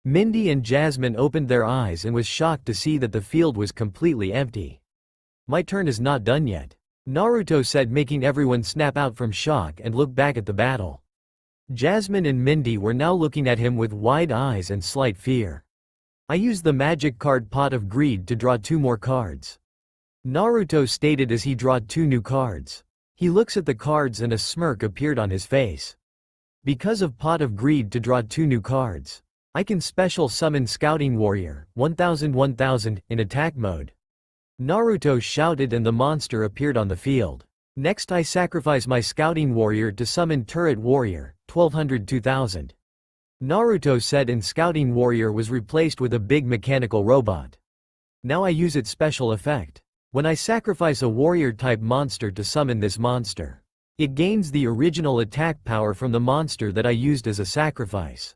Mindy and Jasmine opened their eyes and was shocked to see that the field was completely empty. My turn is not done yet, Naruto said, making everyone snap out from shock and look back at the battle. Jasmine and Mindy were now looking at him with wide eyes and slight fear. I used the magic card Pot of Greed to draw 2 more cards. Naruto stated as he drew 2 new cards. He looks at the cards and a smirk appeared on his face. Because of Pot of Greed to draw 2 new cards, I can special summon Scouting Warrior, 1000 in attack mode. Naruto shouted, and the monster appeared on the field. Next I sacrifice my Scouting Warrior to summon Turret Warrior, 2000. Naruto said, and Scouting Warrior was replaced with a big mechanical robot. Now I use its special effect. When I sacrifice a warrior type monster to summon this monster, it gains the original attack power from the monster that I used as a sacrifice.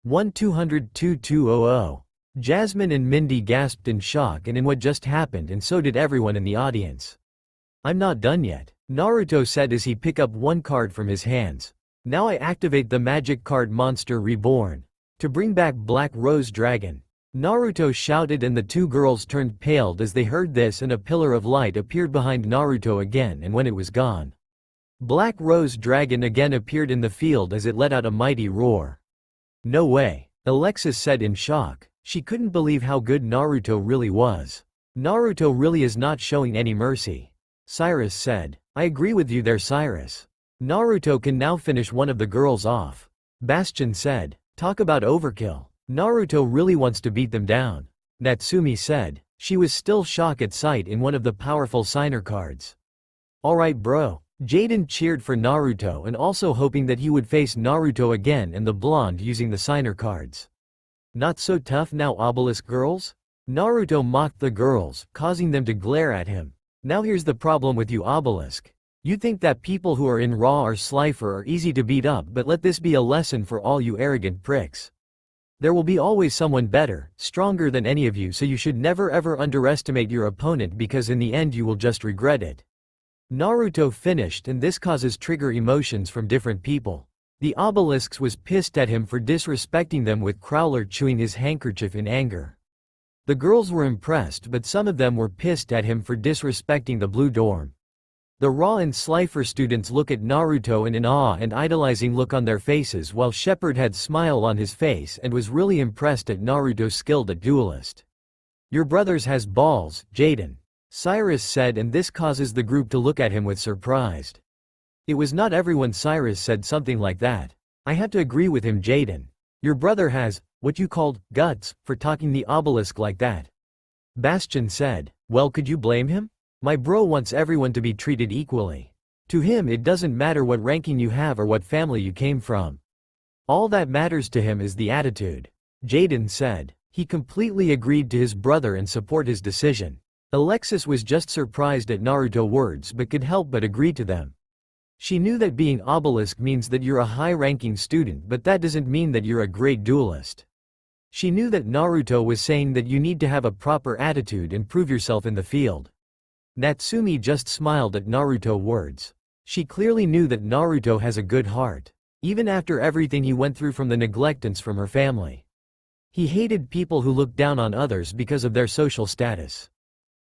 1-200-2200. Jasmine and Mindy gasped in shock and in what just happened, and so did everyone in the audience. I'm not done yet, Naruto said as he picked up 1 card from his hands. Now I activate the magic card Monster Reborn to bring back Black Rose Dragon. Naruto shouted, and the 2 girls turned pale as they heard this, and a pillar of light appeared behind Naruto again, and when it was gone, Black Rose Dragon again appeared in the field as it let out a mighty roar. No way, Alexis said in shock. She couldn't believe how good Naruto really was. Naruto really is not showing any mercy. Cyrus said. I agree with you there, Cyrus. Naruto can now finish one of the girls off. Bastion said. Talk about overkill. Naruto really wants to beat them down. Natsumi said. She was still shocked at sight in one of the powerful signer cards. Alright bro. Jaden cheered for Naruto and also hoping that he would face Naruto again and the blonde using the signer cards. Not so tough now, obelisk girls? Naruto mocked the girls, causing them to glare at him. Now here's the problem with you, Obelisk. You think that people who are in Raw or Slifer are easy to beat up, but let this be a lesson for all you arrogant pricks. There will be always someone better, stronger than any of you, so you should never ever underestimate your opponent, because in the end you will just regret it. Naruto finished, and this causes trigger emotions from different people. The Obelisks was pissed at him for disrespecting them, with Crowler chewing his handkerchief in anger. The girls were impressed, but some of them were pissed at him for disrespecting the Blue Dorm. The Raw and Slifer students look at Naruto in an awe and idolizing look on their faces, while Shepard had smile on his face and was really impressed at Naruto's skill at duelist. Your brothers has balls, Jaden, Cyrus said, and this causes the group to look at him with surprised. It was not everyone. Cyrus said something like that. I have to agree with him, Jaden. Your brother has, what you called, guts, for talking the Obelisk like that. Bastion said, well, could you blame him? My bro wants everyone to be treated equally. To him it doesn't matter what ranking you have or what family you came from. All that matters to him is the attitude. Jaden said. He completely agreed to his brother and support his decision. Alexis was just surprised at Naruto's words but could help but agree to them. She knew that being Obelisk means that you're a high-ranking student, but that doesn't mean that you're a great duelist. She knew that Naruto was saying that you need to have a proper attitude and prove yourself in the field. Natsumi just smiled at Naruto's words. She clearly knew that Naruto has a good heart, even after everything he went through from the neglectance from her family. He hated people who looked down on others because of their social status.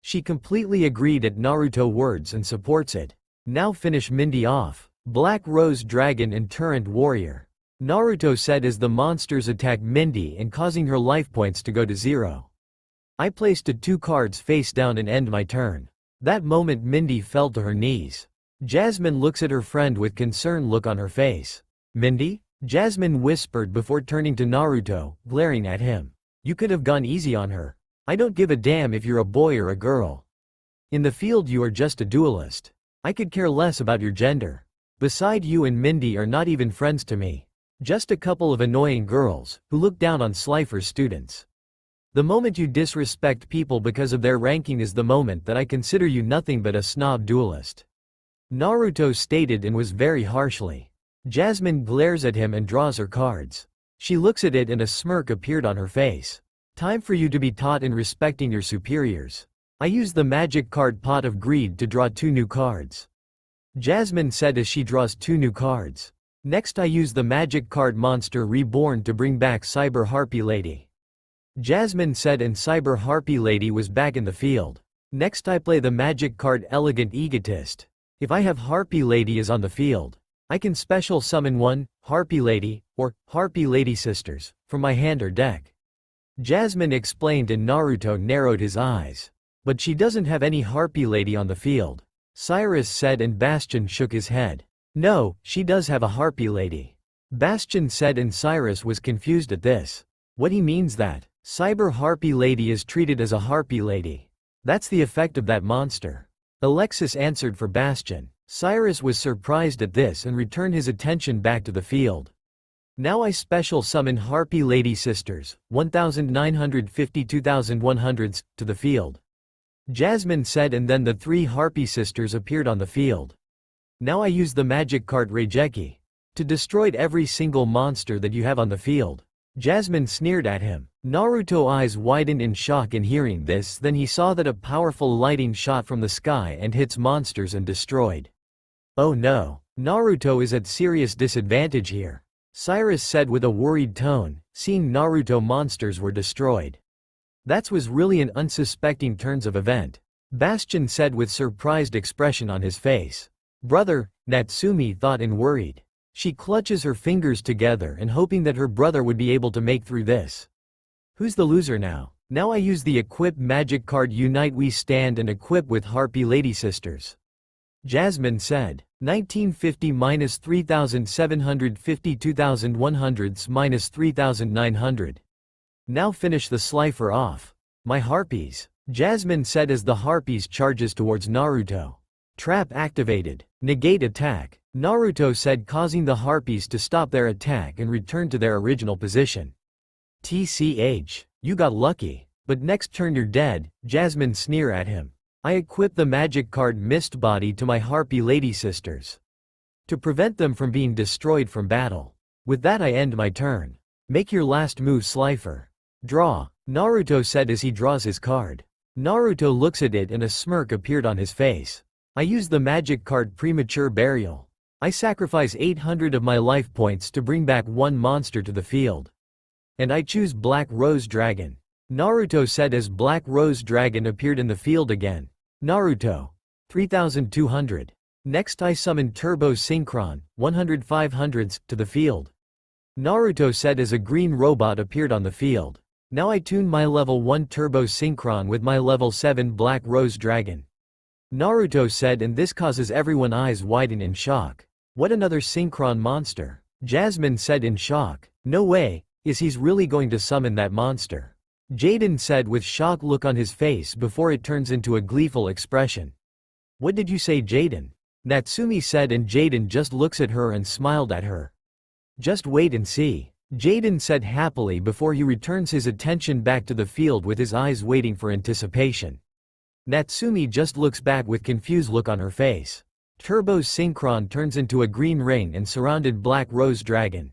She completely agreed at Naruto's words and supports it. Now finish Mindy off. Black Rose Dragon and Turret Warrior. Naruto said as the monsters attacked Mindy and causing her life points to go to 0. I placed 2 cards face down and end my turn. That moment Mindy fell to her knees. Jasmine looks at her friend with concerned look on her face. Mindy? Jasmine whispered before turning to Naruto, glaring at him. You could have gone easy on her. I don't give a damn if you're a boy or a girl. In the field you are just a duelist. I could care less about your gender. Beside, you and Mindy are not even friends to me. Just a couple of annoying girls, who look down on Slifer students. The moment you disrespect people because of their ranking is the moment that I consider you nothing but a snob duelist. Naruto stated, and was very harshly. Jasmine glares at him and draws her cards. She looks at it and a smirk appeared on her face. Time for you to be taught in respecting your superiors. I use the magic card Pot of Greed to draw 2 new cards. Jasmine said as she draws 2 new cards. Next I use the magic card Monster Reborn to bring back Cyber Harpy Lady. Jasmine said, and Cyber Harpy Lady was back in the field. Next I play the magic card Elegant Egotist. If I have Harpy Lady is on the field, I can special summon 1, Harpy Lady, or Harpy Lady Sisters, from my hand or deck. Jasmine explained, and Naruto narrowed his eyes. But she doesn't have any Harpy Lady on the field. Cyrus said, and Bastion shook his head. No, she does have a Harpy Lady. Bastion said, and Cyrus was confused at this. What he means that Cyber Harpy Lady is treated as a Harpy Lady. That's the effect of that monster. Alexis answered for Bastion. Cyrus was surprised at this and returned his attention back to the field. Now I special summon Harpy Lady Sisters, 1952,100s, to the field. Jasmine said, and then the 3 Harpy Sisters appeared on the field. Now I use the magic card Reijeki to destroy every single monster that you have on the field. Jasmine sneered at him. Naruto's eyes widened in shock in hearing this, then he saw that a powerful lightning shot from the sky and hits monsters and destroyed. Oh no, Naruto is at serious disadvantage here, Cyrus said with a worried tone, seeing Naruto monsters were destroyed. That was really an unsuspecting turns of event, Bastion said with surprised expression on his face. Brother, Natsumi thought and worried. She clutches her fingers together and hoping that her brother would be able to make through this. Who's the loser now? Now I use the equip magic card Unite We Stand and equip with Harpy Lady Sisters. Jasmine said, 1950 minus 3752,100s minus 3900. Now finish the Slifer off. My Harpies, Jasmine said as the Harpies charges towards Naruto. Trap activated. Negate attack, Naruto said, causing the Harpies to stop their attack and return to their original position. TCH, you got lucky. But next turn you're dead, Jasmine sneer at him. I equip the magic card Mist Body to my Harpy Lady Sisters to prevent them from being destroyed from battle. With that I end my turn. Make your last move, Slifer. Draw, Naruto said as he draws his card. Naruto looks at it and a smirk appeared on his face. I use the magic card Premature Burial. I sacrifice 800 of my life points to bring back one monster to the field. And I choose Black Rose Dragon. Naruto said as Black Rose Dragon appeared in the field again. Naruto. 3200. Next I summon Turbo Synchron, 100/500s, to the field. Naruto said as a green robot appeared on the field. Now I tune my level 1 Turbo Synchron with my level 7 Black Rose Dragon. Naruto said, and this causes everyone's eyes widen in shock. What, another Synchron monster? Jasmine said in shock. No way, is he's really going to summon that monster? Jaden said with shock look on his face before it turns into a gleeful expression. What did you say, Jaden? Natsumi said, and Jaden just looks at her and smiled at her. Just wait and see, Jaden said happily before he returns his attention back to the field with his eyes waiting for anticipation. Natsumi just looks back with confused look on her face. Turbo's Synchron turns into a green ring and surrounded Black Rose Dragon.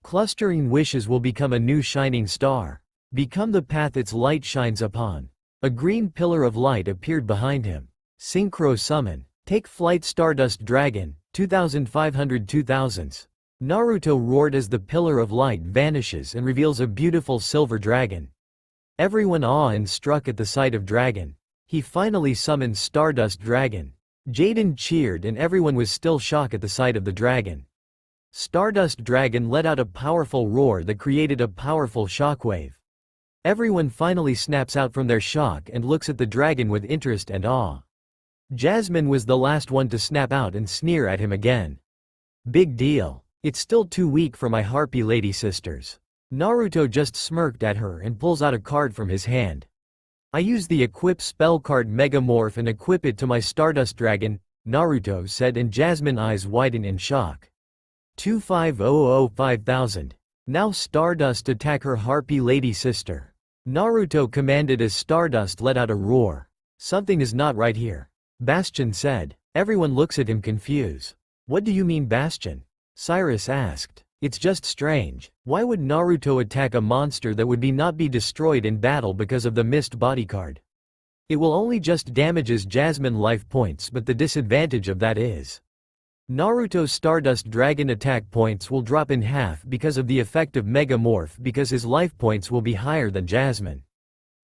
Clustering wishes will become a new shining star. Become the path its light shines upon. A green pillar of light appeared behind him. Synchro Summon. Take flight Stardust Dragon, 2500 2000s. Naruto roared as the pillar of light vanishes and reveals a beautiful silver dragon. Everyone awe-struck at the sight of dragon. He finally summons Stardust Dragon. Jaden cheered and everyone was still shocked at the sight of the dragon. Stardust Dragon let out a powerful roar that created a powerful shockwave. Everyone finally snaps out from their shock and looks at the dragon with interest and awe. Jasmine was the last one to snap out and sneer at him again. Big deal. It's still too weak for my Harpy Lady Sisters. Naruto just smirked at her and pulls out a card from his hand. I use the equip spell card Megamorph and equip it to my Stardust Dragon, Naruto said, and Jasmine eyes widen in shock. 2500 5000. Now Stardust attack her Harpy Lady Sister. Naruto commanded as Stardust let out a roar. Something is not right here. Bastion said. Everyone looks at him confused. What do you mean, Bastion? Cyrus asked. It's just strange. Why would Naruto attack a monster that would not be destroyed in battle because of the Mist Body card? It will only just damages Jasmine life points, but the disadvantage of that is Naruto's Stardust Dragon attack points will drop in half because of the effect of Megamorph, because his life points will be higher than Jasmine.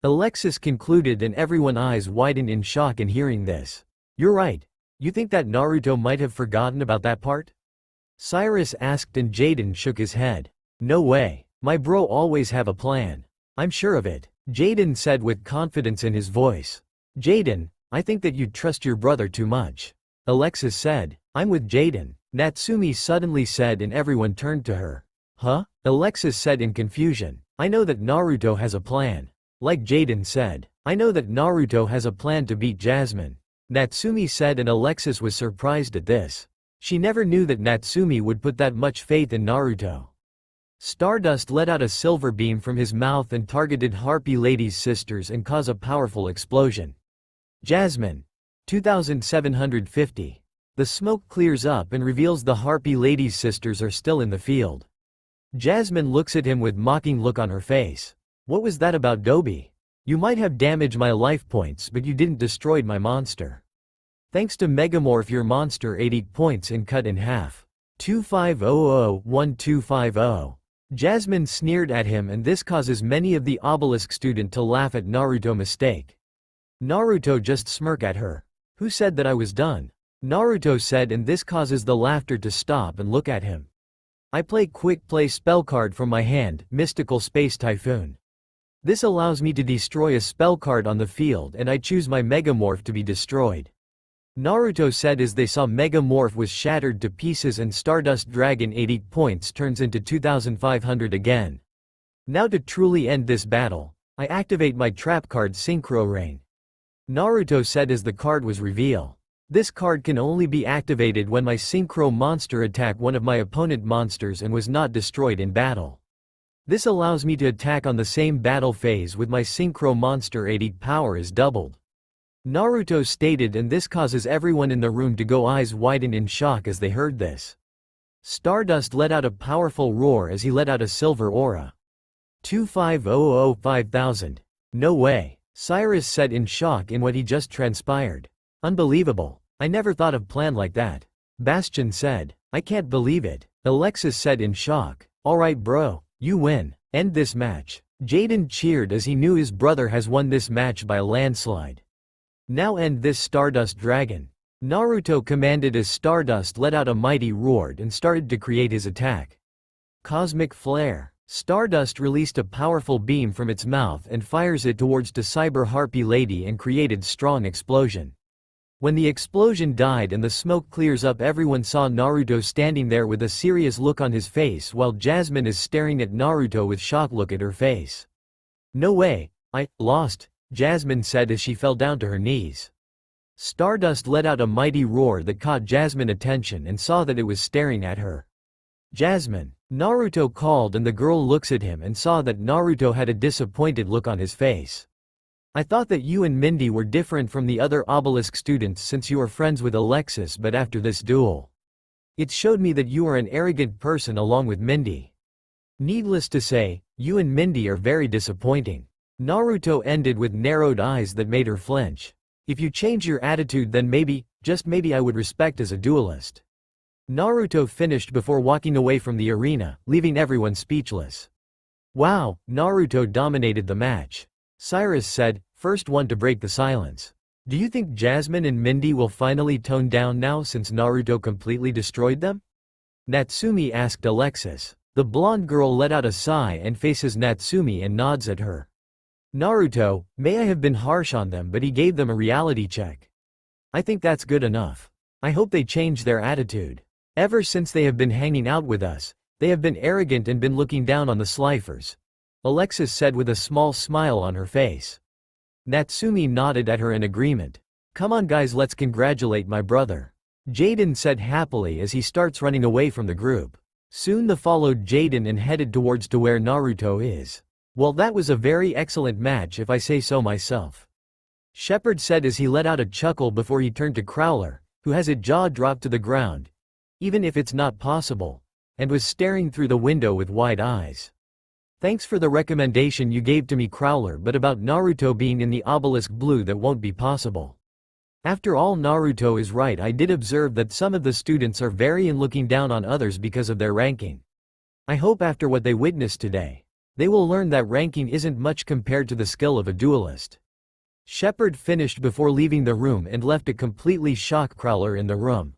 Alexis concluded, and everyone's eyes widened in shock in hearing this. You're right. You think that Naruto might have forgotten about that part? Cyrus asked, and Jaden shook his head. No way. My bro always have a plan. I'm sure of it, Jaden said with confidence in his voice. Jaden, I think that you trust your brother too much. Alexis said. I'm with Jaden, Natsumi suddenly said, and everyone turned to her. Huh? Alexis said in confusion. I know that Naruto has a plan. Like Jaden said. I know that Naruto has a plan to beat Jasmine. Natsumi said, and Alexis was surprised at this. She never knew that Natsumi would put that much faith in Naruto. Stardust let out a silver beam from his mouth and targeted Harpy Lady's sisters and caused a powerful explosion. Jasmine. 2750. The smoke clears up and reveals the Harpy Lady's sisters are still in the field. Jasmine looks at him with mocking look on her face. What was that about, Dobi? You might have damaged my life points, but you didn't destroy my monster. Thanks to Megamorph, your monster 80 points and cut in half. 2500-1250. Jasmine sneered at him, and this causes many of the obelisk student to laugh at Naruto mistake. Naruto just smirk at her. Who said that I was done? Naruto said, and this causes the laughter to stop and look at him. I play quick play spell card from my hand, Mystical Space Typhoon. This allows me to destroy a spell card on the field, and I choose my Megamorph to be destroyed. Naruto said as they saw Megamorph was shattered to pieces and Stardust Dragon 80 points turns into 2500 again. Now to truly end this battle, I activate my trap card Synchro Rain. Naruto said as the card was revealed. This card can only be activated when my Synchro monster attacked one of my opponent monsters and was not destroyed in battle. This allows me to attack on the same battle phase with my Synchro Monster 80 power is doubled. Naruto stated, and this causes everyone in the room to go eyes widened in shock as they heard this. Stardust let out a powerful roar as he let out a silver aura. 25000 No way, Cyrus said in shock in what he just transpired. Unbelievable, I never thought of plan like that. Bastion said, I can't believe it. Alexis said in shock, alright bro, you win, end this match. Jaden cheered as he knew his brother has won this match by a landslide. Now end this Stardust Dragon. Naruto commanded as Stardust let out a mighty roar and started to create his attack. Cosmic Flare. Stardust released a powerful beam from its mouth and fires it towards the Cyber Harpy Lady and created strong explosion. When the explosion died and the smoke clears up, everyone saw Naruto standing there with a serious look on his face while Jasmine is staring at Naruto with shock look at her face. No way, I lost, Jasmine said as she fell down to her knees. Stardust let out a mighty roar that caught Jasmine's attention and saw that it was staring at her. Jasmine, Naruto called, and the girl looks at him and saw that Naruto had a disappointed look on his face. I thought that you and Mindy were different from the other obelisk students since you are friends with Alexis, but after this duel, it showed me that you are an arrogant person along with Mindy. Needless to say, you and Mindy are very disappointing. Naruto ended with narrowed eyes that made her flinch. If you change your attitude, then maybe, just maybe, I would respect as a duelist. Naruto finished before walking away from the arena, leaving everyone speechless. Wow, Naruto dominated the match. Cyrus said, first one to break the silence. Do you think Jasmine and Mindy will finally tone down now since Naruto completely destroyed them? Natsumi asked Alexis. The blonde girl let out a sigh and faces Natsumi and nods at her. Naruto, may I have been harsh on them, but he gave them a reality check. I think that's good enough. I hope they change their attitude. Ever since they have been hanging out with us, they have been arrogant and been looking down on the Sliffers, Alexis said with a small smile on her face. Natsumi nodded at her in agreement. Come on guys, let's congratulate my brother, Jaden said happily as he starts running away from the group. Soon they followed Jaden and headed towards to where Naruto is. Well, that was a very excellent match if I say so myself, Shepard said as he let out a chuckle before he turned to Crowler, who has his jaw dropped to the ground, even if it's not possible, and was staring through the window with wide eyes. Thanks for the recommendation you gave to me, Crowler, but about Naruto being in the obelisk blue, that won't be possible. After all, Naruto is right. I did observe that some of the students are very in looking down on others because of their ranking. I hope after what they witnessed today, they will learn that ranking isn't much compared to the skill of a duelist. Shepard finished before leaving the room and left a completely shocked Crowler in the room.